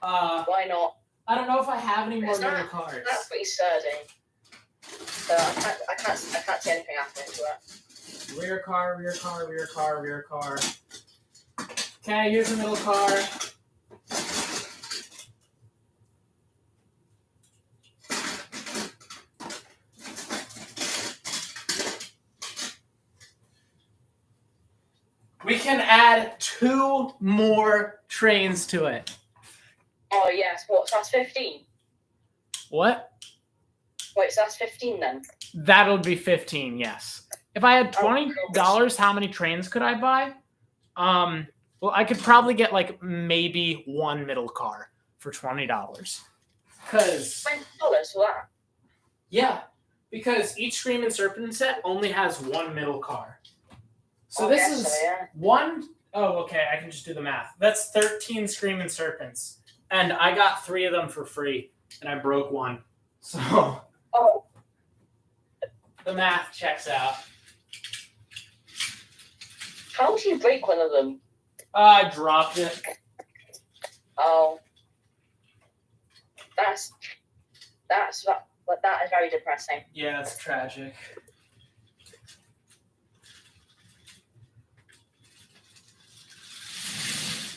Why not? I don't know if I have any more It's little not- cars. That's pretty sturdy. So I can't see anything happening to it. Rear car, rear car, rear car, rear car. Okay, here's the middle car. We can add 2 more trains to it. Oh yes, what? So that's 15. What? Wait, so that's 15 then. That'll be 15, yes. If I had $20, how many trains could I buy? Well, I could probably get like maybe 1 middle car for $20. Cause $20 for that. yeah, because each Scream and Serpent set only has 1 middle car. So I this guess is so, yeah. 1. Oh, okay. I can just do the math. That's 13 Scream and Serpents, and I got 3 of them for free, and I broke 1. So Oh, the math checks out. how do you break one of them? I dropped it. Oh. that is very depressing. Yeah, it's tragic.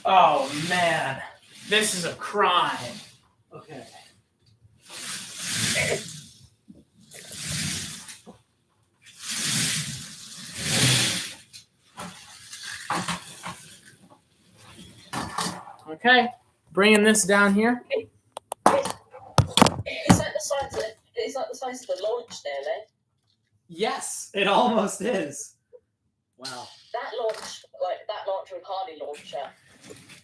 Oh man, this is a crime. Okay. Okay, bringing this down here. Is that the size of the launch nearly? Yes, it almost is. Wow. That launch would hardly launch it.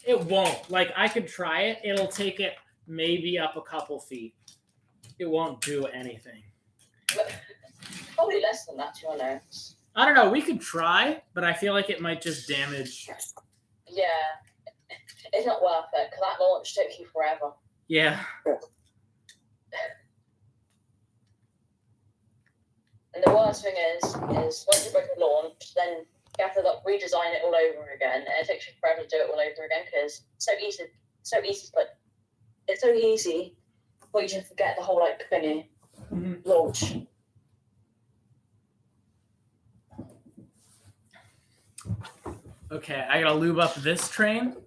It won't. Like, I could try it. It'll take it maybe up a couple feet. It won't do anything. Probably less than that, to be honest. I don't know. We could try, but I feel like it might just damage. Yeah. It's not worth it, because that launch took you forever. Yeah. And the worst thing is once you break a launch, then you have to redesign it all over again, and it takes you forever to do it all over again because it's so easy for you to forget the whole thingy launch. Okay, I gotta lube up this train.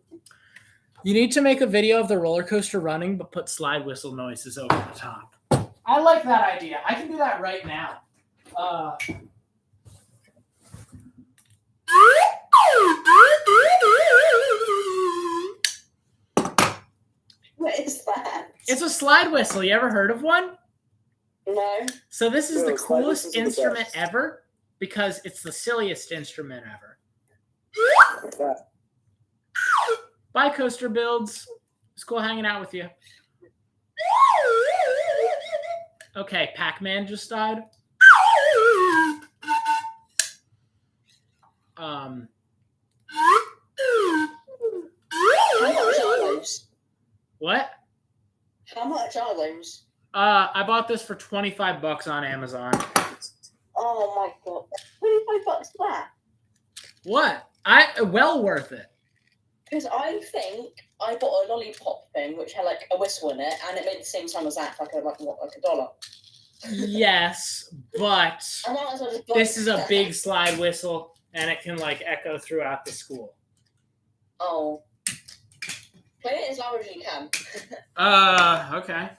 You need to make a video of the roller coaster running, but put slide whistle noises over the top. I like that idea. I can do that right now. What is that? It's a slide whistle. You ever heard of one? No. So this is No, the slide coolest whistles are the instrument best. ever because it's the silliest instrument ever. Bye, Coaster Builds. It's cool hanging out with you. Okay, Pac-Man just died. How much are those? What? How much are those? I bought this for $25 on Amazon. Oh my god. $25 for that? What? Well worth it. Because I think I bought a lollipop thing which had a whistle in it, and it made the same sound as that for $1. Yes, but I might as well just buy this is a it. big slide whistle, and it can echo throughout the school. Oh. Play it as loud as you can. Okay.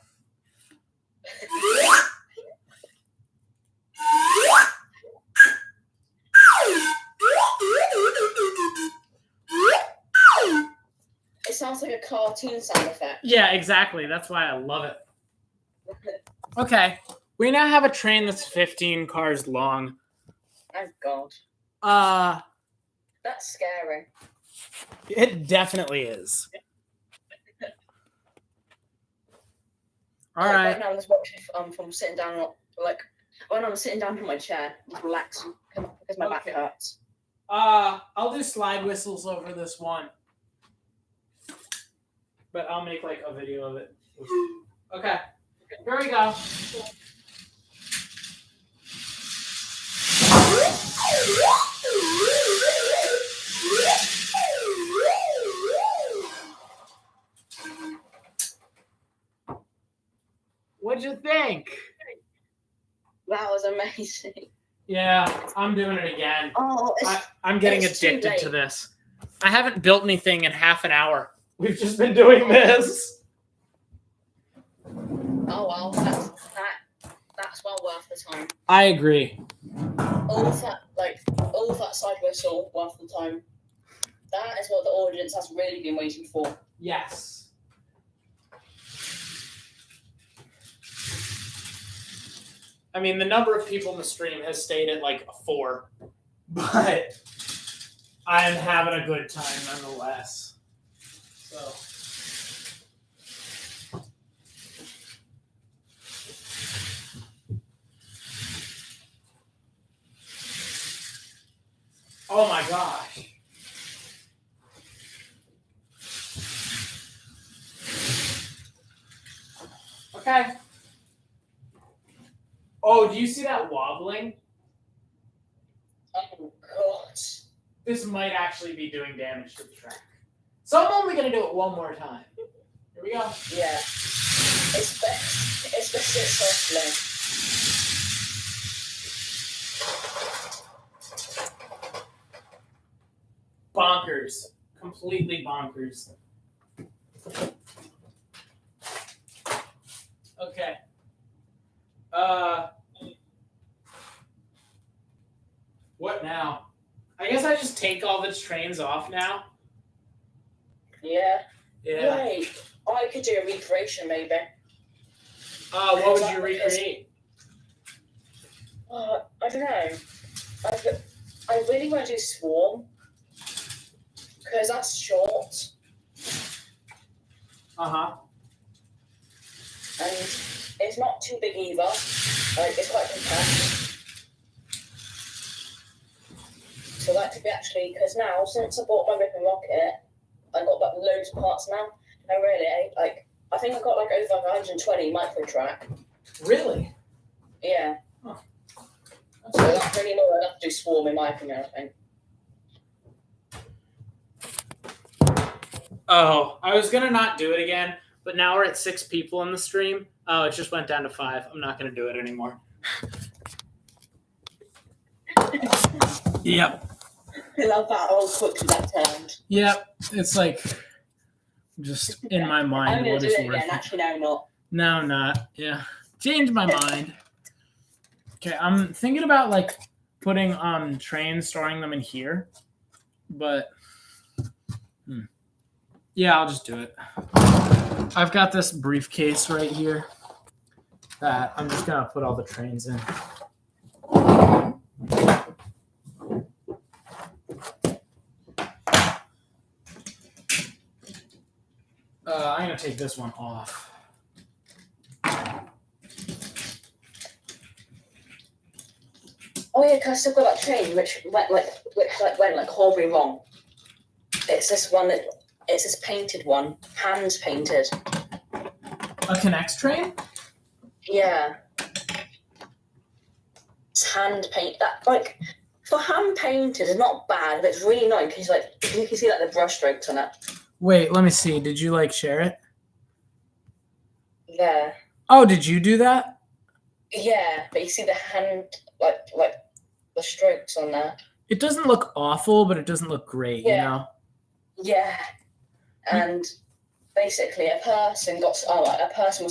It sounds like a cartoon sound effect. Yeah, exactly. That's why I love it. Okay. We now have a train that's 15 cars long. Oh god. That's scary. It definitely is. All right. Right now I'm just watching from sitting down, when I'm sitting down from my chair, just relaxing because my back Okay. hurts. I'll do slide whistles over this one. But I'll make a video of it. Okay. Here we go. What'd you think? That was amazing. Yeah, I'm doing it again. Oh, I'm getting it's too addicted to late. this. I haven't built anything in half an hour. We've just been doing this. oh well, that's well worth the time. I agree. All of that side whistle worth the time. That is what the audience has really been waiting for. Yes. I mean, the number of people in the stream has stayed at 4, but I'm having a good time nonetheless. So. Oh my gosh. Okay. Oh, do you see that wobbling? Oh god. This might actually be doing damage to the track. So I'm only going to do it one more time. Here we go. Yeah. It's best softly. Bonkers. Completely bonkers. Okay. What now? I guess I just take all the trains off now. Yeah. Yeah. Wait, I could do a recreation maybe. What would you recreate? I don't know. I really want to do Swarm because that's short Uh-huh. and it's not too big either. Like it's quite compact. So that could be actually because now since I bought my Rip and Rocket, I got like loads of parts now. And really, I think I got like over 120 micro track. Really? Yeah. Huh. So that's really more enough to do Swarm in my opinion, I think. Oh, I was gonna not do it again, but now we're at 6 people in the stream. Oh, it just went down to 5. I'm not gonna do it anymore. Yep. I love that how quickly that turned. Yep. It's like just in my mind I'm gonna what do is it worth again. it. Actually, no, not. No, I'm not. Yeah. Change my mind. Okay, I'm thinking about like putting trains, storing them in here. But yeah, I'll just do it. I've got this briefcase right here that I'm just gonna put all the trains in. I'm gonna take this one off. Oh yeah, because I still got that train which went like horribly wrong. It's this one that it's this painted one, hand painted. A Connects train? Yeah. It's hand paint that like for hand painted it's not bad, but it's really annoying because like you can see like the brush strokes on it. Wait, let me see. Did you like share it? Yeah. Oh, did you do that? Yeah, but you see the hand like the strokes on there. It doesn't look awful, but it doesn't look great, you Yeah. know? Yeah. And basically a person was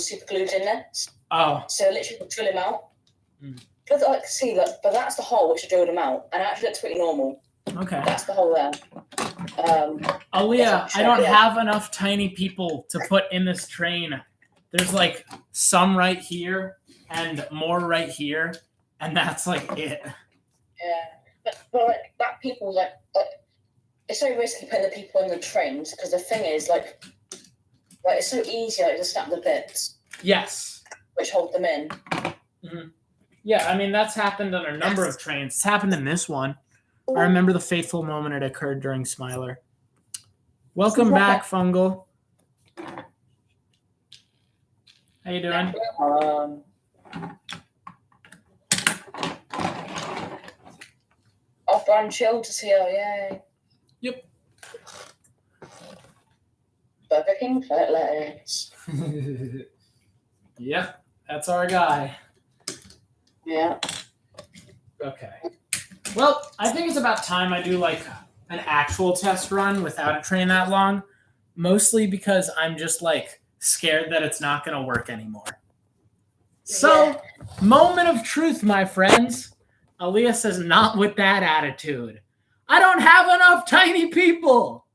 super glued in there. Oh. So literally drill him out. Mm. But like see look, but that's the hole which I drilled him out. And it actually looks pretty normal. Okay. That's the hole there. Aaliyah, I don't have enough tiny people to put in this train. There's like some right here and more right here, and that's like it. Yeah. But like that people like it's so risky putting the people in the trains because the thing is like it's so easy like to snap the bits Yes. which hold them in. Mm-hmm. Yeah, I mean that's happened on a number of trains. It's happened in this one. I remember the fateful moment it occurred during Smiler. Welcome back, Fungal. How you doing? Off-brand chilled here, yay. Yep. Burger King lettuce. Yep, that's our guy. Yeah. Okay. Well, I think it's about time I do like an actual test run without a train that long. Mostly because I'm just like scared that it's not going to work anymore. So, moment of truth, my friends. Aaliyah says, not with that attitude. I don't have enough tiny people.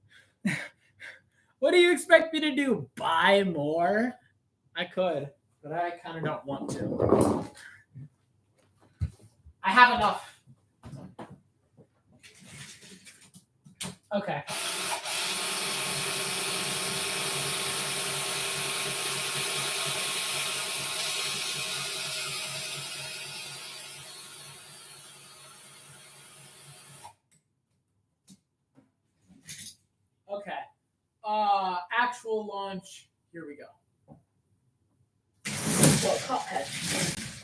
What do you expect me to do? Buy more? I could, but I kind of don't want to. I have enough. Okay. Okay. Actual launch. Here we go. What, Cuphead?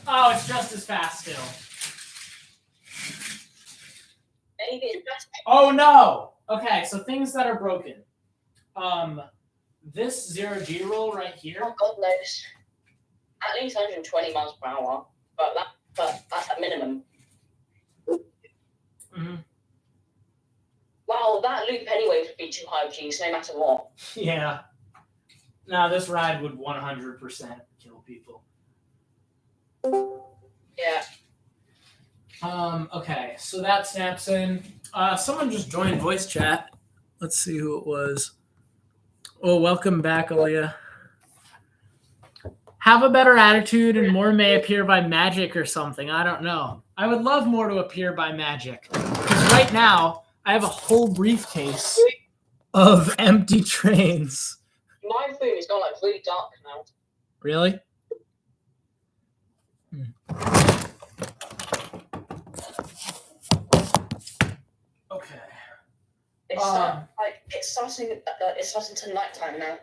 Oh, it's just as fast still. Maybe it's best. Oh no. Okay, so things that are broken. this 0G roll right here. Oh, God knows. At least 120 miles per hour. But that's a minimum. Mhm. Well, that loop anyway would be too high of G's, no matter what. Yeah. Now this ride would 100% kill people. Yeah. Okay, so that snaps in. Someone just joined voice chat. Let's see who it was. Oh, welcome back, Aaliyah. Have a better attitude and more may appear by magic or something. I don't know. I would love more to appear by magic. Because right now, I have a whole briefcase of empty trains. My room is gone like really dark now. Really? Okay. It's starting to nighttime now.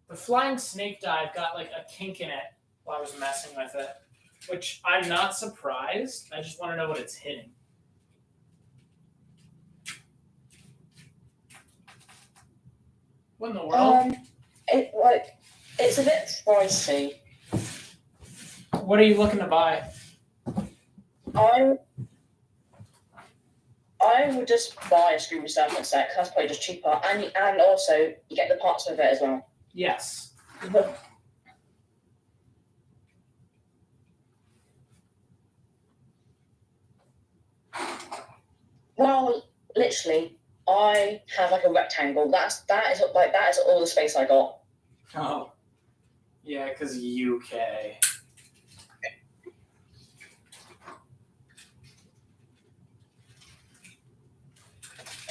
The flying snake dive got like a kink in it while I was messing with it, which I'm not surprised. I just want to know what it's hitting. What in the world? It's a bit pricey. What are you looking to buy? I would just buy a screw resurfacing set because that's probably just cheaper, and also you get the parts with it as well. Yes. Well, literally, I have like a rectangle. That is all the space I got. Oh. Yeah, because UK.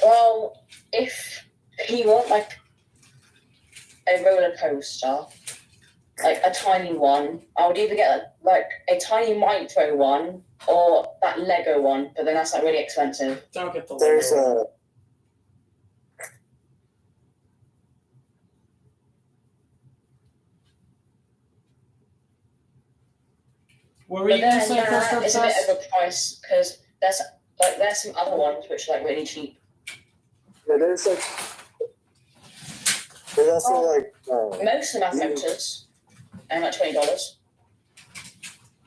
Well, if you want like a roller coaster, like a tiny one, I would either get like a tiny micro one or that Lego one, but then that's like really expensive. Don't get the There's Lego. What were But you going to then say, Coaster it's a bit Obsessed? of a price because there's some other ones which are like really cheap. Yeah, there's also like Most of them have motors, and like $20.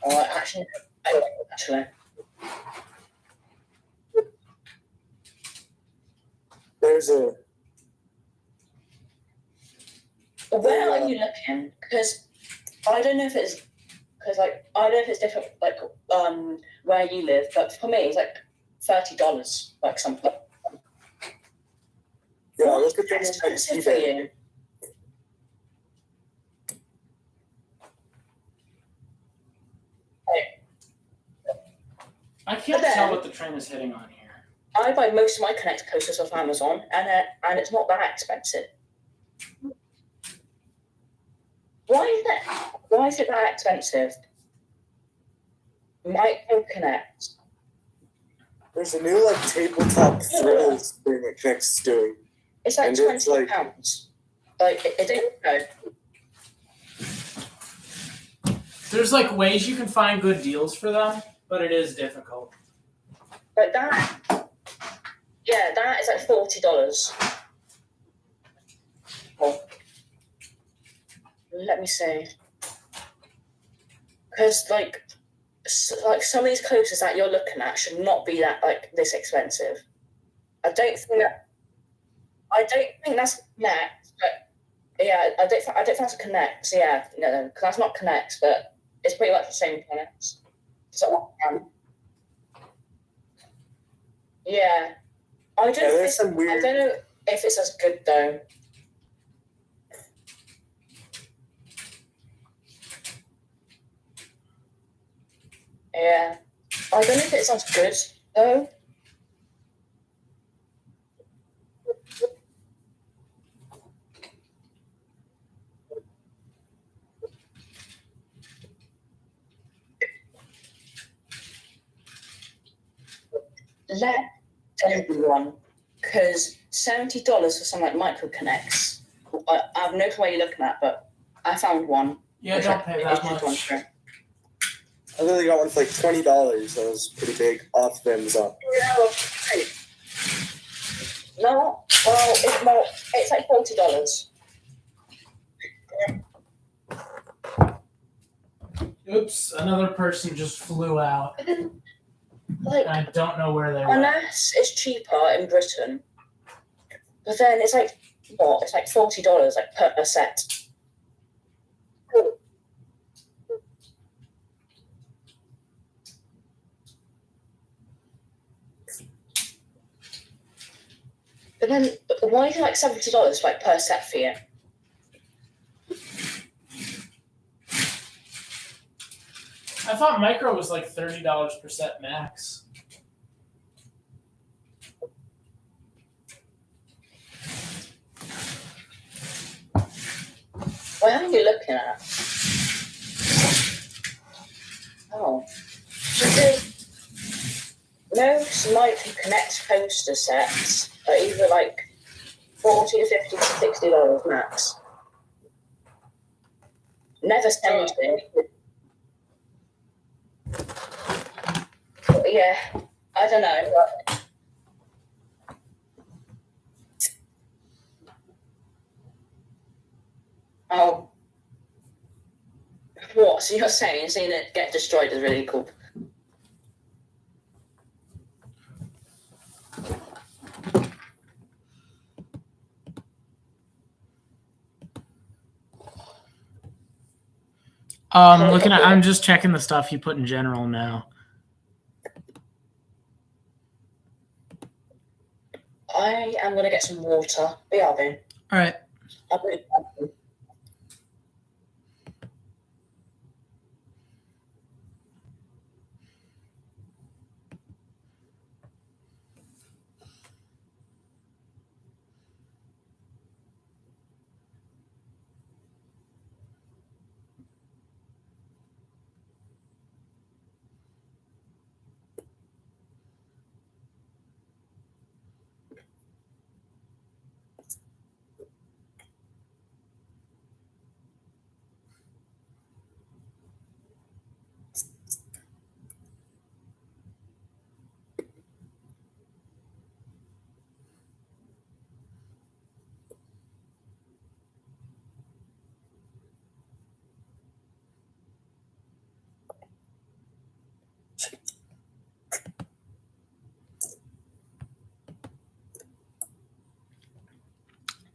Or actually. there's a Where are you looking? Because I don't know if it's different where you live, but for me it's like $30, like something. yeah. Look at It's this on expensive for eBay. you. I can't But tell then- what the train is hitting on here. I buy most of my Connect coasters off Amazon, and it's not that expensive. Why is it that expensive? Micro Connect. There's a new like tabletop thrills thing that Connect's doing. It's like And it's £20. Like it didn't know. There's like ways you can find good deals for them, but it is difficult. But that is like $40. Well, let me see. Because like some of these coasters that you're looking at should not be that like this expensive. I don't think that's Connect, but yeah, I don't think that's a Connect. Yeah, no, because that's not Connect, but it's pretty much the same Connect. So, yeah, I don't. Yeah, there's some I weird. don't know if it's as good though. Yeah, I don't know if it's as good though. Let everyone, because $70 for some like micro connects. I have no clue what you're looking at, but I found one. Yeah, which don't pay that it's much. cheaper. I literally got one for like $20. That was pretty big off Amazon. No, well, it's like $40. Oops, another person just flew out. But then, like, I don't know where they I went. know it's cheaper in Britain, but then it's like what? It's like $40 like per set. But then why is it like $70 like per set for you? I thought micro was like $30 per set max. What are you looking at? Oh. Most likely Connect poster sets are either like $40 to $50 to $60 max. Never $70. But yeah, I don't know. But oh. What? So you're saying seeing it get destroyed is really cool? I'm just checking the stuff you put in general now. I am gonna get some water. BRB. All right. I'll put it back.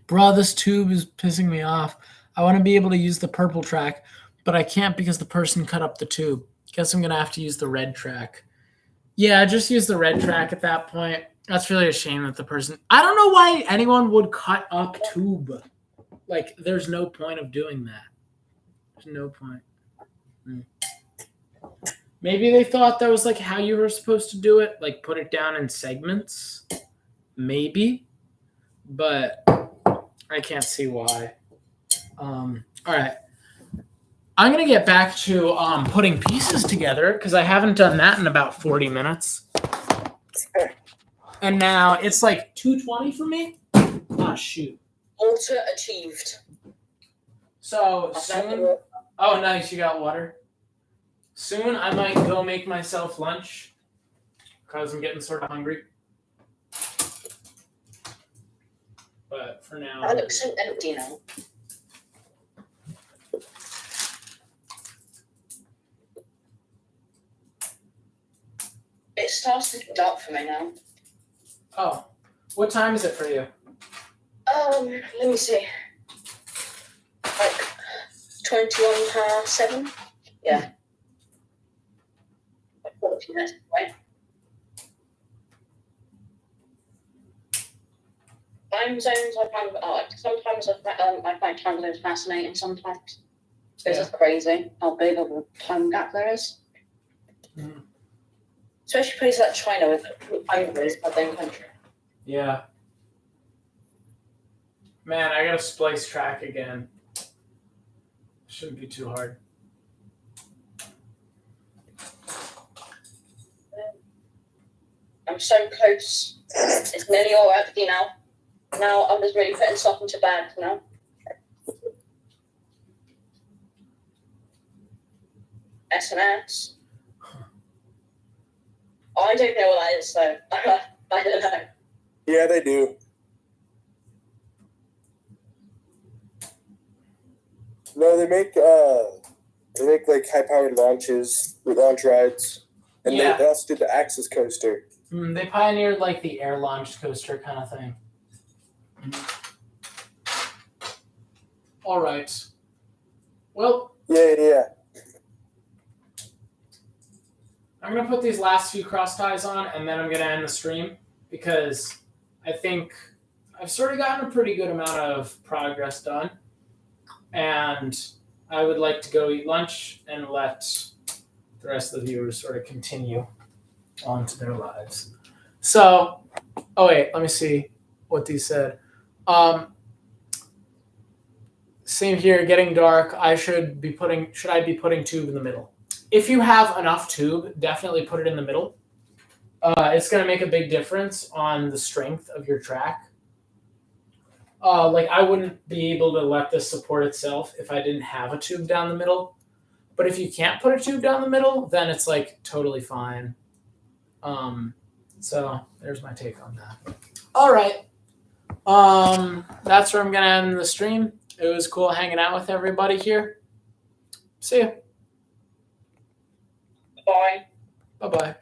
Bro, this tube is pissing me off. I want to be able to use the purple track, but I can't because the person cut up the tube. Guess I'm going to have to use the red track. Yeah, just use the red track at that point. That's really a shame that the person... I don't know why anyone would cut up tube. Like, there's no point of doing that. There's no point. Maybe they thought that was like how you were supposed to do it. Like, put it down in segments. Maybe. But... I can't see why. All right. I'm going to get back to putting pieces together because I haven't done that in about 40 minutes. And now it's like 2:20 for me. Oh, shoot. Water achieved. So soon... Oh, nice. You got water. Soon I might go make myself lunch because I'm getting sort of hungry. But for now... That looks so empty now. It starts to get dark for me now. Oh. What time is it for you? Let me see. Like 7:21. Yeah. Like 40 minutes away. Time zones I find sometimes I find time zones fascinating sometimes. Because it's crazy how big of a time gap there is. Mm. Especially places like China with time zones by their country. Yeah. Man, I gotta splice track again. Shouldn't be too hard. I'm so close. It's nearly all empty now. Now I'm just really putting stuff into bags now. S&S. I don't know what that is, so I don't know. Yeah, they do. No, they make like high powered launch rides, and Yeah. they also did the Axis coaster. They pioneered like the air launched coaster kind of thing. All right. Well, Yeah. I'm gonna put these last few cross ties on, and then I'm gonna end the stream because I think I've sort of gotten a pretty good amount of progress done, and I would like to go eat lunch and let the rest of the viewers sort of continue on to their lives. So, oh wait, let me see what these said. Same here, getting dark. Should I be putting tube in the middle? If you have enough tube, definitely put it in the middle. It's going to make a big difference on the strength of your track. Like I wouldn't be able to let this support itself if I didn't have a tube down the middle. But if you can't put a tube down the middle, then it's like totally fine. So there's my take on that. All right. That's where I'm going to end the stream. It was cool hanging out with everybody here. See you. Bye. Bye-bye.